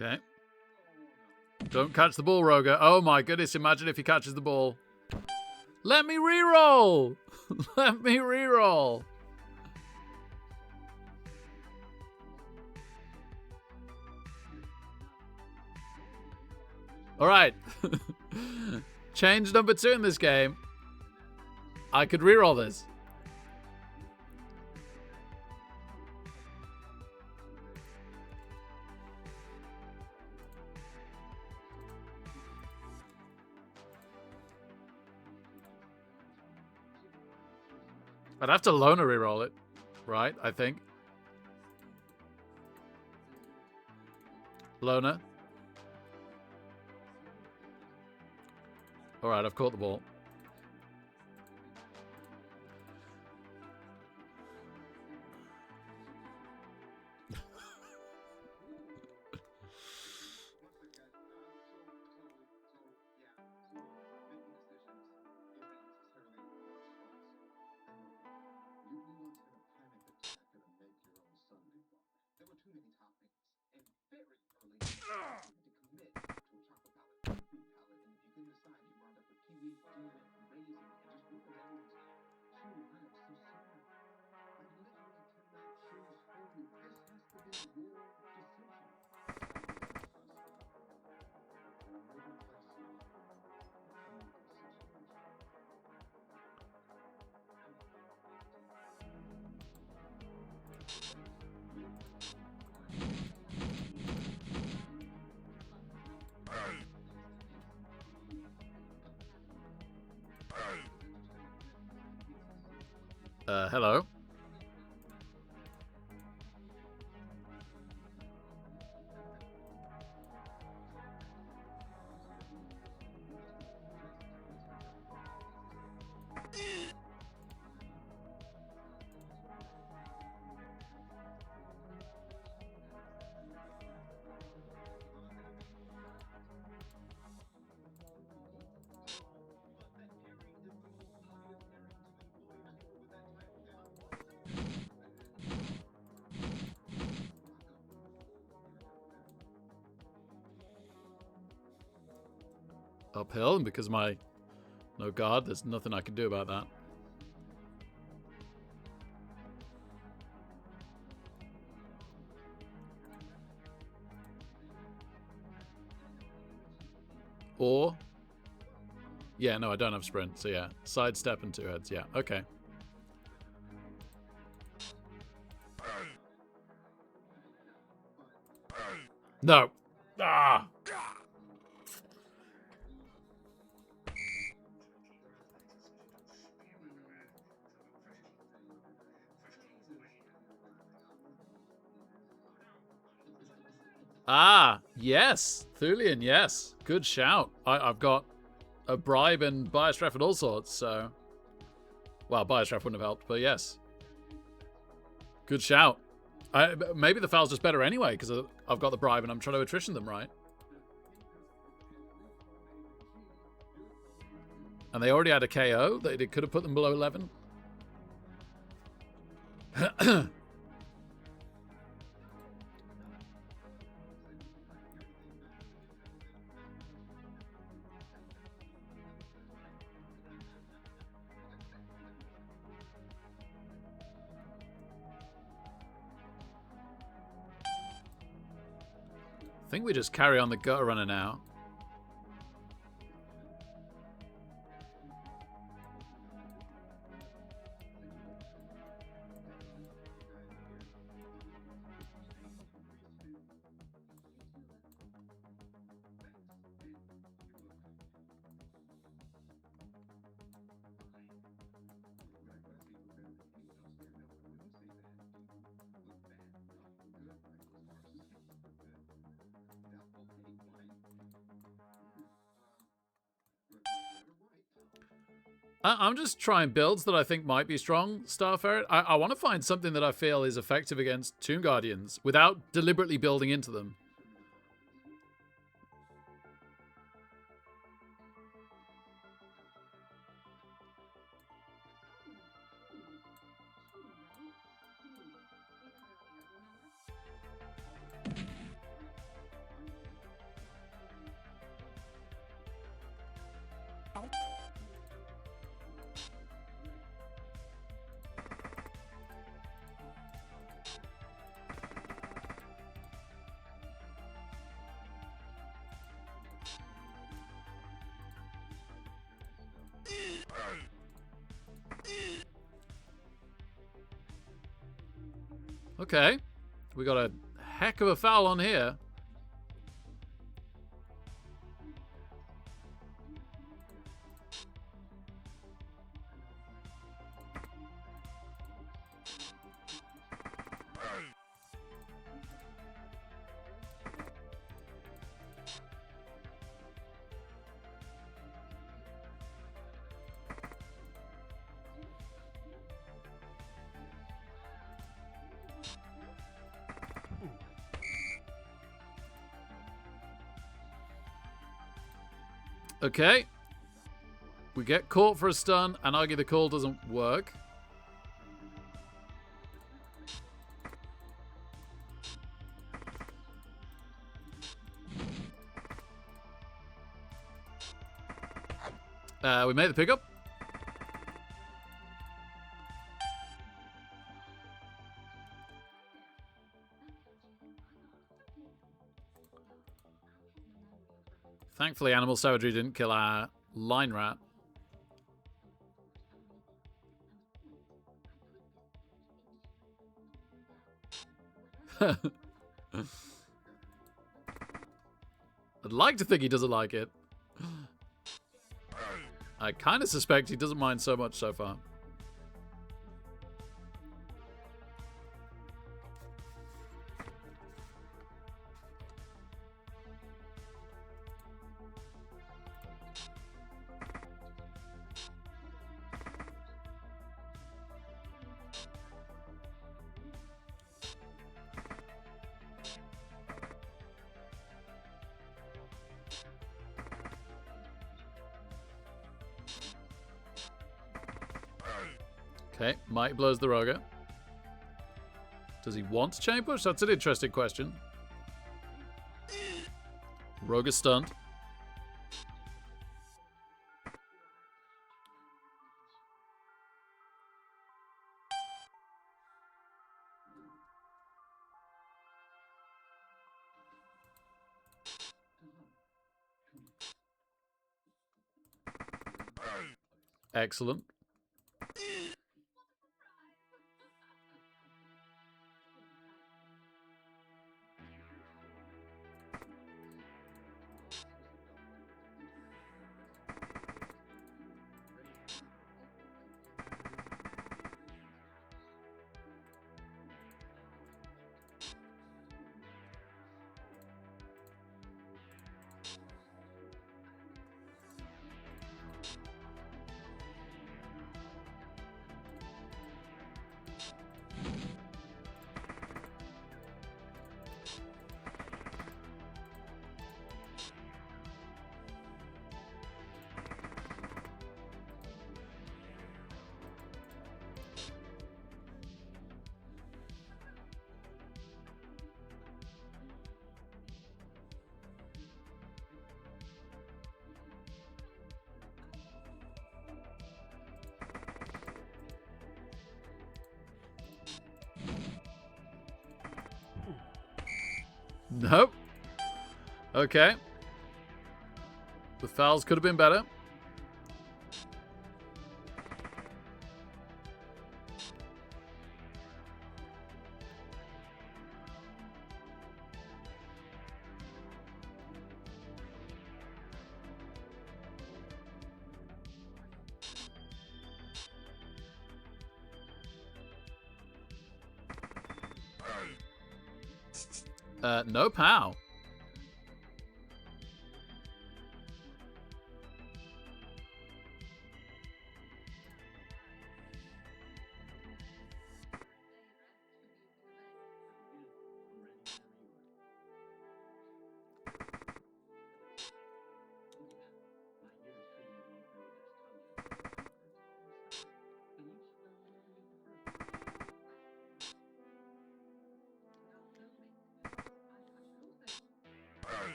Okay. Don't catch the ball, Roger. Oh my goodness, imagine if he catches the ball. Let me reroll! Let me reroll! Alright. Change number 2 in this game. I could reroll this. I'd have to loner reroll it, right? I think. Loner. Alright, I've caught the ball. Hello. Uphill, and because of my no guard, there's nothing I can do about that. Or, yeah, no, I don't have sprint, so yeah, sidestep and 2 heads, yeah, okay. No. Ah! Ah, yes. Thulian, yes. Good shout. I've got a bribe and bias ref and all sorts, so... Well, bias ref wouldn't have helped, but yes. Good shout. Maybe the foul's just better anyway, because I've got the bribe and I'm trying to attrition them, right? And they already had a KO. They could have put them below 11. I think we just carry on the gutter runner now. I'm just trying builds that I think might be strong, Star Ferret. I want to find something that I feel is effective against Tomb Guardians without deliberately building into them. Okay. We got a heck of a foul on here. Okay. We get caught for a stun and argue the call doesn't work. We made the pickup. Thankfully, animal savagery didn't kill our line rat. I'd like to think he doesn't like it. I kind of suspect he doesn't mind so much so far. Okay, Mike blows the Roger. Does he want to chain push? That's an interesting question. Roger stunned. Excellent. Nope. Okay. The fouls could have been better. No pow.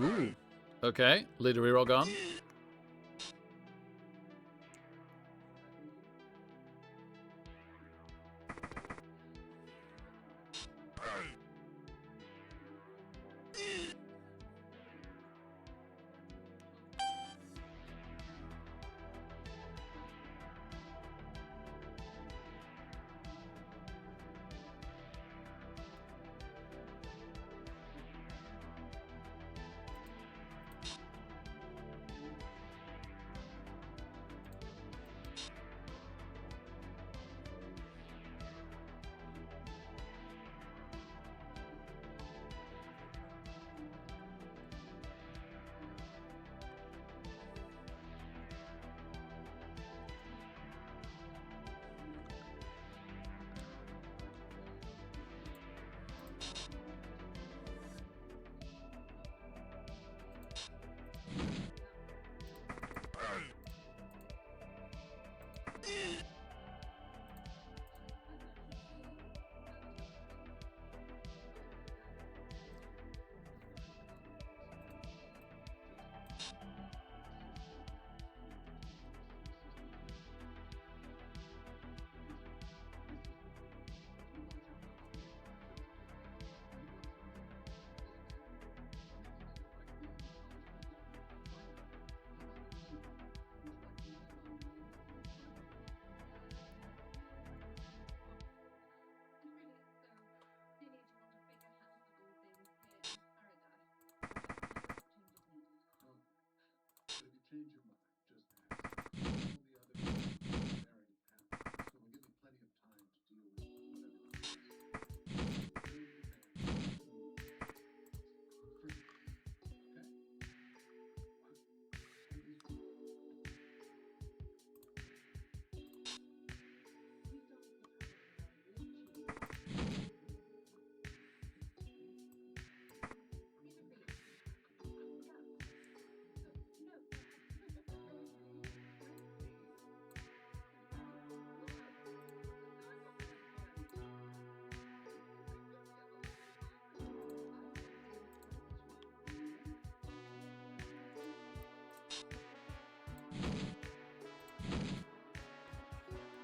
Ooh. Okay. Leader reroll gone.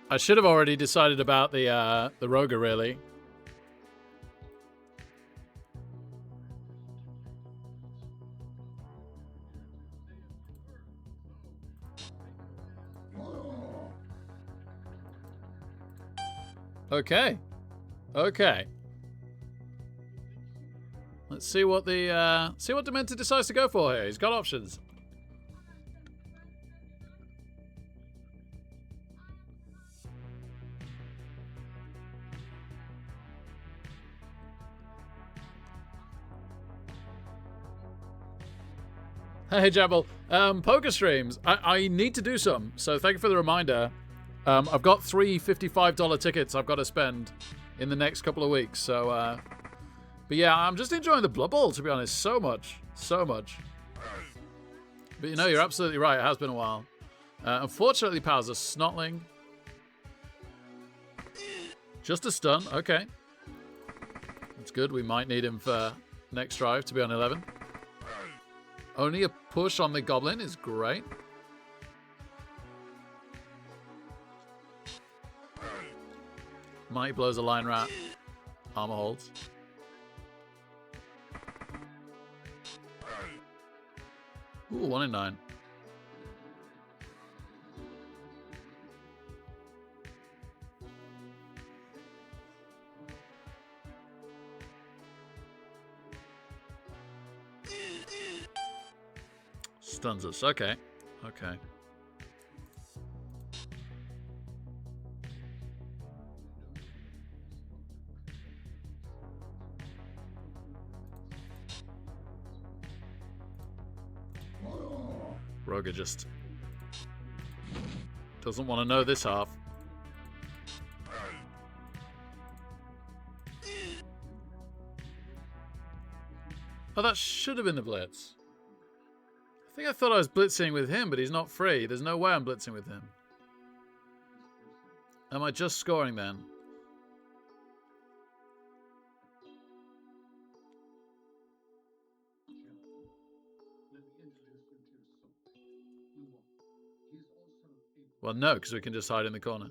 I should have already decided about the Roger, really. Okay. Okay. Let's see what the Dementor decides to go for here. He's got options. Hey, Jabble. Poker streams. I need to do some, so thank you for the reminder. I've got 3 $55 tickets I've got to spend in the next couple of weeks, so... But yeah, I'm just enjoying the Blood Bowl, to be honest. So much. So much. But you know, you're absolutely right. It has been a while. Unfortunately, Powers a Snotling. Just a stun. Okay. That's good. We might need him for next drive to be on 11. Only a push on the Goblin is great. Mighty blows a Line Rat. Armor holds. Ooh, 1 in 9. Stuns us. Okay. Okay. Roger just doesn't want to know this half. Oh, that should have been the blitz. I think I thought I was blitzing with him, but he's not free. There's no way I'm blitzing with him. Am I just scoring then? Well, no, because we can just hide in the corner.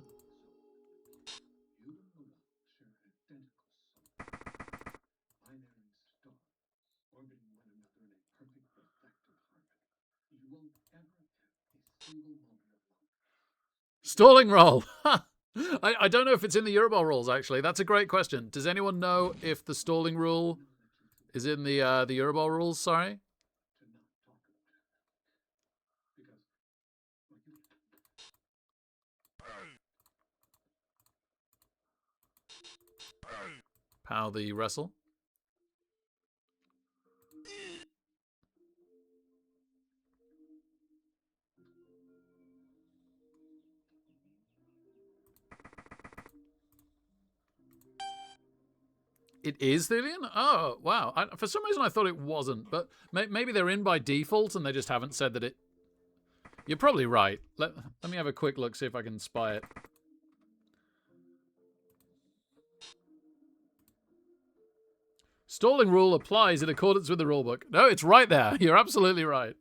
Stalling roll. I don't know if it's in the Euroball rules, actually. That's a great question. Does anyone know if the stalling rule is in the Euroball rules? Sorry. Pow the wrestle. It is Thulian? Oh, wow. For some reason I thought it wasn't, but maybe they're in by default and they just haven't said that it... You're probably right. Let me have a quick look, see if I can spy it. Stalling rule applies in accordance with the rulebook. No, it's right there. You're absolutely right.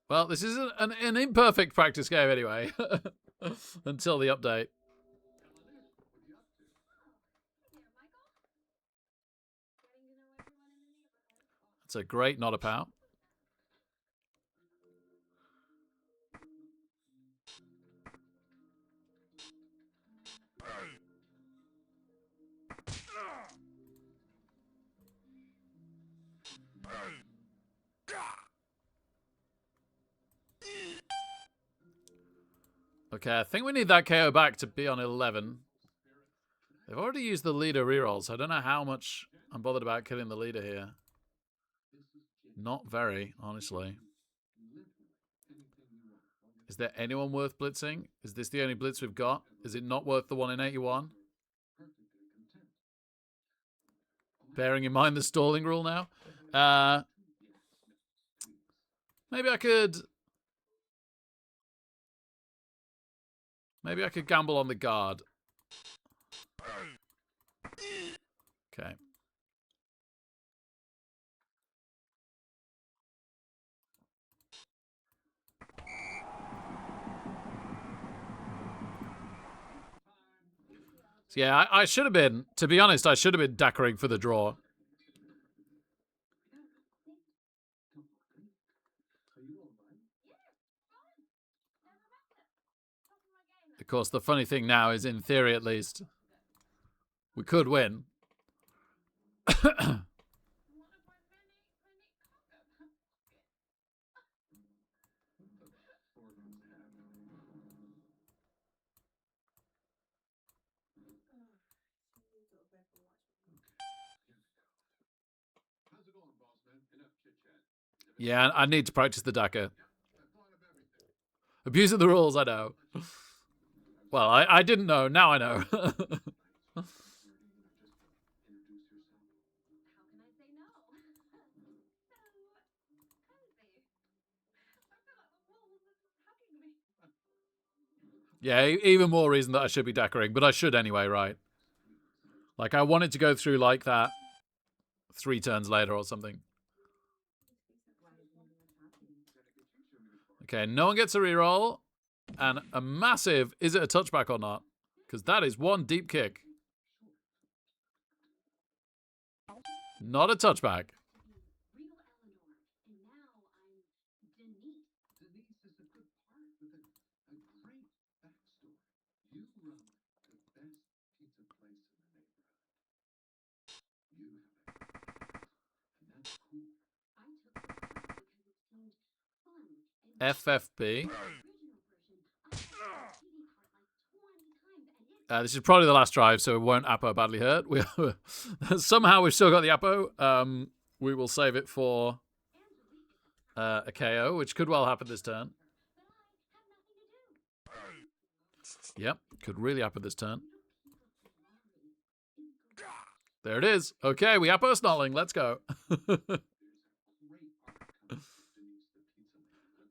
Well, this is an imperfect practice game anyway. Until the update. It's a great not a pout. Okay, I think we need that KO back to be on 11. They've already used the leader reroll, so I don't know how much I'm bothered about killing the leader here. Not very, honestly. Is there anyone worth blitzing? Is this the only blitz we've got? Is it not worth the 1 in 81? Bearing in mind the stalling rule now. Maybe I could gamble on the guard. Okay. Yeah, I should have been, to be honest, I should have been dackering for the draw. Of course, the funny thing now is, in theory at least, we could win. How's it going, boss man? Enough chit chat. Yeah, I need to practice the dacker. Abusing the rules, I know. Well, I didn't know. Now I know. How can I say no? So cozy. I feel like the wolves is hugging me. Yeah, even more reason that I should be dackering, but I should anyway, right? Like, I wanted to go through like that 3 turns later or something. Okay, no one gets a reroll. And a massive, is it a touchback or not? Because that is one deep kick. Not a touchback. Regal Eleanor, and now I'm Denise. Denise is a good part with a great backstory. You run the best pizza place in the neighborhood. You have a and that's cool. I took the job because it seemed fun and FFB. original version. I had the TV part like 20 times, and it This is probably the last drive, so it won't Apo badly hurt. Somehow we've still got the Apo. We will save it for a KO, which could well happen this turn. Yep, could really happen this turn. There it is. Okay, we Apo Snarling. Let's go.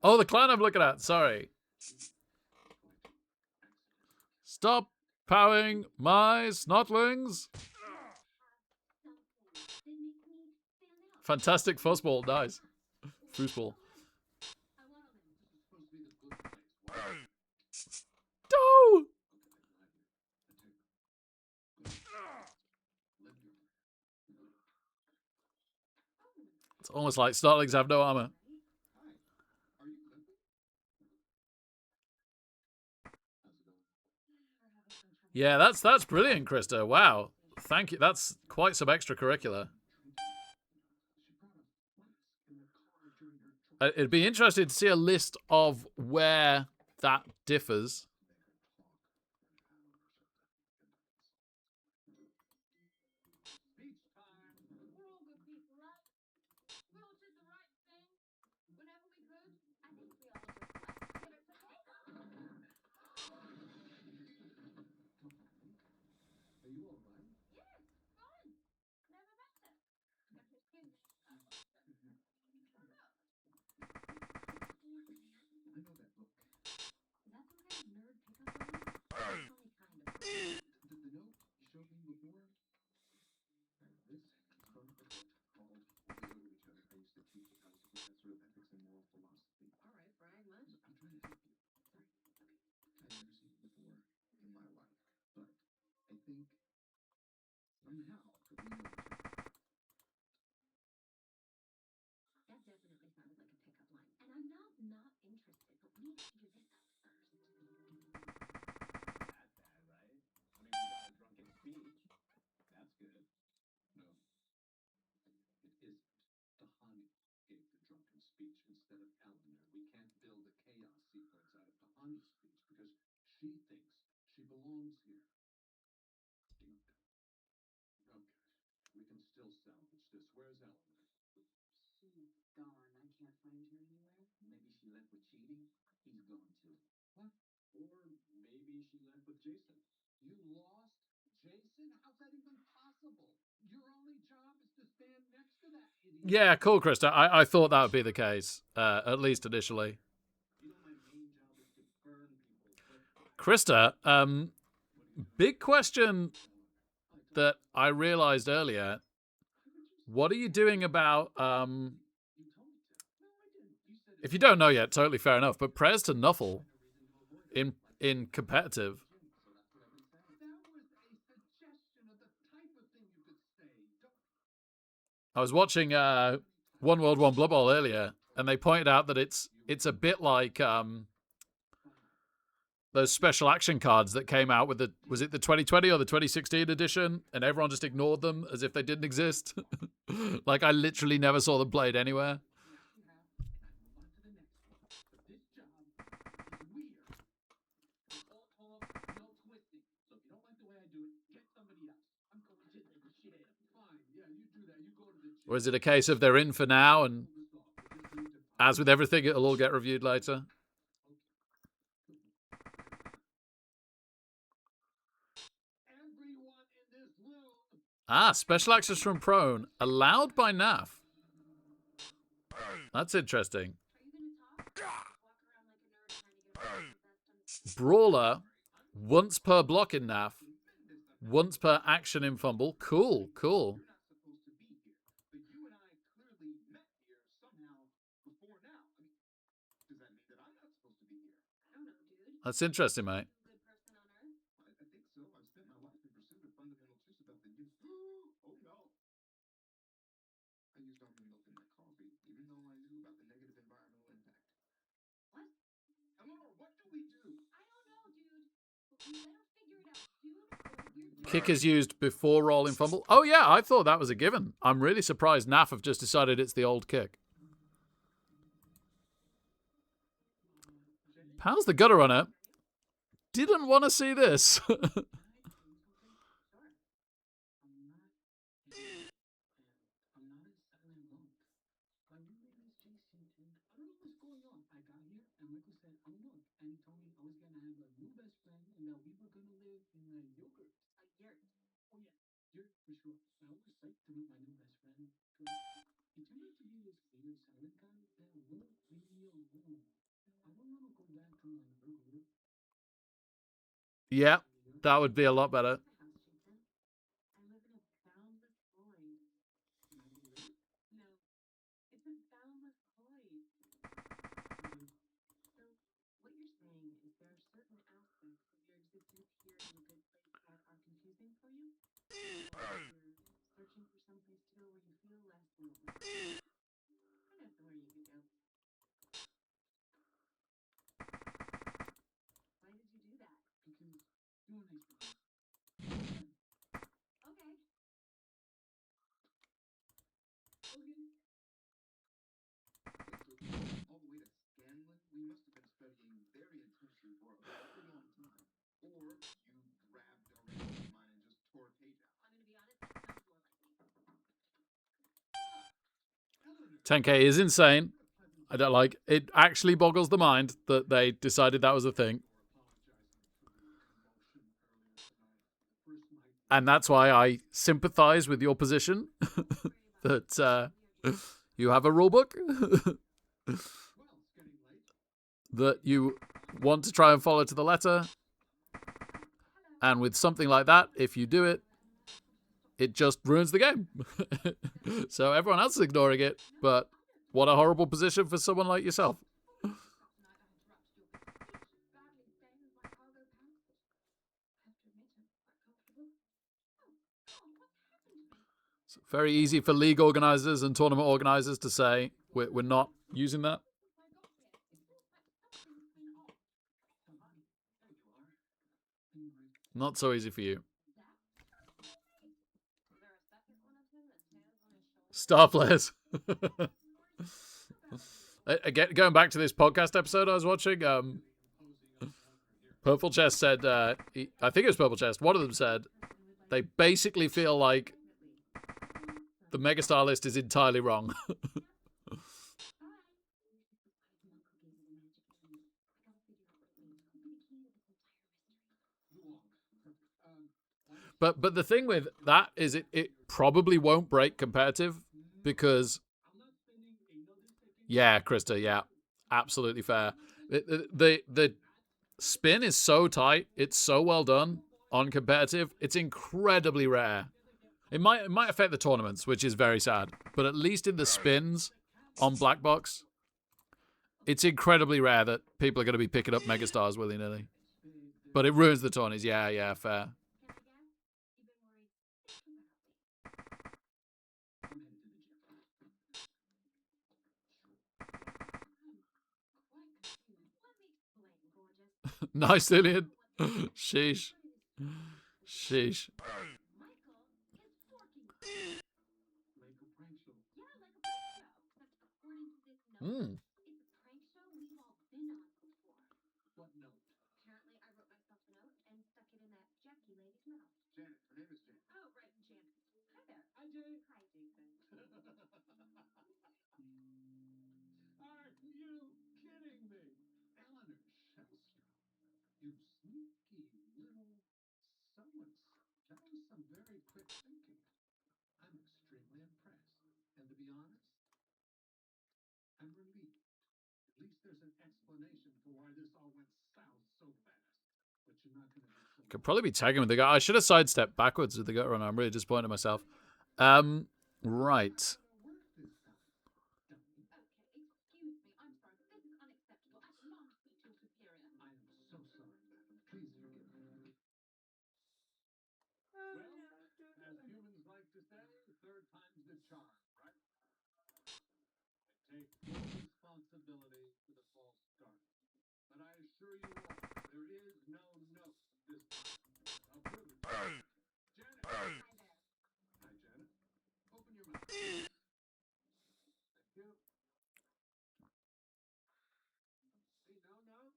Oh, the clan I'm looking at. Sorry. Stop powering my snotlings. Fantastic fuzzball. Nice. Foosball. No! It's almost like snotlings have no armor. Yeah, that's brilliant, Krista. Wow. Thank you. That's quite some extracurricular. It'd be interesting to see a list of where that differs. Speech time. We're all good people, right? We all did the right thing whenever we could. I think we all just give it to take. Are you all right? Yes, fun. Never better. Excuse me. I know that book. Is that some kind of nerd pickup line? It's only kind of. The note you showed me before? This is from a book called We Owe to Each Other. I used to teach it. I was a professor of ethics and moral philosophy. All right, brag much. I'm trying to help you. Sorry. Okay. I've never seen it before in my life, but I think somehow that we know each other. That definitely sounded like a pickup line. And I'm not interested, but we need to figure this out first. That bad, right? I mean, we got a drunken speech. That's good. No, it isn't. Tahani gave the drunken speech instead of Eleanor. We can't build a chaos sequence out of Tahani's speech because she thinks she belongs here. Okay, we can still salvage this. Where's Eleanor? She's gone. I can't find her anywhere. Maybe she left with cheating. He's gone too. What? Or maybe she left with Jason. You lost Jason? How's that even possible? Your only job is to stand next to that idiot. Yeah, cool, Krista. I thought that would be the case, at least initially. You know, my main job is to burn people, but Krista, big question that I realized earlier. What are you doing about, you told me to. No, I didn't. You said if you don't know yet, totally fair enough, but prayers to Nuffle in competitive. so that's what I've been saying. That was a I was watching One World, One Blood Bowl earlier, and they pointed out that it's a bit like those special action cards that came out with was it the 2020 or the 2016 edition, and everyone just ignored them as if they didn't exist. Like I literally never saw them played anywhere. Or is it a case of they're in for now, and as with everything, it'll all get reviewed later? Ah, special access from Prone. Allowed by NAF. That's interesting. Brawler. Once per block in NAF. Once per action in Fumble. Cool, cool. That's interesting, mate. Kick is used before rolling Fumble. Oh, yeah, I thought that was a given. I'm really surprised NAF have just decided it's the old kick. Pal's the gutter runner. Didn't want to see this. Yeah, that would be a lot better. $10K is insane. I don't like it. Actually boggles the mind that they decided that was a thing. And that's why I sympathize with your position that you have a rulebook that you want to try and follow to the letter. And with something like that, if you do it, it just ruins the game. So everyone else is ignoring it, but what a horrible position for someone like yourself. It's very easy for league organizers and tournament organizers to say, we're not using that. Not so easy for you. Star players. Again, going back to this podcast episode I was watching, Purple Chest said, I think it was Purple Chest, one of them said, they basically feel like the Megastar list is entirely wrong. But the thing with that is it probably won't break competitive because, yeah, Krista, yeah, absolutely fair. The spin is so tight, it's so well done on competitive. It's incredibly rare. It might affect the tournaments, which is very sad. But at least in the spins on Black Box, it's incredibly rare that people are going to be picking up Megastars willy-nilly. But it ruins the tourneys. Yeah, fair. Nice, Lillian. Sheesh. Sheesh. Michael is forking. Like a prank show. Yeah, like a prank show. Except according to this note, Hmm. it's a prank show we've all been on before. What note? Apparently, I wrote myself a note and stuck it in that Jackie lady's mouth. Janet. Her name is Janet. Oh, right, Janet. Hi there. Hi, Jay. Hi, Jason. Are you kidding me? Eleanor Shellstrom. You sneaky little so-and-so. That was some very quick thinking. I'm extremely impressed. And to be honest, I'm relieved. At least there's an explanation for why this all went south so fast. But you're not going to be so... Could probably be tagging with the guy. I should have sidestepped backwards with the gut run. I'm really disappointed in myself. Right. Work this time. Dummy. Okay, excuse me. I'm sorry, but this is unacceptable. At long speak to a superior. I am so sorry, madam. Please forgive me. Oh, Well, no, as humans like to say, third time's the charm, right? I take full responsibility for the false start. But I assure you all, there is no note this time. I'll prove it. Janet! Hi there. Hi, Janet. Open your mouth. Thank you. See, no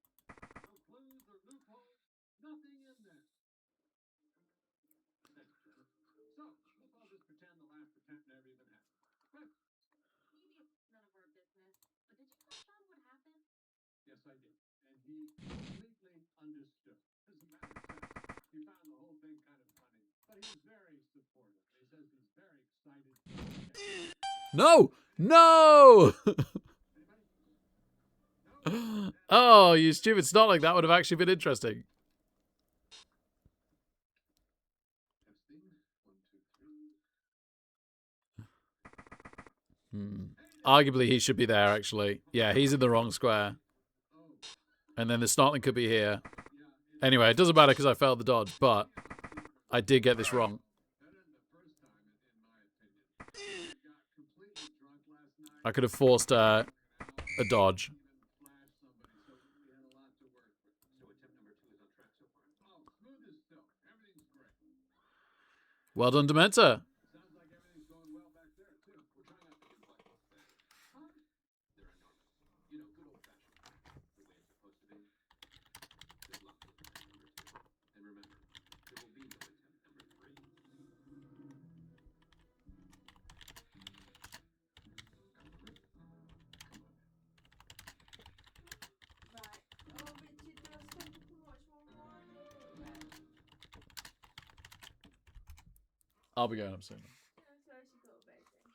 clues or loopholes. Nothing in there. Thank you, Janet. So, let's all just pretend the last attempt never even happened. Quick. Maybe it's none of our business, but did you tell Sean what happened? Yes, I did. And he completely understood. As a matter of fact, he found the whole thing kind of funny. But he was very supportive. He says he's very excited. No! No! Anybody? No? Oh, you stupid snotling. That would have actually been interesting. Testing. 1, 2, 3. Hmm. Arguably, he should be there, actually. Yeah, he's in the wrong square. Oh, And then the snotling could be here. yeah. Anyway, it doesn't matter because I failed the dodge, but I did get this wrong. Better than the first time, in my opinion. I got completely drunk last night. I could have forced a dodge. Even flashed somebody, so we had a lot to work with. So attempt number 2 is on track so far. Oh, smooth as silk. Everything's great. Well done, Dementor. Sounds like everything's going well back there, too. We're trying not to imply false things. Huh? They're enormous. You know, good old-fashioned. The way it's supposed to be. Good luck with attempt number 2. And remember, there will be no attempt number 3. Right. Oh, Richard does tend to watch one more. I'll be going up soon. So I should go to bed then.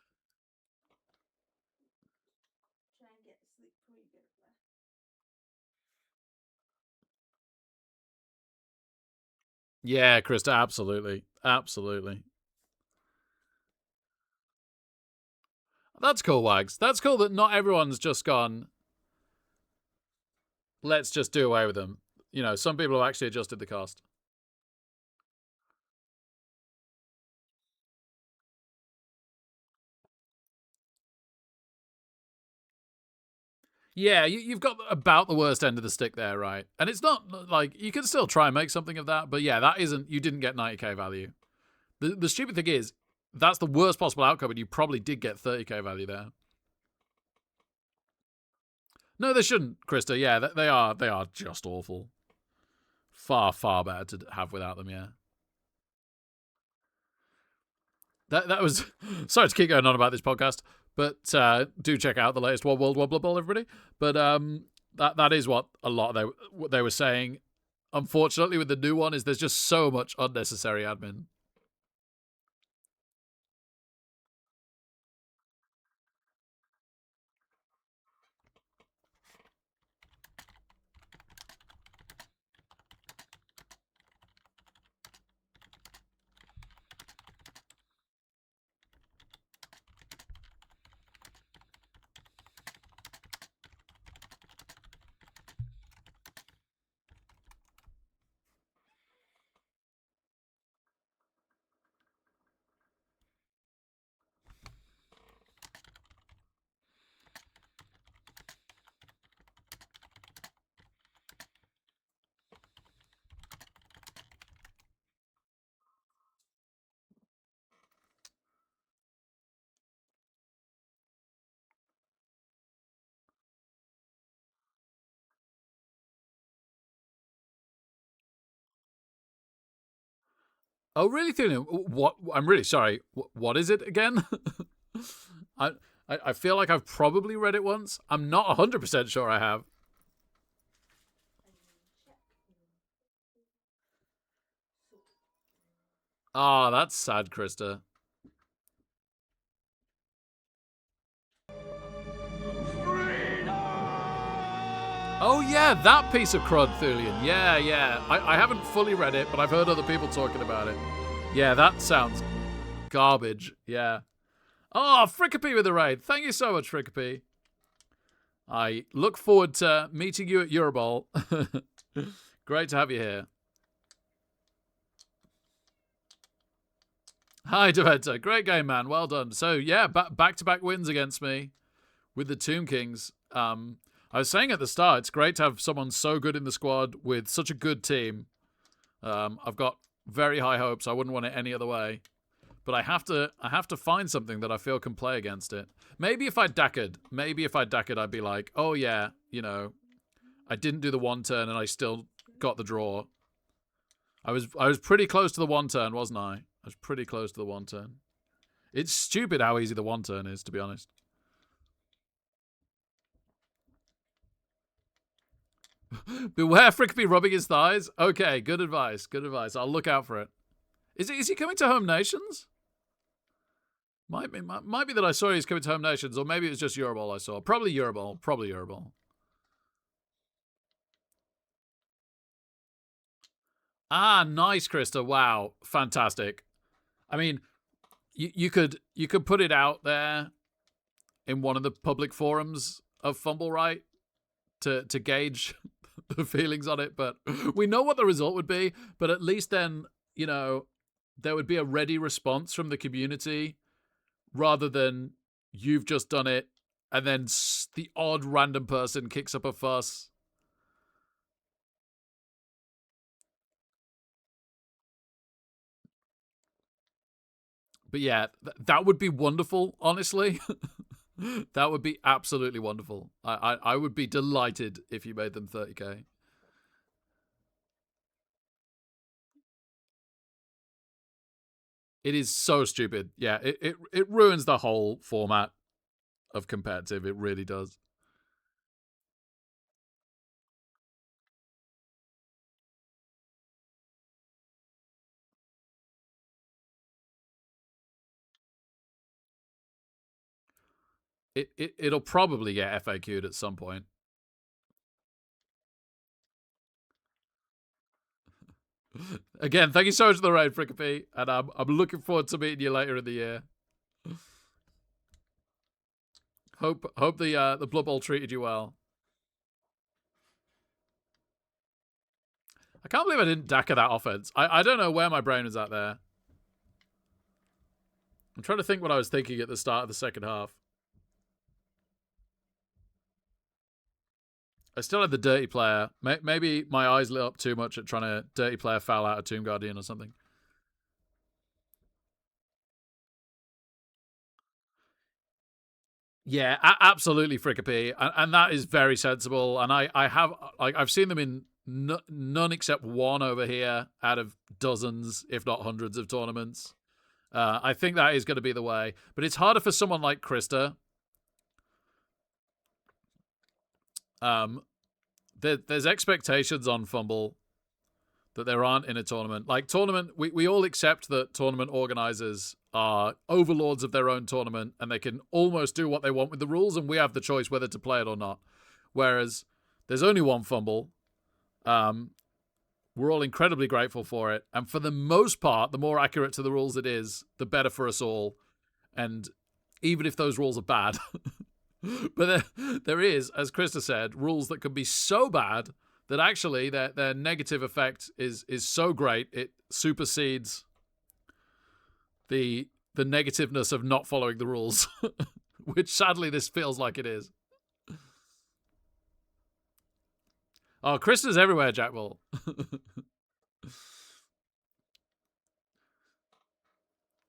Try and get to sleep before you go to bed. Yeah, Krista, absolutely. Absolutely. That's cool, Wags. That's cool that not everyone's just gone, let's just do away with them. You know, some people have actually adjusted the cost. Yeah, you've got about the worst end of the stick there, right? And it's not like you can still try and make something of that, but yeah, that isn't. You didn't get 90k value. The stupid thing is, that's the worst possible outcome, and you probably did get 30k value there. No, they shouldn't, Krista. Yeah, they are just awful. Far better to have without them. Yeah. That was sorry to keep going on about this podcast, but do check out the latest World Wobbler Ball, everybody. But that is what a lot of what they were saying. Unfortunately, with the new one, is there's just so much unnecessary admin. Oh, really, Thulian? What? I'm really sorry. What is it again? I, I feel like I've probably read it once. I'm not 100% sure I have. Ah, that's sad, Krista. Oh yeah, that piece of crud, Thulian. Yeah, yeah. I haven't fully read it, but I've heard other people talking about it. Yeah, that sounds garbage. Yeah. Oh, Frickapee with the raid. Thank you so much, Frickapee. I look forward to meeting you at Euroball. Great to have you here. Hi, Deventa. Great game, man. Well done. So, yeah, back-to-back wins against me with the Tomb Kings. I was saying at the start, it's great to have someone so good in the squad with such a good team. I've got very high hopes. I wouldn't want it any other way. But I have to find something that I feel can play against it. Maybe if I Dakkered, I'd be like, oh yeah, you know, I didn't do the one turn and I still got the draw. I was pretty close to the one turn, wasn't I? I was pretty close to the one turn. It's stupid how easy the one turn is, to be honest. Beware Frickapee rubbing his thighs. Okay, good advice. Good advice. I'll look out for it. Is he coming to Home Nations? Might be that I saw he's coming to Home Nations, or maybe it was just Euroball I saw. Probably Euroball. Probably Euroball. Ah, nice, Krista. Wow, fantastic. I mean, you could put it out there in one of the public forums of Fumble, right? To gauge the feelings on it, but we know what the result would be. But at least then, you know, there would be a ready response from the community rather than you've just done it and then the odd random person kicks up a fuss. But yeah, that would be wonderful, honestly. That would be absolutely wonderful. I would be delighted if you made them 30k. It is so stupid. Yeah, it ruins the whole format of competitive. It really does. It'll probably get FAQ'd at some point. Again, thank you so much for the raid, Frickapee, and I'm looking forward to meeting you later in the year. Hope the Blood Bowl treated you well. I can't believe I didn't Dakka that offense. I don't know where my brain was at there. I'm trying to think what I was thinking at the start of the second half. I still had the dirty player. Maybe my eyes lit up too much at trying to dirty player foul out a Tomb Guardian or something. Yeah, absolutely, Frickapee, and that is very sensible. And I have I've seen them in none except one over here out of dozens, if not hundreds, of tournaments. I think that is going to be the way, but it's harder for someone like Krista. There's expectations on Fumble that there aren't in a tournament. Like tournament, we all accept that tournament organizers are overlords of their own tournament and they can almost do what they want with the rules, and we have the choice whether to play it or not. Whereas there's only one Fumble. We're all incredibly grateful for it. And for the most part, the more accurate to the rules it is, the better for us all. And even if those rules are bad, but there is, as Krista said, rules that can be so bad that actually their negative effect is so great it supersedes the negativeness of not following the rules, which sadly this feels like it is. Oh, Krista's everywhere, Jack Bull.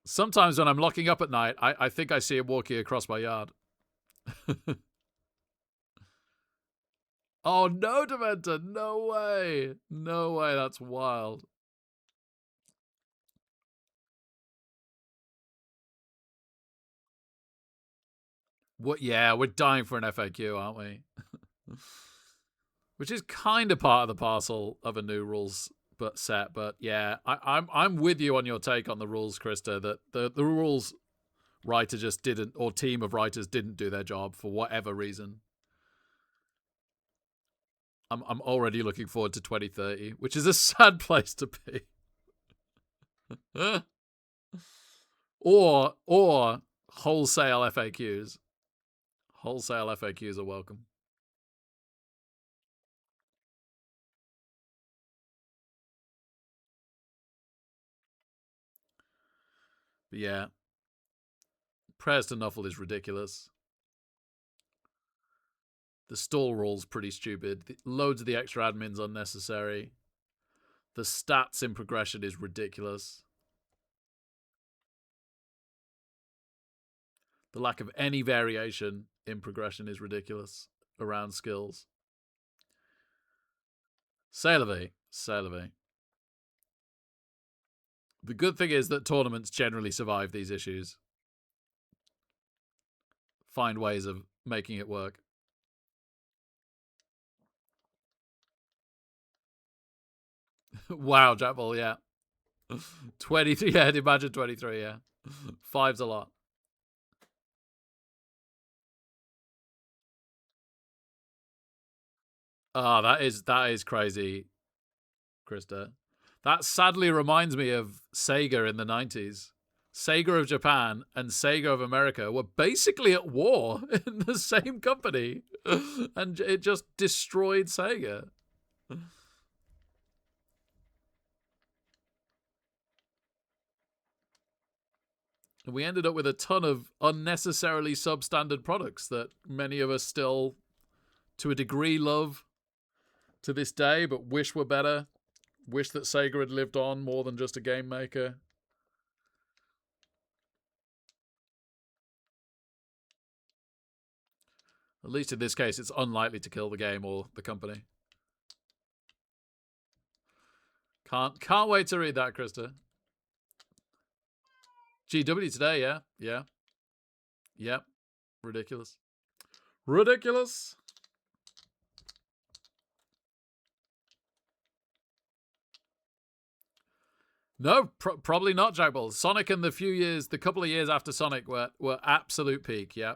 Sometimes when I'm locking up at night, I think I see him walking across my yard. Oh, no, Dementa. No way. No way. That's wild. What? Yeah, we're dying for an FAQ, aren't we? Which is kind of part of the parcel of a new rules set. But yeah, I'm with you on your take on the rules, Krista. That the rules writer just didn't, or team of writers didn't do their job for whatever reason. I'm already looking forward to 2030, which is a sad place to be. or wholesale FAQs. Wholesale FAQs are welcome. But yeah, prayers to Nuffle is ridiculous. The stall rule's pretty stupid. Loads of the extra admin's unnecessary. The stats in progression is ridiculous. The lack of any variation in progression is ridiculous around skills. Sailor V. The good thing is that tournaments generally survive these issues. Find ways of making it work. Wow, Jack Ball, yeah. 23, yeah, imagine 23, yeah. 5's a lot. Oh, that is crazy, Krista. That sadly reminds me of Sega in the 90s. Sega of Japan and Sega of America were basically at war in the same company, and it just destroyed Sega. And we ended up with a ton of unnecessarily substandard products that many of us still, to a degree, love to this day, but wish were better. Wish that Sega had lived on more than just a game maker. At least in this case, it's unlikely to kill the game or the company. Can't wait to read that, Krista. GW today, yeah. Yep. Ridiculous. No, probably not, Jack Ball. Sonic and the couple of years after Sonic were absolute peak. Yeah.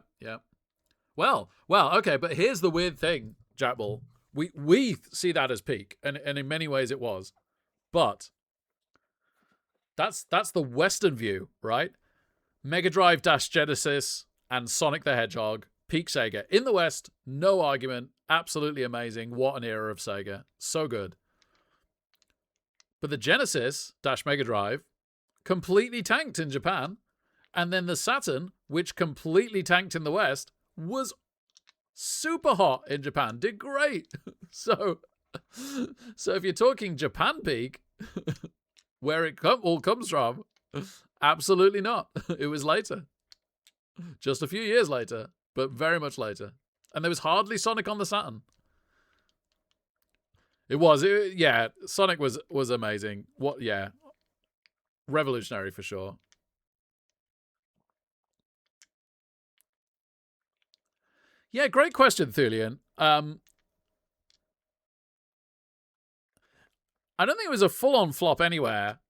Well, okay, but here's the weird thing, Jack Ball. We see that as peak, and in many ways it was. But that's the Western view, right? Mega Drive - Genesis and Sonic the Hedgehog, peak Sega. In the West, no argument, absolutely amazing. What an era of Sega. So good. But the Genesis - Mega Drive completely tanked in Japan, and then the Saturn, which completely tanked in the West, was super hot in Japan. Did great. So if you're talking Japan peak, where it all comes from, absolutely not. It was later. Just a few years later, but very much later. And there was hardly Sonic on the Saturn. It was. Yeah, Sonic was amazing. Yeah. Revolutionary for sure. Yeah, great question, Thulian. I don't think it was a full-on flop anywhere.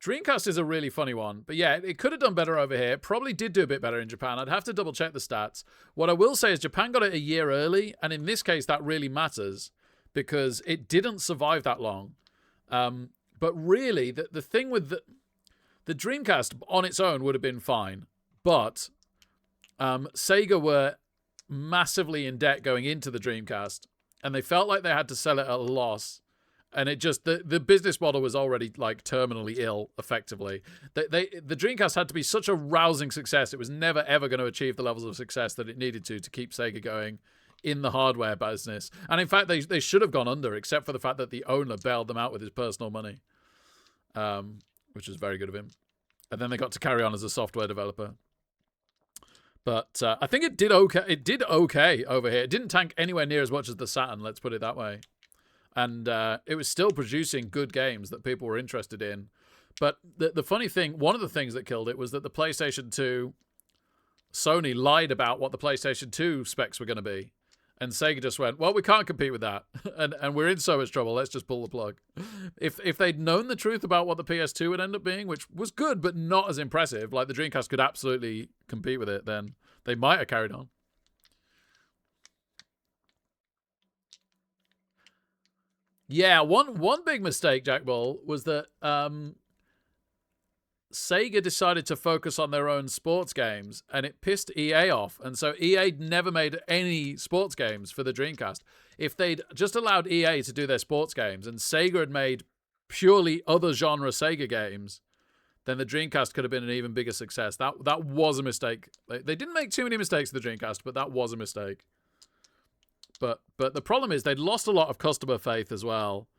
Dreamcast is a really funny one. But yeah, it could have done better over here. Probably did do a bit better in Japan. I'd have to double-check the stats. What I will say is Japan got it a year early, and in this case, that really matters because it didn't survive that long. But really, the thing with the Dreamcast on its own would have been fine. But Sega were massively in debt going into the Dreamcast, and they felt like they had to sell it at a loss. And it just the business model was already like terminally ill, effectively. The Dreamcast had to be such a rousing success. It was never ever going to achieve the levels of success that it needed to keep Sega going in the hardware business. And in fact, they should have gone under, except for the fact that the owner bailed them out with his personal money, which was very good of him. And then they got to carry on as a software developer. But I think it did okay. It did okay over here. It didn't tank anywhere near as much as the Saturn, let's put it that way. And it was still producing good games that people were interested in. But the funny thing, one of the things that killed it was that the PlayStation 2 Sony lied about what the PlayStation 2 specs were going to be. And Sega just went, well, we can't compete with that. and we're in so much trouble, let's just pull the plug. If they'd known the truth about what the PS2 would end up being, which was good but not as impressive, like the Dreamcast could absolutely compete with it, then they might have carried on. Yeah, one big mistake, Jack Ball, was that Sega decided to focus on their own sports games, and it pissed EA off. And so EA never made any sports games for the Dreamcast. If they'd just allowed EA to do their sports games, and Sega had made purely other genre Sega games, then the Dreamcast could have been an even bigger success. That was a mistake. They didn't make too many mistakes with the Dreamcast, but that was a mistake. But the problem is they'd lost a lot of customer faith as well.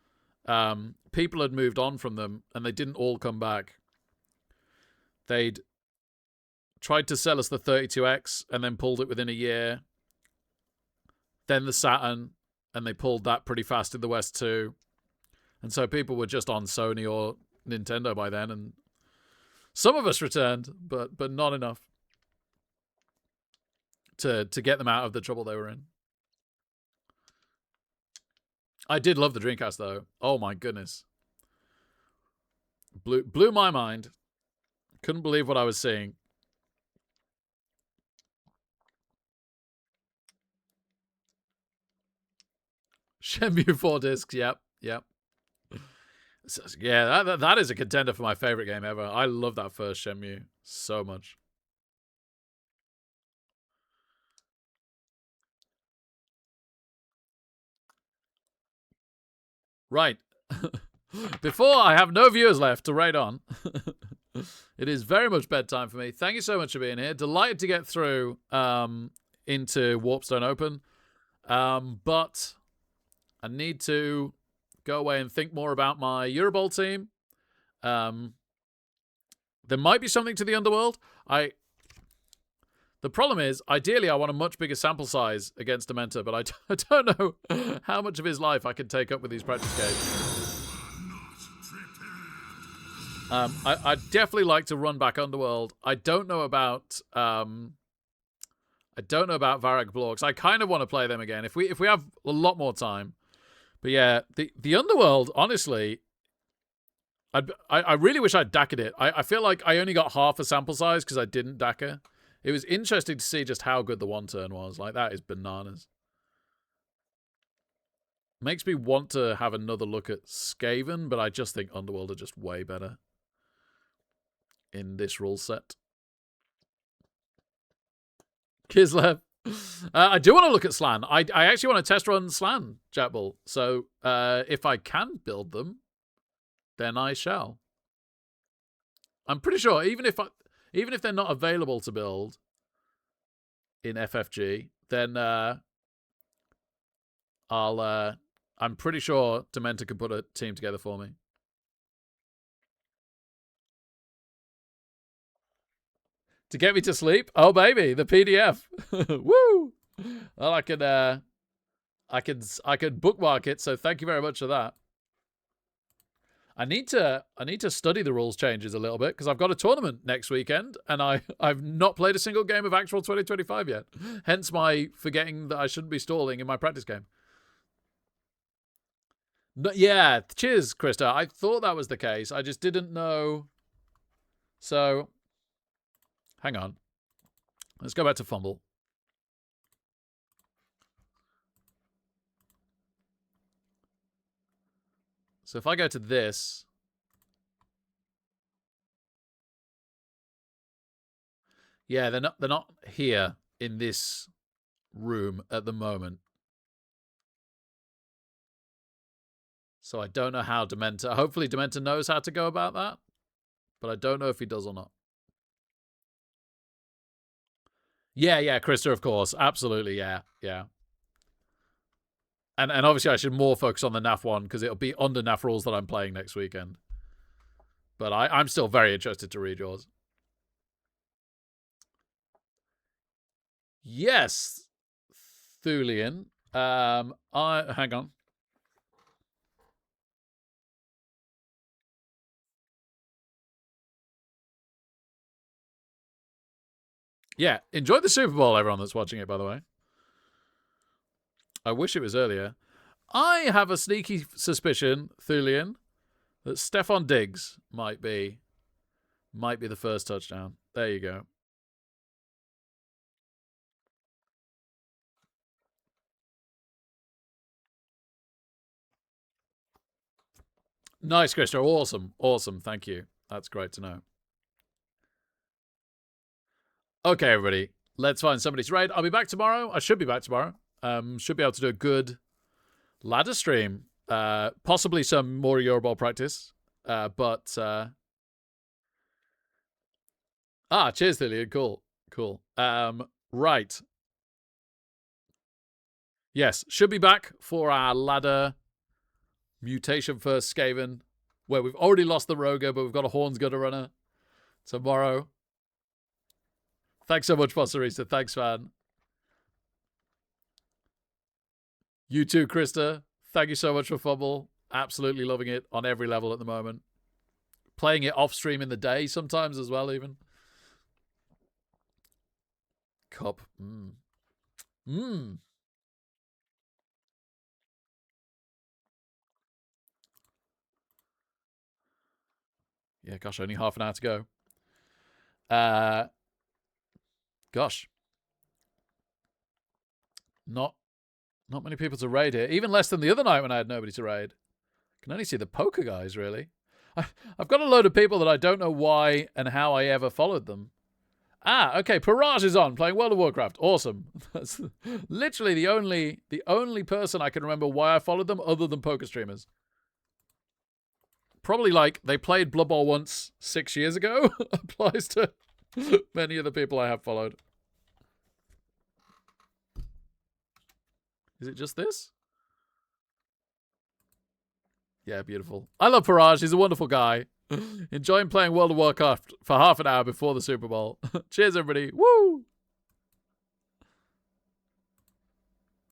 People had moved on from them, and they didn't all come back. They'd tried to sell us the 32X and then pulled it within a year. Then the Saturn, and they pulled that pretty fast in the West too. And so people were just on Sony or Nintendo by then, and some of us returned, but not enough to get them out of the trouble they were in. I did love the Dreamcast though. Oh my goodness. Blew my mind. Couldn't believe what I was seeing. Shenmue 4 discs, yep. So, yeah, that is a contender for my favorite game ever. I love that first Shenmue so much. Right. Before I have no viewers left to raid on, it is very much bedtime for me. Thank you so much for being here. Delighted to get through into Warpstone Open. But I need to go away and think more about my Eurobowl team. There might be something to the Underworld. The problem is, ideally, I want a much bigger sample size against Dementa, but I don't know how much of his life I can take up with these practice games. I'd definitely like to run back Underworld. I don't know about Varag Blorks. I kind of want to play them again if we have a lot more time. But yeah, the Underworld, honestly, I really wish I'd DAC'd it. I feel like I only got half a sample size because I didn't DACA. It was interesting to see just how good the one turn was. Like, that is bananas. Makes me want to have another look at Skaven, but I just think Underworld are just way better in this rule set. Kislev. I do want to look at Slan. I actually want to test run Slan, Jackbull. So if I can build them, then I shall. I'm pretty sure even if they're not available to build in FFG, then I'm pretty sure Dementa can put a team together for me. To get me to sleep? Oh baby, the PDF. Woo! Well, I could bookmark it, so thank you very much for that. I need to study the rules changes a little bit because I've got a tournament next weekend and I've not played a single game of actual 2025 yet. Hence my forgetting that I shouldn't be stalling in my practice game. No, yeah, cheers, Krista. I thought that was the case. I just didn't know. So, hang on. Let's go back to Fumble. So if I go to this, yeah, they're not here in this room at the moment. So I don't know how Dementa. Hopefully Dementa knows how to go about that, but I don't know if he does or not. Yeah, Krista, of course, absolutely, yeah. And obviously I should more focus on the NAF one because it'll be under NAF rules that I'm playing next weekend. But I'm still very interested to read yours. Yes, Thulian. Hang on. Yeah, enjoy the Super Bowl, everyone that's watching it, by the way. I wish it was earlier. I have a sneaky suspicion, Thulian, that Stephon Diggs might be the first touchdown. There you go. Nice, Krista. Awesome. Awesome. Thank you. That's great to know. Okay, everybody. Let's find somebody to raid. I'll be back tomorrow. I should be back tomorrow. Should be able to do a good ladder stream. Possibly some more Euroball practice. But cheers, Thilian. Cool. Cool. Right. Yes, should be back for our ladder mutation first Skaven, where we've already lost the Roger, but we've got a Horns Gutter runner tomorrow. Thanks so much, Fosserista. Thanks, fan. You too, Krista. Thank you so much for Fumble. Absolutely loving it on every level at the moment. Playing it off stream in the day sometimes as well, even. Cup. Yeah, gosh, only half an hour to go. Gosh. Not many people to raid here. Even less than the other night when I had nobody to raid. Can only see the poker guys, really. I've got a load of people that I don't know why and how I ever followed them. Okay, Paraj is on, playing World of Warcraft. Awesome. That's literally the only person I can remember why I followed them other than poker streamers. Probably like they played Blood Bowl once 6 years ago. Applies to many of the people I have followed. Is it just this? Yeah, beautiful. I love Paraj. He's a wonderful guy. Enjoying playing World of Warcraft for half an hour before the Super Bowl. Cheers, everybody. Woo!